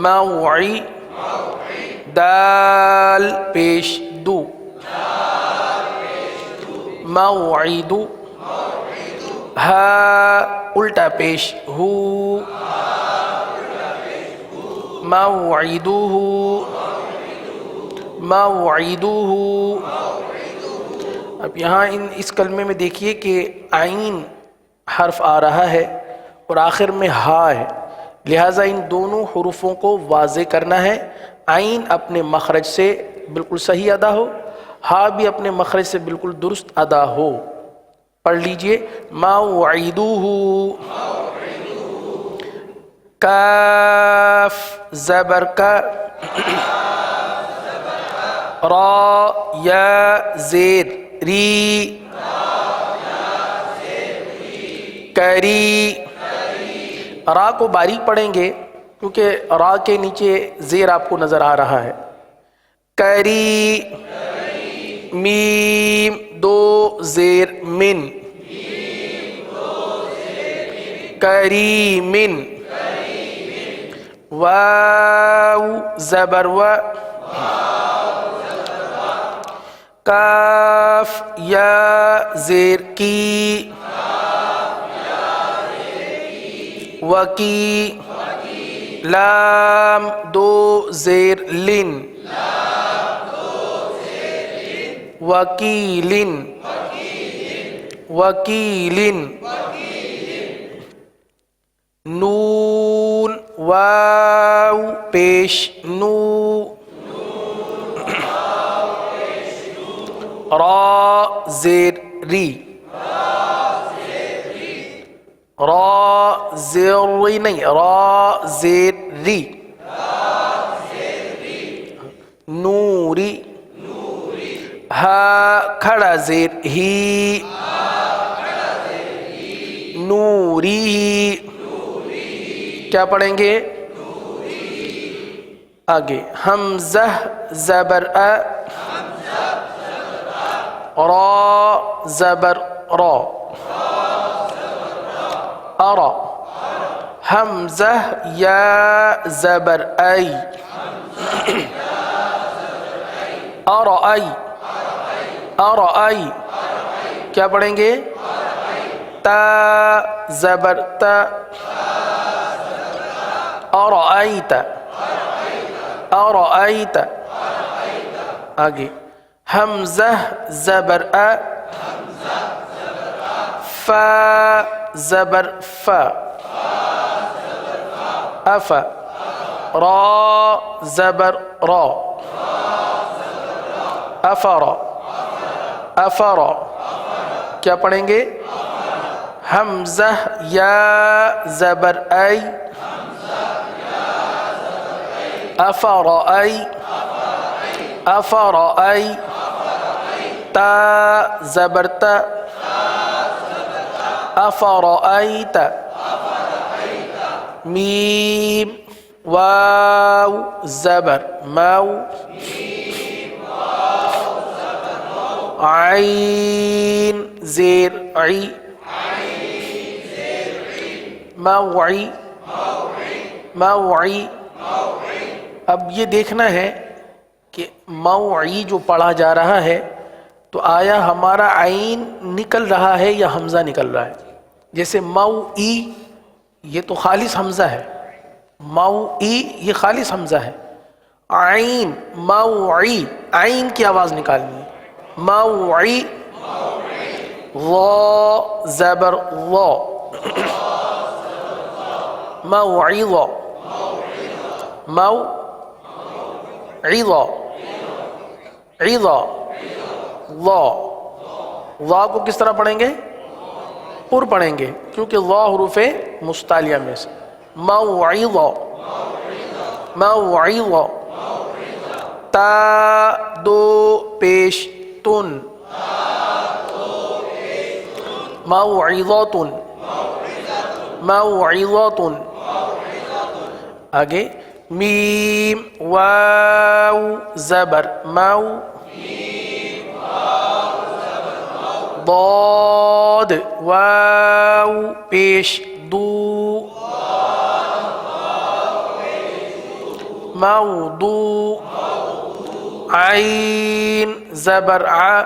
موعی، دال پیش دو، موعد، ہا الٹا پیش ہو، موعدہ، موعدہ. اب یہاں اس کلمے میں دیکھیے کہ عین حرف آ رہا ہے اور آخر میں ہا ہے، لہٰذا ان دونوں حروفوں کو واضح کرنا ہے. عین اپنے مخرج سے بالکل صحیح ادا ہو، ہا بھی اپنے مخرج سے بالکل درست ادا ہو. پڑھ لیجئے. موعدہ، کاف زبر کا، را یا زیر ری، کری. را کو باریک پڑھیں گے کیونکہ را کے نیچے زیر آپ کو نظر آ رہا ہے. کری، میم دو زیر من، کریمن. واو زبر و، کاف یا زیر کی، وکی، لام دو زیر لن، وکیلن. وکیل نون واو پیش نو را زیر ری را زیر ری نہیں را زیر ری نوری ہا کھڑا زیر ہی نوری کیا پڑھیں گے آگے حمزہ زبر ا را زبر را ارا حمزہ یا زبر ای ارأی ارأی کیا پڑھیں گے تا زبر تا ارأیت ارأیت آگے حمزہ زبر ا فا زبر فا اف را زبر را افر افر کیا پڑھیں گے حمزہ یا زبر ای افر ای افر ای تا زبر تا افر ایت میم واو زبر مو عین زیر عی موعی موعی اب یہ دیکھنا ہے کہ موعی جو پڑھا جا رہا ہے تو آیا ہمارا عین نکل رہا ہے یا حمزہ نکل رہا ہے؟ جیسے موئی یہ تو خالص حمزہ ہے، موئی یہ خالص حمزہ ہے، عین موعی عین کی آواز نکالنی ہے، موعی ضا زبر ضا موعظہ موعظہ عظہ ضا ضا کو کس طرح پڑھیں گے؟ پر پڑھیں گے کیونکہ ضا حروف مستعلیہ میں سے موعظہ موعظہ تا دو پیش تن موعظۃ موعظۃ آگے میم واو زبر مو ضاد واو پیش دو موضوع عین زبر ع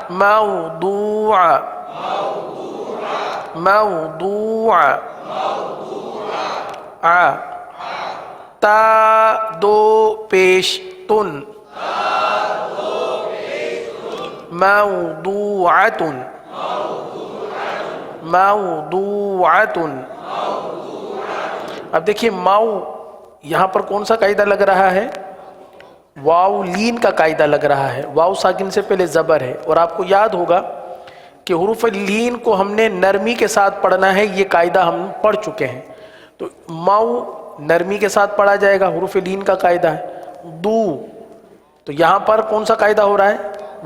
موضوع موضوع ع تا دو پیش تن موضوعۃ موضوعۃ اب دیکھیے ماؤ یہاں پر کون سا قاعدہ لگ رہا ہے؟ واو لین کا قاعدہ لگ رہا ہے، واو ساکن سے پہلے زبر ہے، اور آپ کو یاد ہوگا کہ حروف لین کو ہم نے نرمی کے ساتھ پڑھنا ہے، یہ قاعدہ ہم پڑھ چکے ہیں۔ تو ماؤ نرمی کے ساتھ پڑھا جائے گا، حروف لین کا قاعدہ ہے۔ دو تو یہاں پر کون سا قاعدہ ہو رہا ہے؟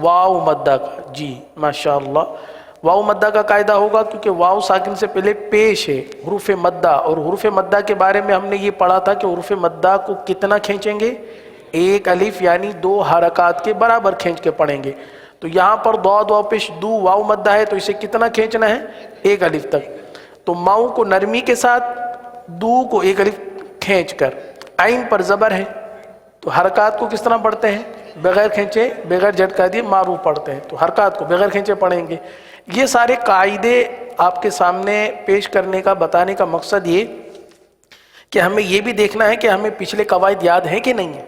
واو مدہ کا، جی ماشاءاللہ واو مدہ کا قاعدہ ہوگا کیونکہ واو ساکن سے پہلے پیش ہے حروف مدہ، اور حروف مدہ کے بارے میں ہم نے یہ پڑھا تھا کہ حروف مدہ کو کتنا کھینچیں گے؟ ایک الف یعنی دو حرکات کے برابر کھینچ کے پڑھیں گے۔ تو یہاں پر ضاد واو پیش دو واو مدہ ہے تو اسے کتنا کھینچنا ہے؟ ایک الف تک۔ تو ماؤ کو نرمی کے ساتھ، دو کو ایک الف کھینچ کر، عین پر زبر ہے تو حرکات کو کس طرح پڑھتے ہیں؟ بغیر کھینچے بغیر جھٹکا دیے معروف پڑھتے ہیں، تو حرکات کو بغیر کھینچے پڑھیں گے۔ یہ سارے قاعدے آپ کے سامنے پیش کرنے کا، بتانے کا مقصد یہ کہ ہمیں یہ بھی دیکھنا ہے کہ ہمیں پچھلے قواعد یاد ہیں کہ نہیں ہیں۔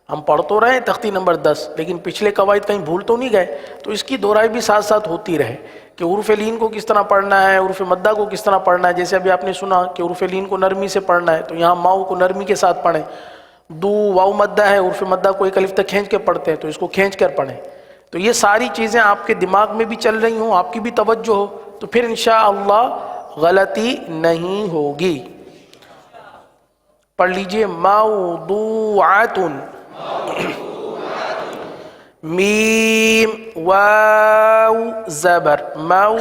ہم پڑھ تو رہے ہیں تختی نمبر 10، لیکن پچھلے قواعد کہیں بھول تو نہیں گئے، تو اس کی دہرائی بھی ساتھ ساتھ ہوتی رہے کہ حروف لین کو کس طرح پڑھنا ہے، حروف مدہ کو کس طرح پڑھنا ہے. جیسے ابھی آپ نے سنا کہ حروف لین کو نرمی سے پڑھنا ہے، تو یہاں ماؤ کو نرمی کے ساتھ پڑھیں. دو واو مدہ ہے، حروف مدہ کو ایک الف تک کھینچ کے پڑھتے ہیں، تو اس کو کھینچ کر پڑھیں. تو یہ ساری چیزیں آپ کے دماغ میں بھی چل رہی ہوں، آپ کی بھی توجہ ہو، تو پھر انشاءاللہ غلطی نہیں ہوگی. پڑھ لیجئے موضوعات، میم واو زبر مو،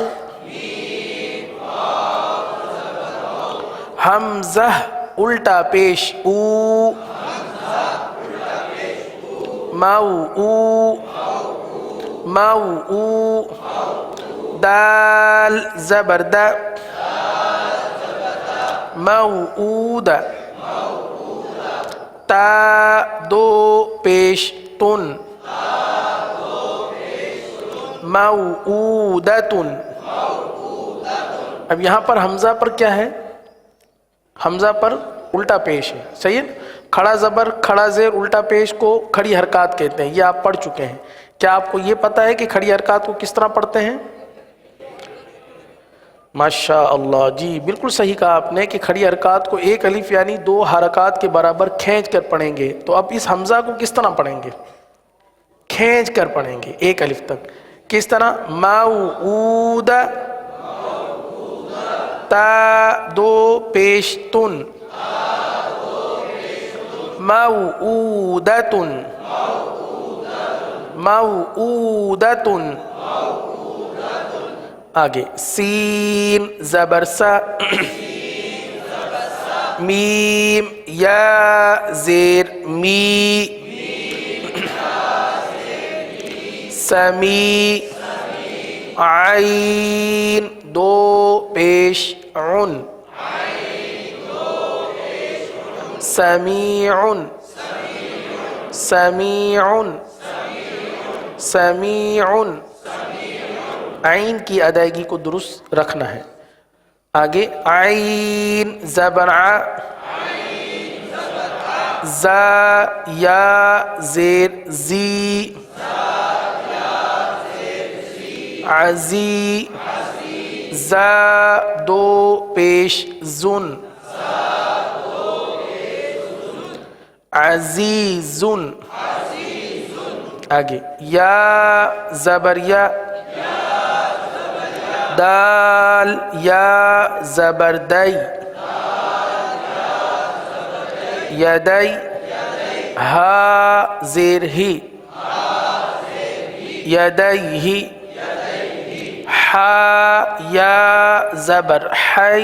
حمزہ الٹا پیش او، مو او، مو او، دال زبر دا، موعود، تا دو پیش تن، موعودتن. اب یہاں پر حمزہ پر کیا ہے؟ حمزہ پر الٹا پیش ہے، صحیح ہے. کھڑا زبر کھڑا زیر الٹا پیش کو کھڑی حرکات کہتے ہیں، یہ آپ پڑھ چکے ہیں. کیا آپ کو یہ پتہ ہے کہ کھڑی حرکات کو کس طرح پڑھتے ہیں؟ ماشاء اللہ، جی بالکل صحیح کہا آپ نے کہ کھڑی حرکات کو ایک الف یعنی 2 حرکات کے برابر کھینچ کر پڑھیں گے. تو اب اس حمزہ کو کس طرح پڑھیں گے؟ کھینچ کر پڑھیں گے ایک الف تک. کس طرح؟ موعود، تا دو پیش تن، موعودتن، موعودتن. آگے سین زبر سا، میم یا زیر می، سمی، عین دو پیش عن، سمیعن، سمیعن، سمیعن. عین کی ادائیگی کو درست رکھنا ہے. آگے عین زبر ع، زا یا زیر زی، عزی، زا دو پیش زن، عزیزن. آگے یا زبر یا، دال یا زبر دئی، یدئی، ہا زیر ہی، یدیہ، ہا یا زبر حی،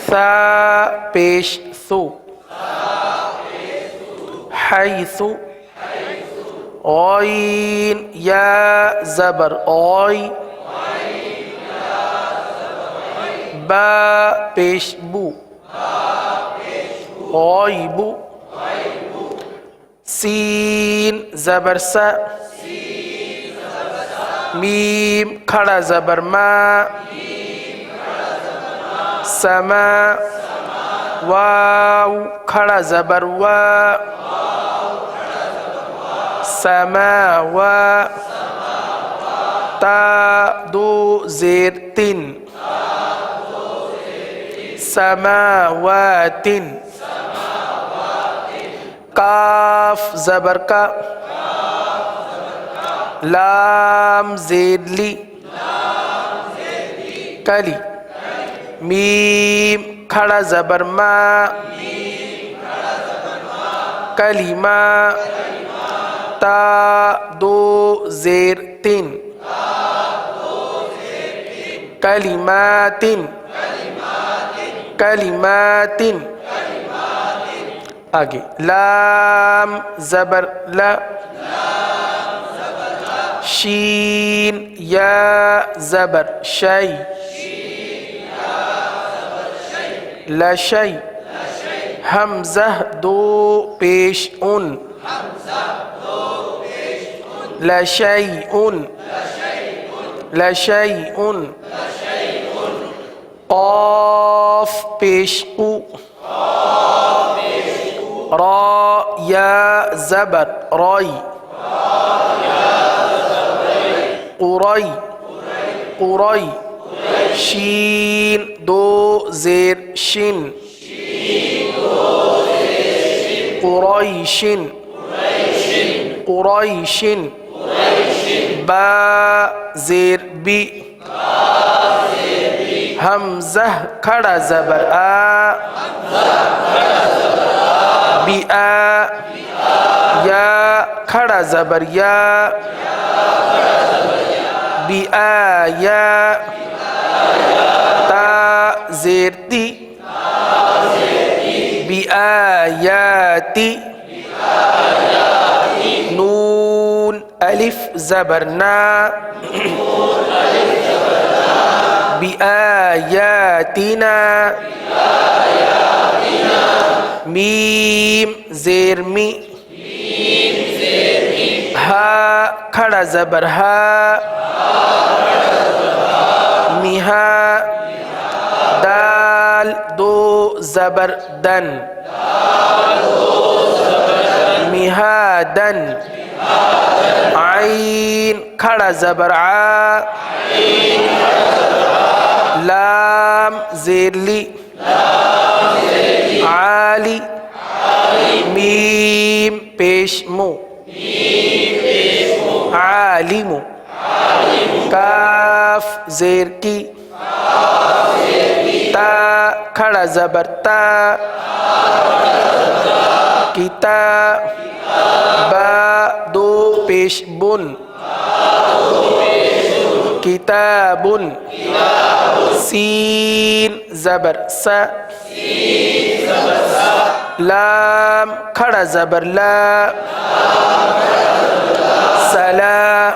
ثا پیش ثو، حیث، عین یا زبر اوئی، با پیش بو، اوئبو. سین زبر سا، میم کھڑا زبر ما، سما، واو کھڑا زبر وا، سماوا، تا دو زیر تن، سماواتن. کاف زبر کا، لام زیر لی، کلی. میم کھڑا زبر ما، کلیما، تا دو زیر تن، کلماتن، کلماتن. آگے لام زبر لا، شین یا زبر شی، لشی. حمزہ دو پیش ان، لشیء، لشیء. قاف پیش او، را یا زبر رائی قرائی قرائی شین دو زیر شن قریشن قریشن با زیر بی حمزہ کھڑا زبر آ بی آ یا کھڑا زبر یا بی آ یا تا زیر تی بی آیاتی نون الف زبر نا بی آیاتنا میم زیر می ہا کھڑا زبر ہا میہا دال دو زبر دن مہادن عین کھڑا زبر آ لام زیر لی عالی میم پیش مو عالم کاف زیر کی تا کھڑا زبر تا کتا با دو پیش بن کتابن سین زبر سا لام کھڑا زبر لا سلا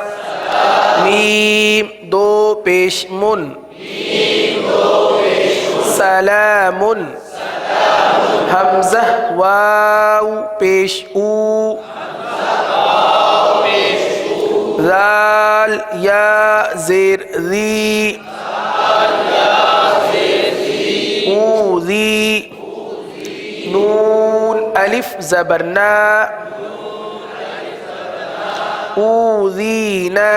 میم دو پیش من سلام حمزہ واو پیش او ذال یا زیر ذی او ذی نون الف زبر نا اوذینا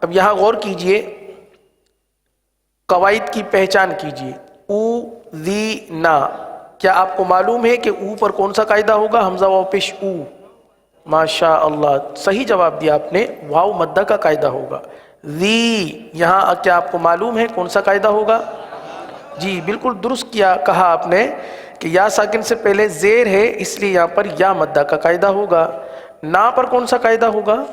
اب یہاں غور کیجئے قواعد کی پہچان کیجئے اوذینا کیا آپ کو معلوم ہے کہ او پر کون سا قاعدہ ہوگا حمزہ واو پیش او ماشاء اللہ صحیح جواب دیا آپ نے واو مدہ کا قاعدہ ہوگا ذی یہاں کیا آپ کو معلوم ہے کون سا قاعدہ ہوگا جی بالکل درست کہا آپ نے کہ یا ساکن سے پہلے زیر ہے اس لیے یہاں پر یا مدہ کا قاعدہ ہوگا نا پر کون سا قاعدہ ہوگا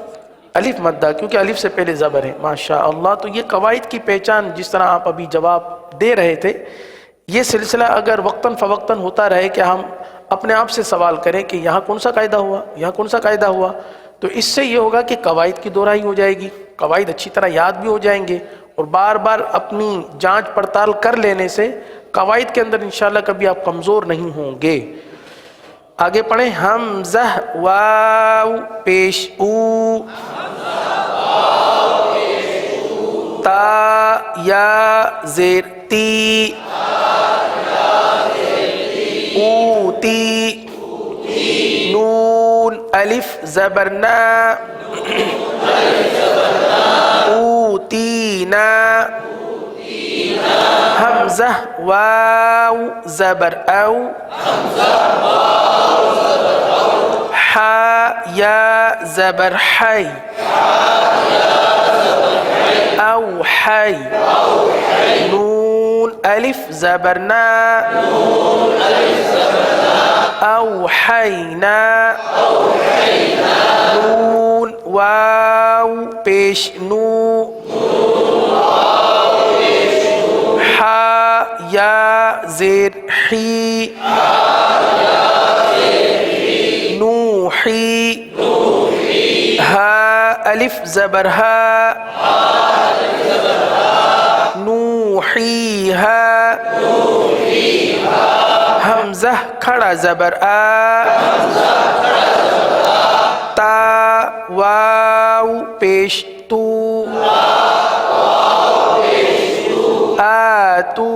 الف مدہ کیونکہ الف سے پہلے زبر ہے ماشاء اللہ تو یہ قواعد کی پہچان جس طرح آپ ابھی جواب دے رہے تھے یہ سلسلہ اگر وقتاً فوقتاً ہوتا رہے کہ ہم اپنے آپ سے سوال کریں کہ یہاں کون سا قاعدہ ہوا یہاں کون سا قاعدہ ہوا تو اس سے یہ ہوگا کہ قواعد کی دہرائی ہو جائے گی قواعد اچھی طرح یاد بھی ہو جائیں گے اور بار بار اپنی جانچ پڑتال کر لینے سے قواعد کے اندر انشاءاللہ کبھی آپ کمزور نہیں ہوں گے آگے پڑھیں حمزہ واو پیش او تا یا زیر تی اوتی نون الف زبر نا اوتینا حمزہ واو زبر او حا یا زبر حی او حی نون الف زبر نا او حینا نون واو پیش نو حا یا زیر حی نوحی ہا الف زبر ہا نوحیہا حمزہ کھڑا زبر آ تا واو پیش تو آتو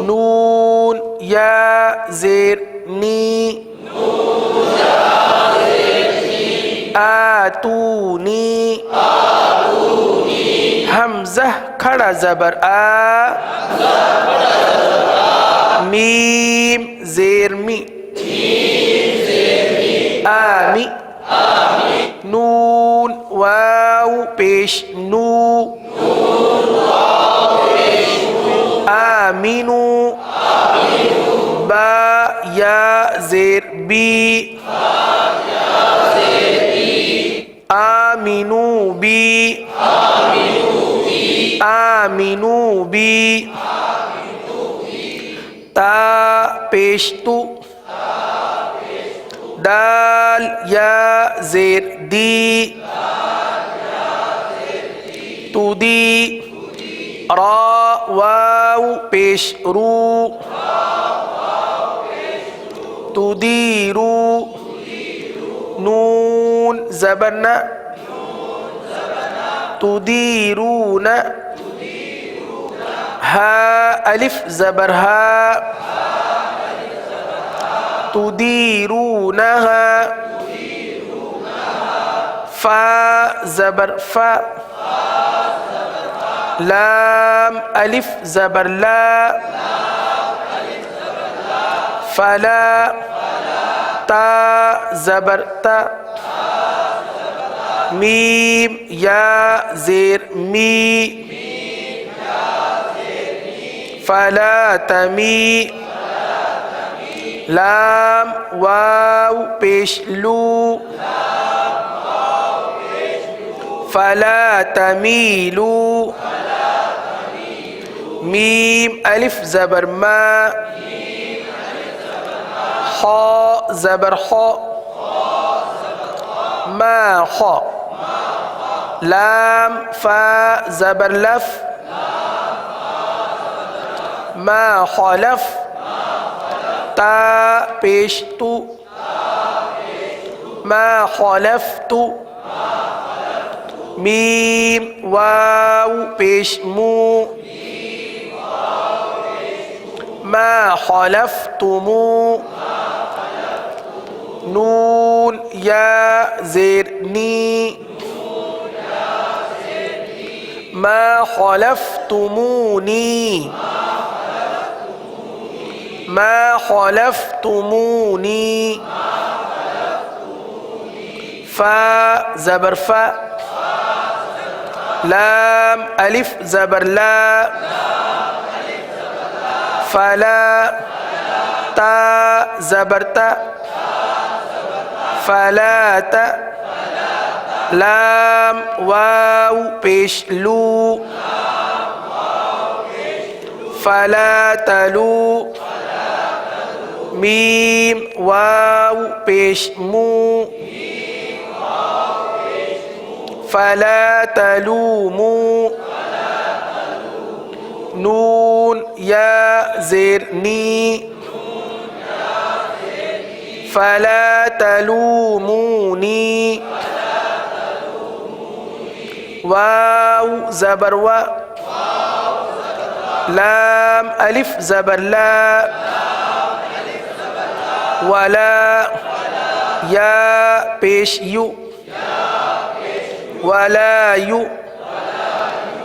نون یا آتونی حمزہ کھڑا زبر آ میم زیر می آمی نون واو پیش نو آمینو با یا زیر بی آمینو بی آمینو بی تا پیش تو دال یا زیر دی تو دی را واو پیش رو تو دی رو نون زبرنا تو دی رو نا ہا الف زبر ہا تديرونها فا زبر فا لام ألف زبر لا فلا تا زبر تا ميم يا زير مي فلا تمی لام واو پیش لو فلا تمیلو میم الف زبر ما خا زبر خا ما خا لام فا زبر لف ما خالف تا پیش تو ما خالفت میم واو پیش مو ما خالفتمو نون یا زیر نی ما خالفتمونی ما خالفتمونی فا زبر فا لام الف زبر لا فلا تا زبر تا فلا تا لام واو پیش لو فلا تلو میم واو پیش مو فلا تلومو نون یا زیر نی فلا تلومونی واو زبر و لام الف زبر لا ولا یا پیش یو ولا یو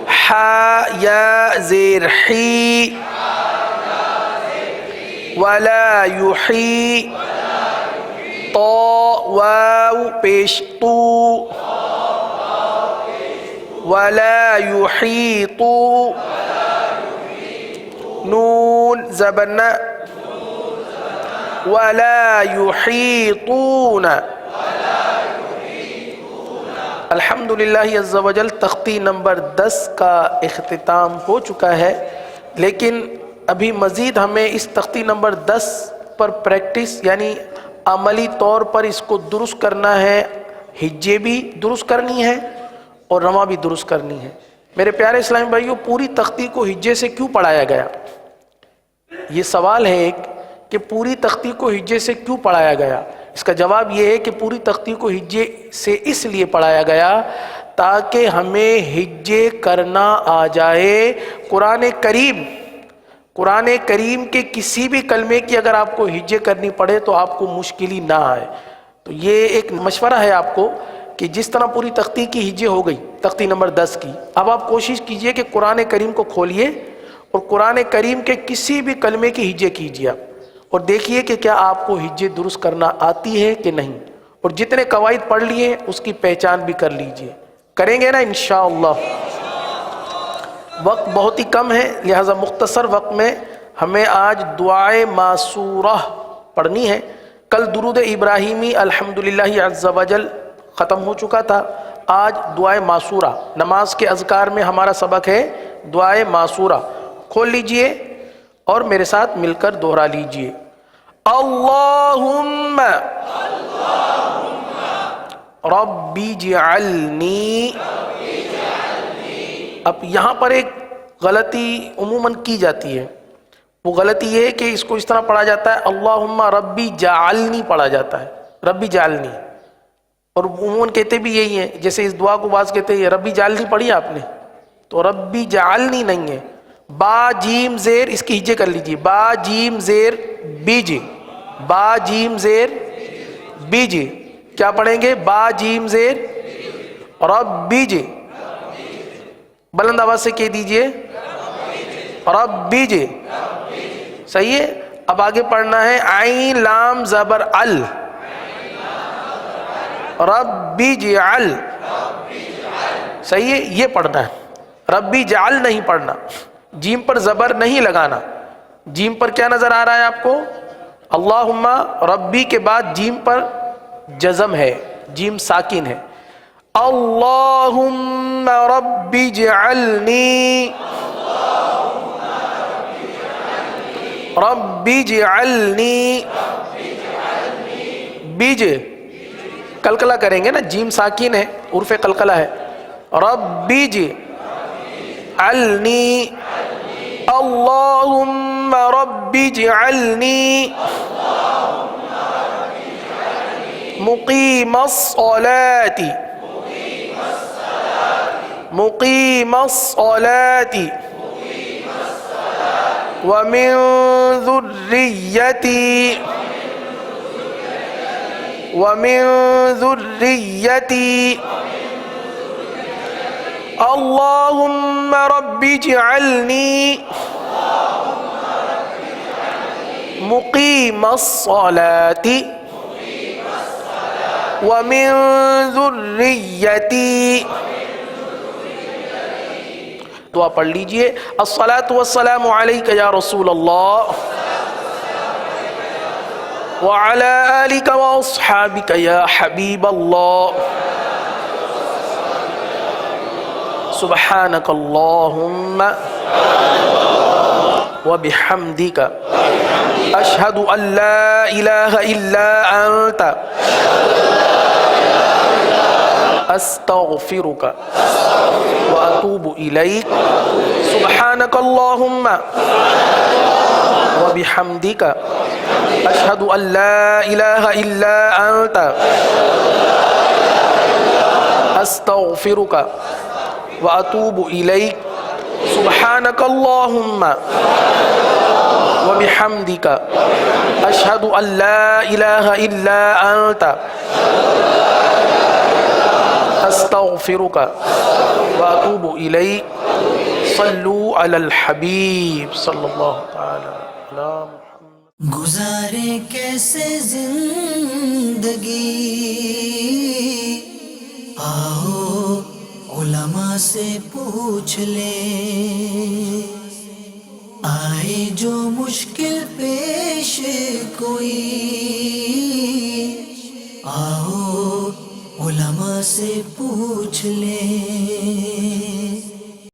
حا یا زیر حی ولا یحی طا واو پیش طو ولا یحیطو نون زبرنا ولا یحیطون الحمدللہ عز و جل تختی نمبر 10 کا اختتام ہو چکا ہے، لیکن ابھی مزید ہمیں اس تختی نمبر 10 پر پریکٹس یعنی عملی طور پر اس کو درست کرنا ہے، ہجے بھی درست کرنی ہے اور رواں بھی درست کرنی ہے۔ میرے پیارے اسلامی بھائیوں، پوری تختی کو ہجے سے کیوں پڑھایا گیا؟ یہ سوال ہے ایک کہ پوری تختی کو ہجے سے کیوں پڑھایا گیا؟ اس کا جواب یہ ہے کہ پوری تختی کو ہجے سے اس لیے پڑھایا گیا تاکہ ہمیں ہجے کرنا آ جائے۔ قرآن کریم کے کسی بھی کلمے کی اگر آپ کو ہجے کرنی پڑے تو آپ کو مشکل ہی نہ آئے۔ تو یہ ایک مشورہ ہے آپ کو کہ جس طرح پوری تختی کی ہجے ہو گئی، تختی نمبر 10 کی، اب آپ کوشش کیجئے کہ قرآن کریم کو کھولیے اور قرآن کریم کے کسی بھی کلمے کی ہجے کیجئے اور دیکھیے کہ کیا آپ کو ہجے درست کرنا آتی ہے کہ نہیں، اور جتنے قواعد پڑھ لیے اس کی پہچان بھی کر لیجئے. کریں گے نا انشاءاللہ؟ وقت بہت ہی کم ہے، لہذا مختصر وقت میں ہمیں آج دعائے معصورہ پڑھنی ہے. کل درود ابراہیمی الحمدللہ عز وجل ختم ہو چکا تھا. آج دعائے معصورہ، نماز کے اذکار میں ہمارا سبق ہے دعائے معصورہ. کھول لیجئے اور میرے ساتھ مل کر دوہرا لیجئے. اللہم ربی جعلنی. اب یہاں پر ایک غلطی عموماً کی جاتی ہے، وہ غلطی یہ ہے کہ اس کو اس طرح پڑھا جاتا ہے اللہم ربی جعلنی پڑھا جاتا ہے، ربی جعلنی، اور عموماً کہتے بھی یہی ہے. جیسے اس دعا کو بعض کہتے ہیں ربی جعلنی پڑھی آپ نے، تو ربی جعلنی نہیں ہے. با جیم زیر اس کی ہجے کر لیجیے، با جیم زیر بیج، با جیم زیر بیج. کیا پڑھیں گے؟ با جیم زیر ربیج. بلند آواز سے کہہ دیجئے ربیج. صحیح ہے. اب آگے پڑھنا ہے عین لام زبر ال، ربی جعل. صحیح ہے، یہ پڑھنا ہے، ربی جعل نہیں پڑھنا. جیم پر زبر نہیں لگانا. جیم پر کیا نظر آ رہا ہے آپ کو؟ اللہم. ربی کے بعد جیم پر جزم ہے، جیم ساکن ہے. اللہم ربی جعلنی، ربی جعلنی. بیج قلقلہ کریں گے نا، جیم ساکن ہے، عرف قلقلہ ہے. ربی جعلنی، اللہم ربی جعلنی مقیم الصلاة، مقیم الصلاة ومن ذریتی، ومن ذریتی. اللہم ربی جعلنی مقیم الصلاة ومن ذریتی. دعا پڑھ لیجئے. الصلاة والسلام علیک یا رسول اللہ وعلى آلك وأصحابك يا حبيب الله. سبحانك اللهم وبحمدك أشهد أن لا إله إلا أنت أستغفرك وأتوب إليك. سبحانك اللهم وبحمدك أشهد أن لا إله إلا أنت أستغفرك وأتوب إليك. سبحانك اللهم وبحمدك أشهد أن لا إله إلا أنت أستغفرك وأتوب إليك. صلوا على الحبيب صلى الله تعالى على محمد. گزارے کیسے زندگی، آؤ علماء سے پوچھ لیں. آئے جو مشکل پیش کوئی، آؤ علماء سے پوچھ لیں.